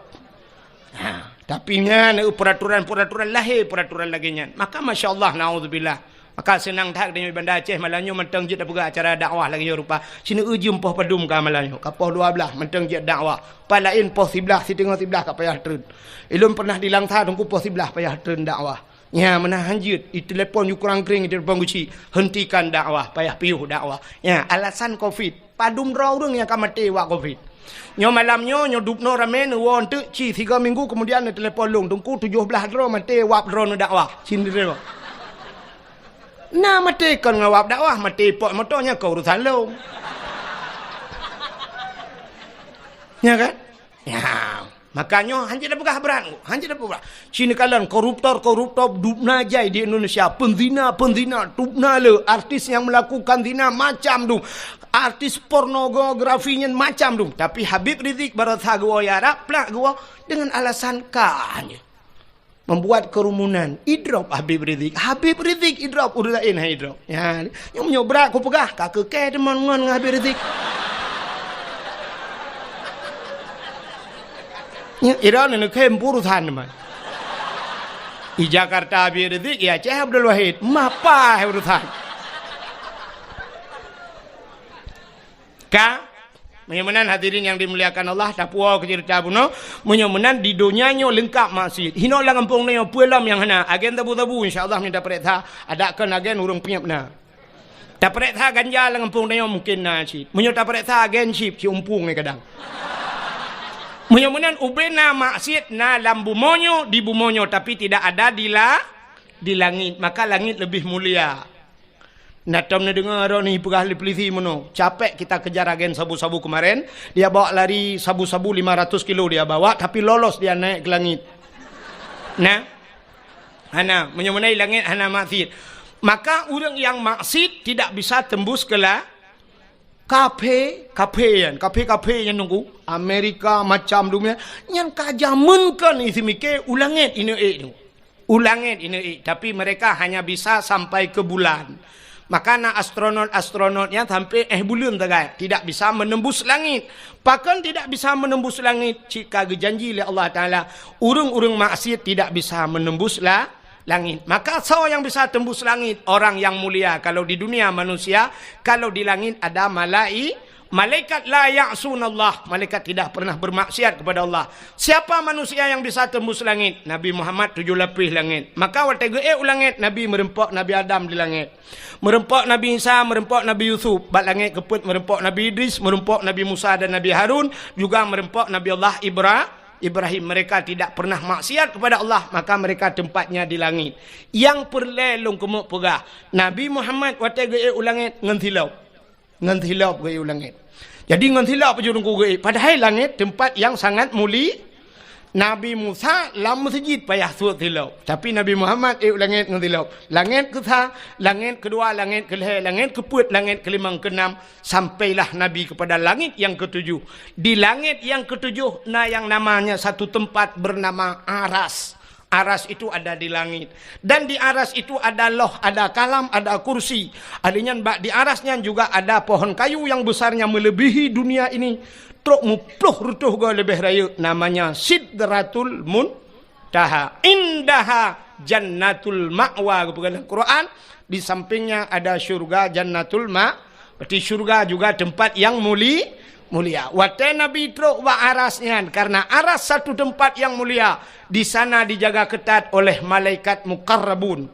Tapi nya peraturan lahir peraturan lagi nya. Maka masya-Allah naudzubillah. Maka senang tak dengan Bandar Aceh malanyo mentang je dapat acara dakwah lagi rupa. Sini uji poh padum ka malanyo. Kapoh 12 mentang je dakwah. Palain poh 11 si tengah 11 ka payah tren. Ilum pernah dilangsa tunggu poh 11 payah tren dakwah. Ya mana hanjut i telefon you kurang kering di depan guci hentikan dakwah payah piuh dakwah. Ya alasan covid. Padum raurung yang ka mati wa covid. Nyo malamnyo dupno ramen won tu ci 3 minggu kemudian telefon long tungku 17 dro mate wap dro dakwah sindire. Nah mate kan ngawap dakwah mate pok motonya ke urusan long. Ya kan? Ya. Makanya hanya dah pegah berat. Hanya dah pegah. Sini kalian koruptor dupna jai di Indonesia. Penzina dupna le. Artis yang melakukan zina macam tu. Artis pornografinya macam tu. Tapi Habib Rizik berasa gua ya raplak gua dengan alasan kahnya. Membuat kerumunan. Idrop Habib Rizik idrop urusain idrop. Ya, yang menyobrak aku pegah. Kakek ke teman dengan Habib Rizik. Ya, Iran ini kempur teman. Di Jakarta Habib Rizik, ya Aceh Abdul Wahid. Mapa urusan. Menyemenan hadirin yang dimuliakan Allah tapua kecerita buno menyemenan di dunianya lengkap masjid hino lang kampung nyo puelam yang hana agen tabu insyaallah minta perintah ada kan agen urung penyap na ta perintah ganja lang kampung nyo mungkin na si menyo ta perintah agen sip si umpung ni kadang menyemenan ubena masjid na lambu monyo di bumonyo tapi tidak ada di langit maka langit lebih mulia. Natam ni dengar ni pegah polisi mono. Capek kita kejar agen sabu-sabu kemarin. Dia bawa lari sabu-sabu 500 kilo dia bawa tapi lolos dia naik ke langit. Nah. Hana menyemenai langit hana maksud. Maka orang yang maksud tidak bisa tembus ke kafe yang nunggu Amerika macam dunia yang kajamunkan isi mikir ulangit ini tapi mereka hanya bisa sampai ke bulan. Maka na astronotnya sampai bulan tidak bisa menembus langit. Bahkan tidak bisa menembus langit jika janji oleh Allah Taala urung-urung maksiat tidak bisa menembus langit. Maka siapa yang bisa tembus langit? Orang yang mulia. Kalau di dunia manusia, kalau di langit ada malaikat la ya'sunallah. Malaikat tidak pernah bermaksiat kepada Allah. Siapa manusia yang bisa tembus langit? Nabi Muhammad 7 lapis langit. Maka waktu langit Nabi merempok Nabi Adam di langit. Merempok Nabi Isa, merempok Nabi Yusuf. Bat langit keput merempok Nabi Idris, merempok Nabi Musa dan Nabi Harun, juga merempok Nabi Allah Ibrahim. Mereka tidak pernah maksiat kepada Allah, maka mereka tempatnya di langit. Yang perlelong kemuk pegah. Nabi Muhammad waktu langit ngantilau ke langit. Jadi ngantilau pejurung ke padahal langit tempat yang sangat mulia. Nabi Musa lam masjid payah suat tilau. Tapi Nabi Muhammad langit ngantilau. Langit ke-3, langit kedua, langit ke-4, langit ke-5, langit ke-5, ke-6 sampailah Nabi kepada langit yang ke-7. Di langit yang ke-7 yang namanya satu tempat bernama Aras. Aras itu ada di langit. Dan di aras itu ada loh, ada kalam, ada kursi. Adanya di arasnya juga ada pohon kayu yang besarnya melebihi dunia ini. Truk mupluh rutuh gua lebih raya. Namanya Sidratul Muntaha. Indaha Jannatul Ma'wa. Bukan Quran. Di sampingnya ada syurga Jannatul Ma'. Berarti syurga juga tempat yang mulia. Waktu Nabi truk wa arasnya. Karena aras satu tempat yang mulia. Di sana dijaga ketat oleh malaikat muqarrabun.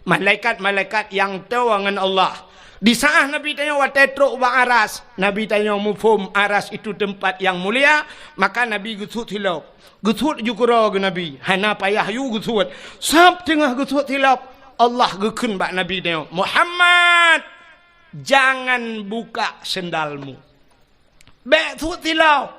Malaikat-malaikat yang tahu dengan Allah. Di saat Nabi tanya watetruk wa aras, Nabi tanya mufhum aras itu tempat yang mulia, maka Nabi gusut hilap. Gusut jukura ke Nabi. Hana payah yu gusut. Sab tengah gusut hilap, Allah gekun bak Nabi tanya, Muhammad, jangan buka sendalmu. Bek sut hilap.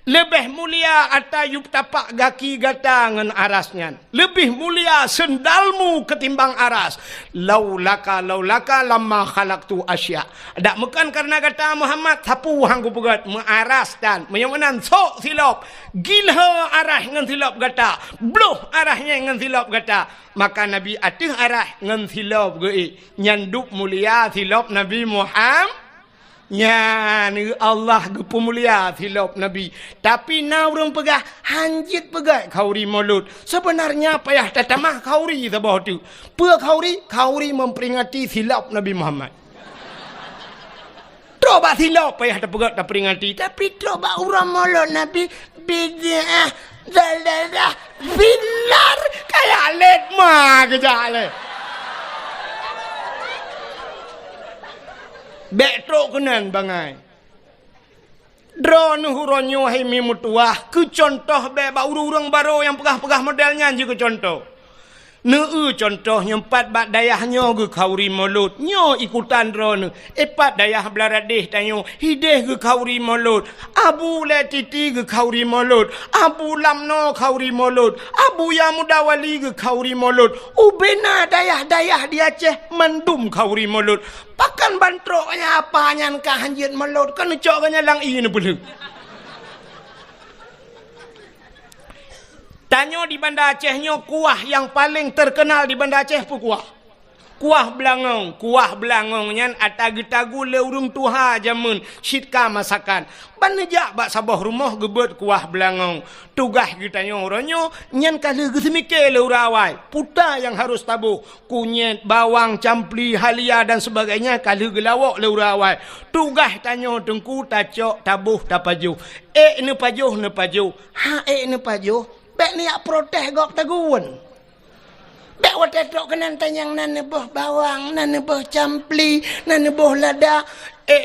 Lebih mulia atayub tapak gaki gata ngan arasnya. Lebih mulia sendalmu ketimbang aras. Laulaka lama khalaqtu asya. Dak mekan karena kata Muhammad sapu hang ku pegat mengaras dan menyamanan sok silap. Gilha arah ngan silap gata. Bloh arahnya ngan silap gata. Maka Nabi atih arah ngan silap ge. Nyanduk mulia silap Nabi Muhammad. Ya, ni Allah gepu mulia silap Nabi. Tapi na orang pegah hanjit pegah kauri mulut. Sebenarnya payah tatamah kauri sabah tu. Pe kauri memperingati silap Nabi Muhammad. Coba silap payah terpegat tak peringati. Tapi coba orang mulut Nabi bid'ah dalalah bilar kayak let mah kejak le. Betrok kenan bangai. Drone huronyo hai mi mutuah. Ke contoh be ba urang baru yang pegah-pegah modelnya juga contoh. Neu contohnya empat bak dayahnya ke kauri mulut. Nyo ikutan drone. Epat dayah belaradih tanyo. Hideh ke kauri mulut. Abu letiti ke kauri mulut. Abu lamno kauri mulut. Abu Yamudawali ke kauri mulut. Ubena dayah-dayah di Aceh mendum kauri mulut. Pakan bantroknya apanya kah hanjit mulut. Kan coknya lang ini boleh. Tanya di Banda Acehnya kuah yang paling terkenal di Banda Aceh pun kuah. Kuah belangong. Kuah belangongnya atagu-tagu leurung tuha jamun. Sitka masakan. Banejak bak sabah rumah gebet kuah belangong. Tugas kitanya orangnya. Nyan kala gesemike leurawai. Puta yang harus tabuh. Kunyit, bawang, campli, halia dan sebagainya. Kala gelawak leurawai. Tugas tanya tengku tacok tabuh tapajuh. Ne pajuh. Ne pajuh. Bek ni protes gok taguan. Bek watetrok kenan tanyang nan nebah bawang, nan nebah campli, nan nebah lada.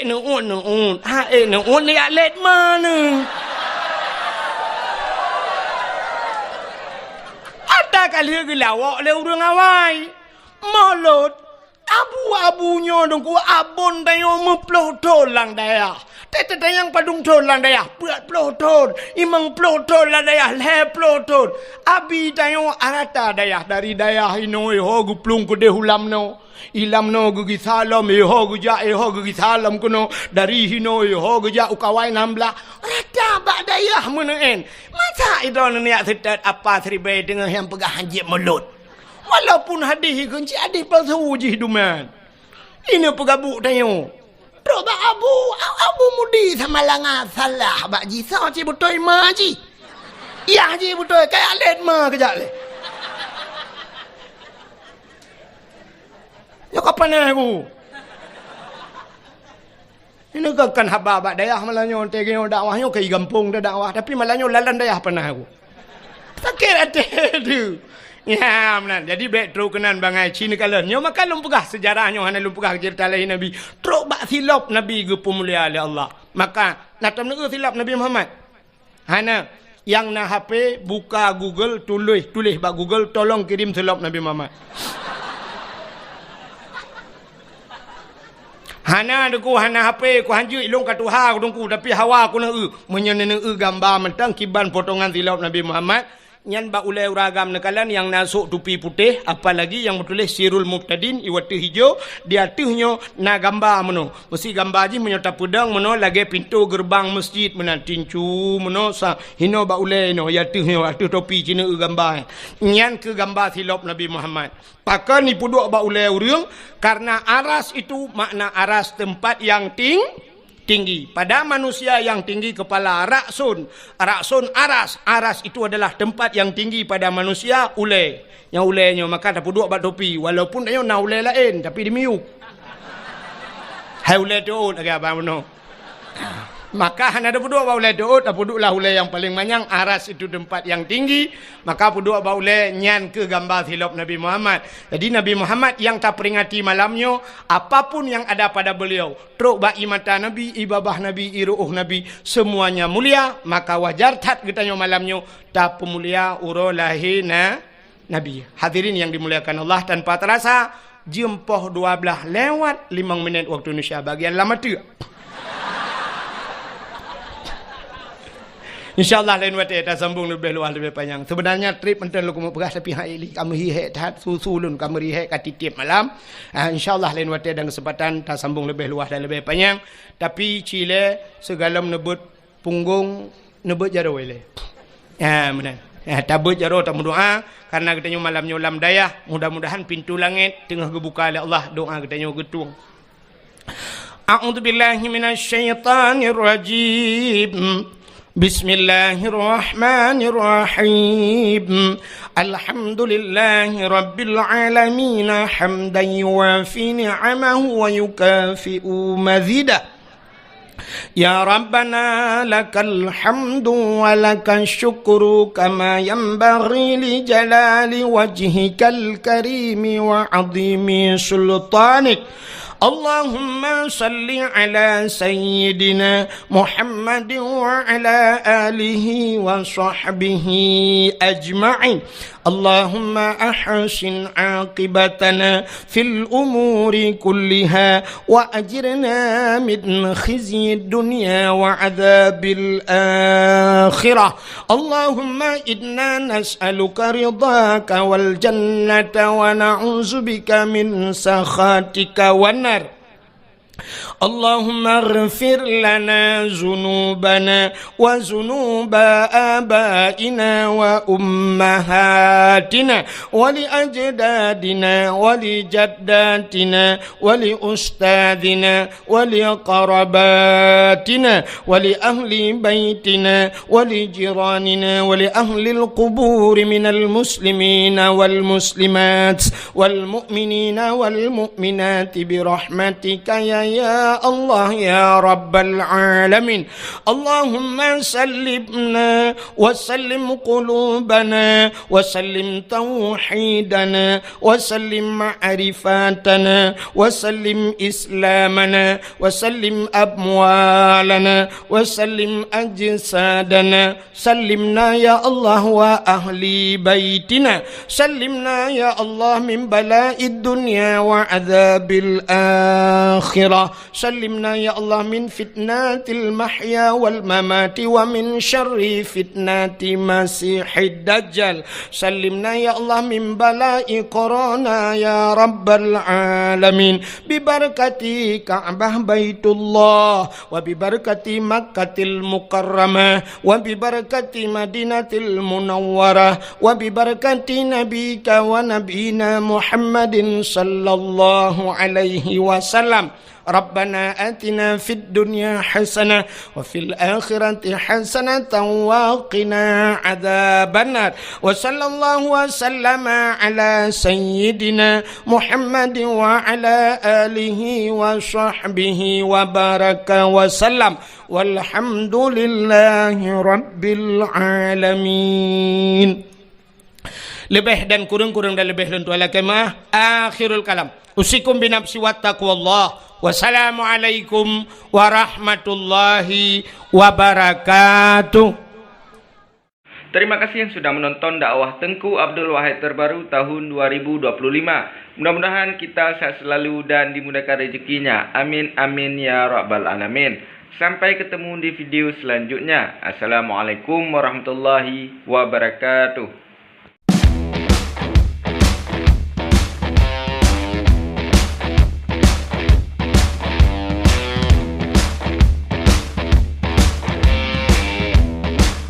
Nuun. Nuun ni let mana? Ada kali gelawak le urang awai. Mulut abu-abunya dongku abon dayo meploh tolang daya. Tete yang padung tolang daya. Berat ploh ton. Imang ploh tolang daya. Le ploh ton. Abi dayo arata daya. Dari daya hino hogu plung kude hulam no. Ilam no gugi salam hogu ja gugi salam kuno. Dari hino hogu ja ukawai nambla. Rata bak daya meneen. Masa itu niat setat apa seribai dengan yang pegah hanjit mulut. Walaupun hadih kunci adih palsu jih duman. Ini pegabuk dayo. Coba abu mudi sama langa salah bak ji sa ci betul ma ji. Ya ji betul kayak let ma kejak le. Ya kapan aku? Ini kan haba bak dayah malanyo tegeo dakwahnya ke gampung dah dakwah tapi malanyo lalan dayah pernah aku. Sakit hati tu. Ya, benar. Jadi baik teruk kenan bangai Cina kalian. Nyo maka lumpugah sejarahnya hana lumpugah cerita lain Nabi. Teruk bak silap Nabi gepu mulia oleh Allah. Maka nak tahu silap Nabi Muhammad. Hana yang na HP buka Google tulis bak Google tolong kirim silap Nabi Muhammad. Hana deku hana HP ku hanju ilung katuha ku dongku tapi hawa ku na menyenene gambar mentang kiban potongan silap Nabi Muhammad. Nyan ba ulai uragam nekalan yang nasuk tupi putih apalagi yang bertulis Sirul Muqtadin iwatu hijau dia tuhnya na gambar meno mesti gambar ji menyota pedang meno lagi pintu gerbang masjid mena tincu meno sa hino ba ulai no ya tuhnya atu topi cina gambar nyan ke gambar silap Nabi Muhammad pakan ni puduk ba ulai urang karena aras itu makna aras tempat yang tinggi. Pada manusia yang tinggi kepala raksun aras itu adalah tempat yang tinggi pada manusia ulai. Yang ulainya maka tak duduk bak topi walaupun dia nak ulai lain tapi dia miuk. Hai ulai tu lagi apa mano. Maka hanya ada berdua boleh doa, ada berdua boleh yang paling manyang, aras itu tempat yang tinggi, maka berdua boleh nyan ke gambar hilap Nabi Muhammad. Jadi Nabi Muhammad yang tak peringati malamnya, apapun yang ada pada beliau, truk baki mata Nabi, ibabah Nabi, iruh Nabi, semuanya mulia, maka wajar tat kitanya malamnya, tak pemulia uro lahina Nabi. Hadirin yang dimuliakan Allah, tanpa terasa, jempoh 12 lewat 5 menit waktu Indonesia bagian lama tu. InsyaAllah lain waktu kita sambung lebih luas lebih panjang. Sebenarnya trip menteri lu kamu beras tapi hari ini kamu hihek tat susulun kamu rihek kat titip malam. InsyaAllah lain waktu dan kesempatan kita sambung lebih luas dan lebih panjang. Tapi Chile segala menebut punggung nebut jaro wele. Benar. Tabut jaro tak berdoa karena katanya malamnya ulam dayah. Mudah-mudahan pintu langit tengah kebuka oleh Allah, doa katanya getung. A'udzubillahi minasyaitanir rajim. بسم الله الرحمن الرحيم الحمد لله رب العالمين حمدا يوافي نعمه ويكافئ مزيده يا ربنا لك الحمد ولك الشكر كما ينبغي لجلال وجهك الكريم وعظيم سلطانك اللهم صل على سيدنا محمد وعلى آله وصحبه أجمعين اللهم أحسن عاقبتنا في الأمور كلها وأجرنا من خزي الدنيا وعذاب الآخرة اللهم إنا نسألك رضاك والجنة ونعوذ بك من سخطك والنار اللهم اغفر لنا ذنوبنا وذنوب آبائنا وأمهاتنا ولأجدادنا ولجداتنا ولأستاذنا ولقرباتنا ولأهل بيتنا ولجيراننا ولأهل القبور من المسلمين والمسلمات والمؤمنين والمؤمنات برحمتك يا الله يا رب العالمين اللهم سلمنا وسلم قلوبنا وسلم توحيدنا وسلم معرفاتنا وسلم إسلامنا وسلم أموالنا وسلم أجسادنا سلمنا يا الله وأهل بيتنا سلمنا يا الله من بلاء الدنيا وعذاب الآخرة سلمنا يا الله من فتنة المحيا والممات ومن شر فتنة مسيح الدجال سلمنا يا الله من بلاء كورونا يا رب العالمين ببركة كعبة بيت الله وببركة مكة المكرمة وببركة مدينة المنورة وببركة نبيك ونبينا محمد صلى الله عليه وسلم ربنا آتنا في الدنيا حسنة وفي الآخرة حسنة وقنا عذاب النار وصلى الله وسلم على سيدنا محمد وعلى آله وصحبه وبارك وسلم والحمد لله رب العالمين. Lebih dan kurang-kurang dan lebih lentu ala kemah akhirul kalam. Usikum binafsi wattaqwallah. Wassalamualaikum warahmatullahi wabarakatuh. Terima kasih yang sudah menonton dakwah Tengku Abdul Wahid terbaru tahun 2025. Mudah-mudahan kita sehat selalu dan dimudahkan rezekinya. Amin amin ya rabbal alamin. Sampai ketemu di video selanjutnya. Assalamualaikum warahmatullahi wabarakatuh.